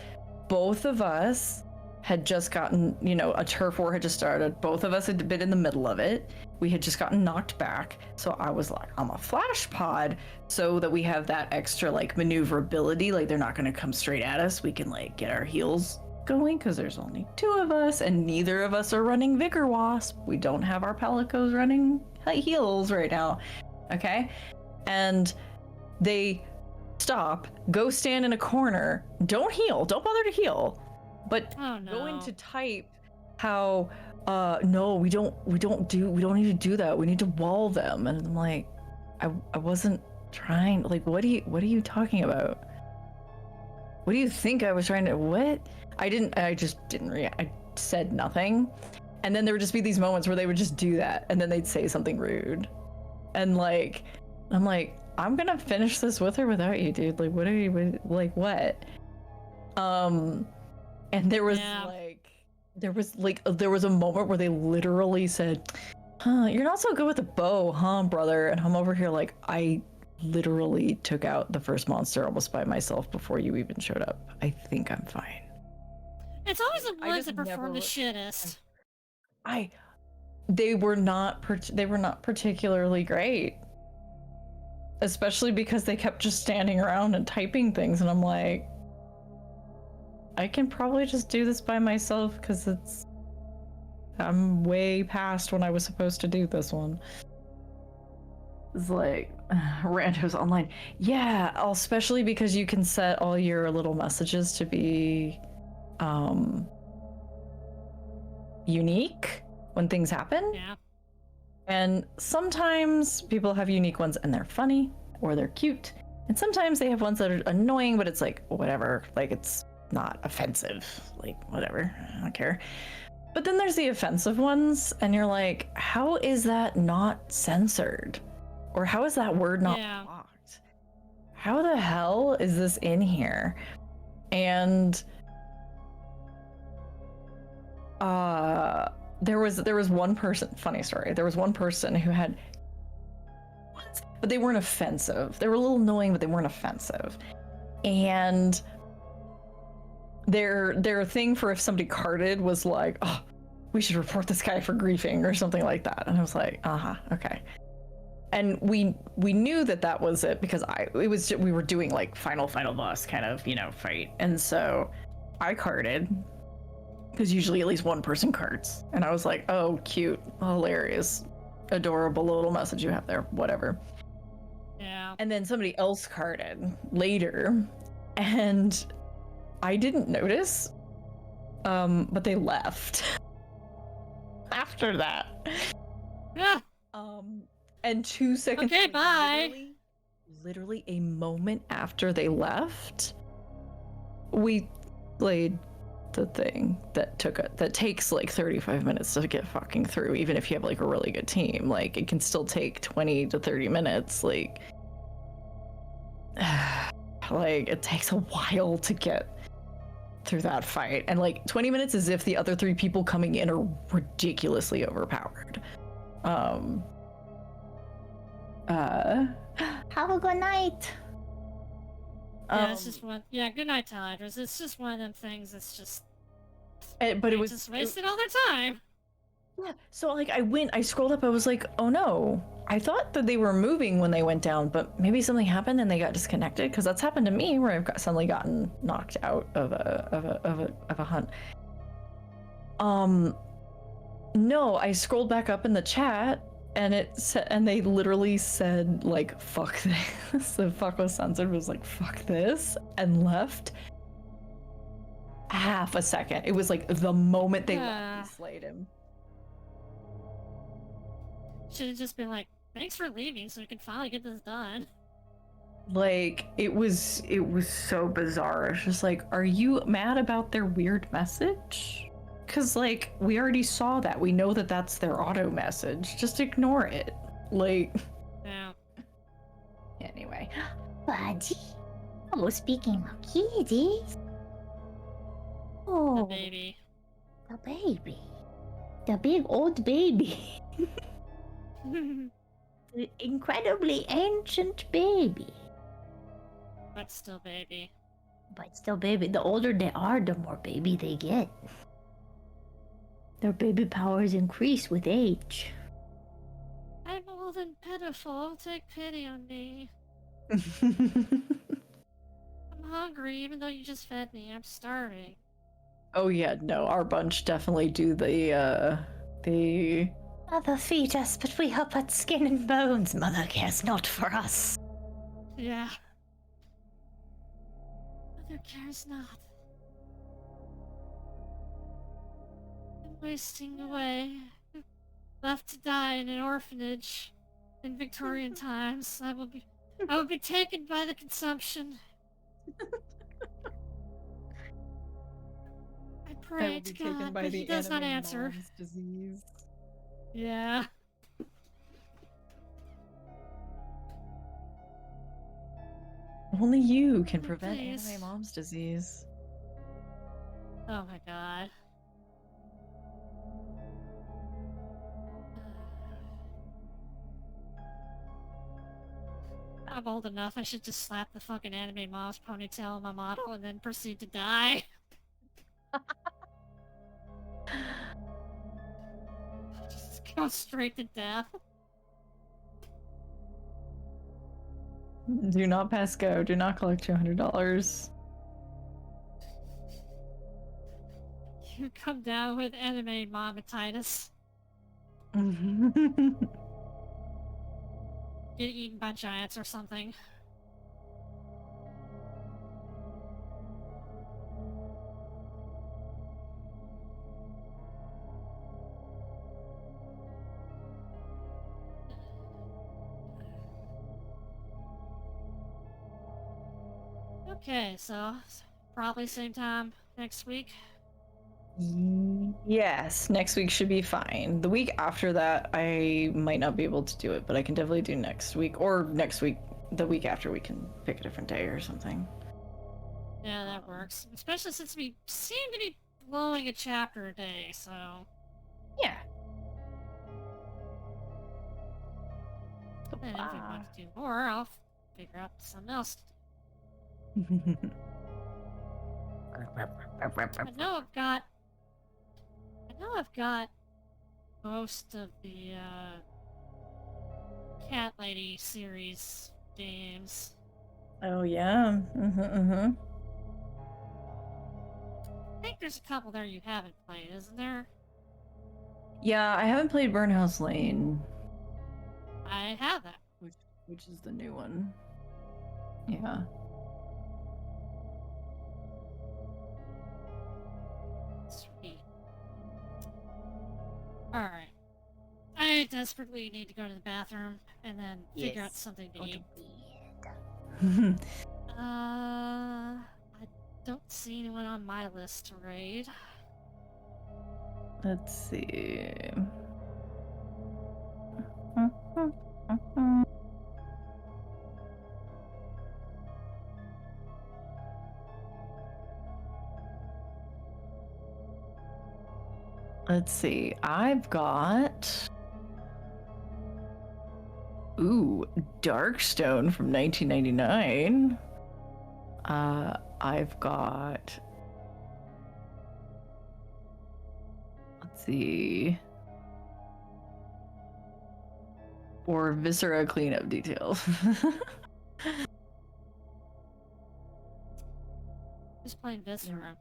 both of us had just gotten, a turf war had just started. Both of us had been in the middle of it. We had just gotten knocked back. So I was like, I'm a flash pod so that we have that extra like maneuverability. Like they're not going to come straight at us. We can like get our heels going because there's only 2 of us and neither of us are running Vigor Wasp. We don't have our Pelicos running heels right now. Okay. And they stop, go stand in a corner, don't heal, don't bother to heal. But going to type how no, we don't need to do that. We need to wall them. And I'm like, I wasn't trying. Like, what are you talking about? What do you think I was trying to? What? I just didn't react. I said nothing. And then there would just be these moments where they would just do that, and then they'd say something rude. And like, I'm like, I'm gonna finish this with or without you, dude. Like, what are you like? What? And there was there was a moment where they literally said, you're not so good with a bow, huh, brother? And I'm over here like, I literally took out the first monster almost by myself before you even showed up. I think I'm fine. It's always the ones that perform the shittest. They were not particularly great. Especially because they kept just standing around and typing things, and I'm like, I can probably just do this by myself because I'm way past when I was supposed to do this one. It's like, randos online. Yeah, especially because you can set all your little messages to be unique when things happen. Yeah. And sometimes people have unique ones and they're funny or they're cute. And sometimes they have ones that are annoying, but it's like, whatever. Like, it's not offensive. Like, whatever. I don't care. But then there's the offensive ones, and you're like, how is that not censored? Or how is that word not blocked? How the hell is this in here? And there was one person, funny story. There was one person who had, but they weren't offensive. They were a little annoying, but they weren't offensive. And their thing for if somebody carded was like, oh, we should report this guy for griefing or something like that. And I was like, okay. And we knew that was it because we were doing like final boss kind of, fight. And so I carded because usually at least one person cards. And I was like, oh, cute, hilarious, adorable little message you have there, whatever. Yeah. And then somebody else carded later and I didn't notice, but they left after that. Yeah. And 2 seconds. Okay, bye. Literally a moment after they we played the thing that takes like 35 minutes to get fucking through, even if you have like a really good team. Like it can still take 20 to 30 minutes. Like it takes a while to get through that fight, and like 20 minutes is if the other 3 people coming in are ridiculously overpowered. Have a good night. Yeah, it's just one. Yeah, good night, Tiders. It's just one of them things. It's just. But it was just wasted all their time. Yeah. So like I scrolled up. I was like, oh no. I thought that they were moving when they went down, but maybe something happened and they got disconnected. Because that's happened to me, where I've suddenly gotten knocked out of a hunt. No, I scrolled back up in the chat. And they literally said like fuck this. The fuck was censored was like fuck this and left. Half a second. It was like the moment they left, they slayed him. Should have just been like, thanks for leaving so we can finally get this done. Like it was so bizarre. It's just like, are you mad about their weird message? Because, like, we already saw that. We know that that's their auto message. Just ignore it. Like... Yeah. Anyway. Buddy. Oh, speaking of kitties. Oh. The baby. The baby. The big old baby. The incredibly ancient baby. But still baby. But still baby. The older they are, the more baby they get. Their baby powers increase with age. I'm old and pitiful. Take pity on me. I'm hungry, even though you just fed me. I'm starving. Oh yeah, no, our bunch definitely do the Mother feed us, but we are but skin and bones. Mother cares not for us. Yeah. Mother cares not. Wasting away, left to die in an orphanage in Victorian times. I will be taken by the consumption. I pray to God, but he does not answer. Disease. Yeah. Only you can prevent Please. anime mom's disease. Oh my God. I'm old enough. I should just slap the fucking anime mom's ponytail on my model and then proceed to die. Just go straight to death. Do not pass go. Do not collect $200. You come down with anime momatitis. Get eaten by giants or something. Okay, so probably same time next week. Yes, next week should be fine. The week after that, I might not be able to do it, but I can definitely do next week. Or next week, the week after, we can pick a different day or something. Yeah, that works. Especially since we seem to be blowing a chapter a day, so... Yeah. And if we want to do more, I'll figure out something else to do. I know I've got most of the Cat Lady series games. Oh yeah. I think there's a couple there you haven't played, isn't there? Yeah, I haven't played Burnhouse Lane. I have that. Which is the new one. Yeah. Sweet. Alright. I desperately need to go to the bathroom and then figure out something to eat. I don't see anyone on my list to raid. Let's see. Let's see. I've got... Ooh, Darkstone from 1999. I've got... Let's see... Or Viscera cleanup details. Who's playing Viscera?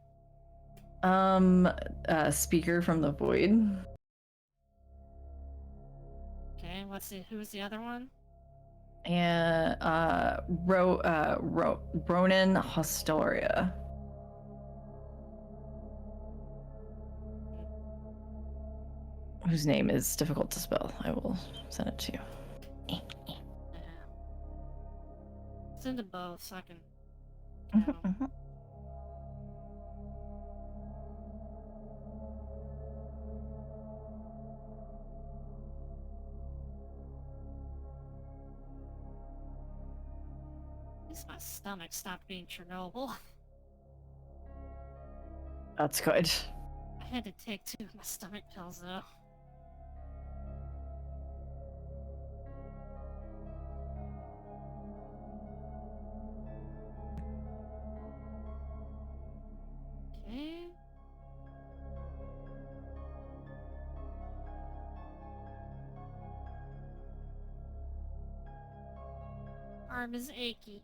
Speaker from the Void. Okay, who's the other one? And Ronan Hostoria. Whose name is difficult to spell. I will send it to you. Yeah. Send them both so I can At least my stomach stopped being Chernobyl. That's good. I had to take 2 of my stomach pills though. Okay. Arm is achy.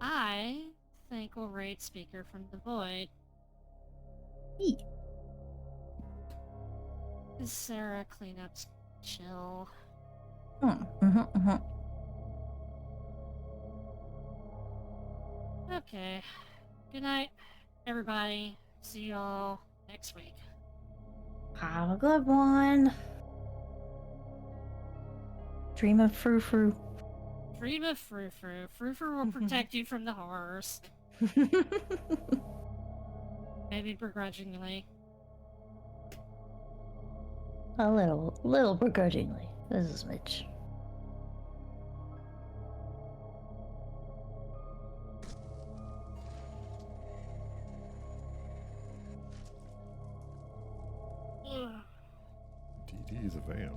I think we'll raid Speaker from the Void. Is Sarah cleanup's chill? Okay. Good night, everybody. See y'all next week. Have a good one. Dream of frou frou. Dream of Frou Frou. Frou Frou will protect you from the horrors. Maybe begrudgingly. A little begrudgingly. This is Mitch. DeeDee is a vamp.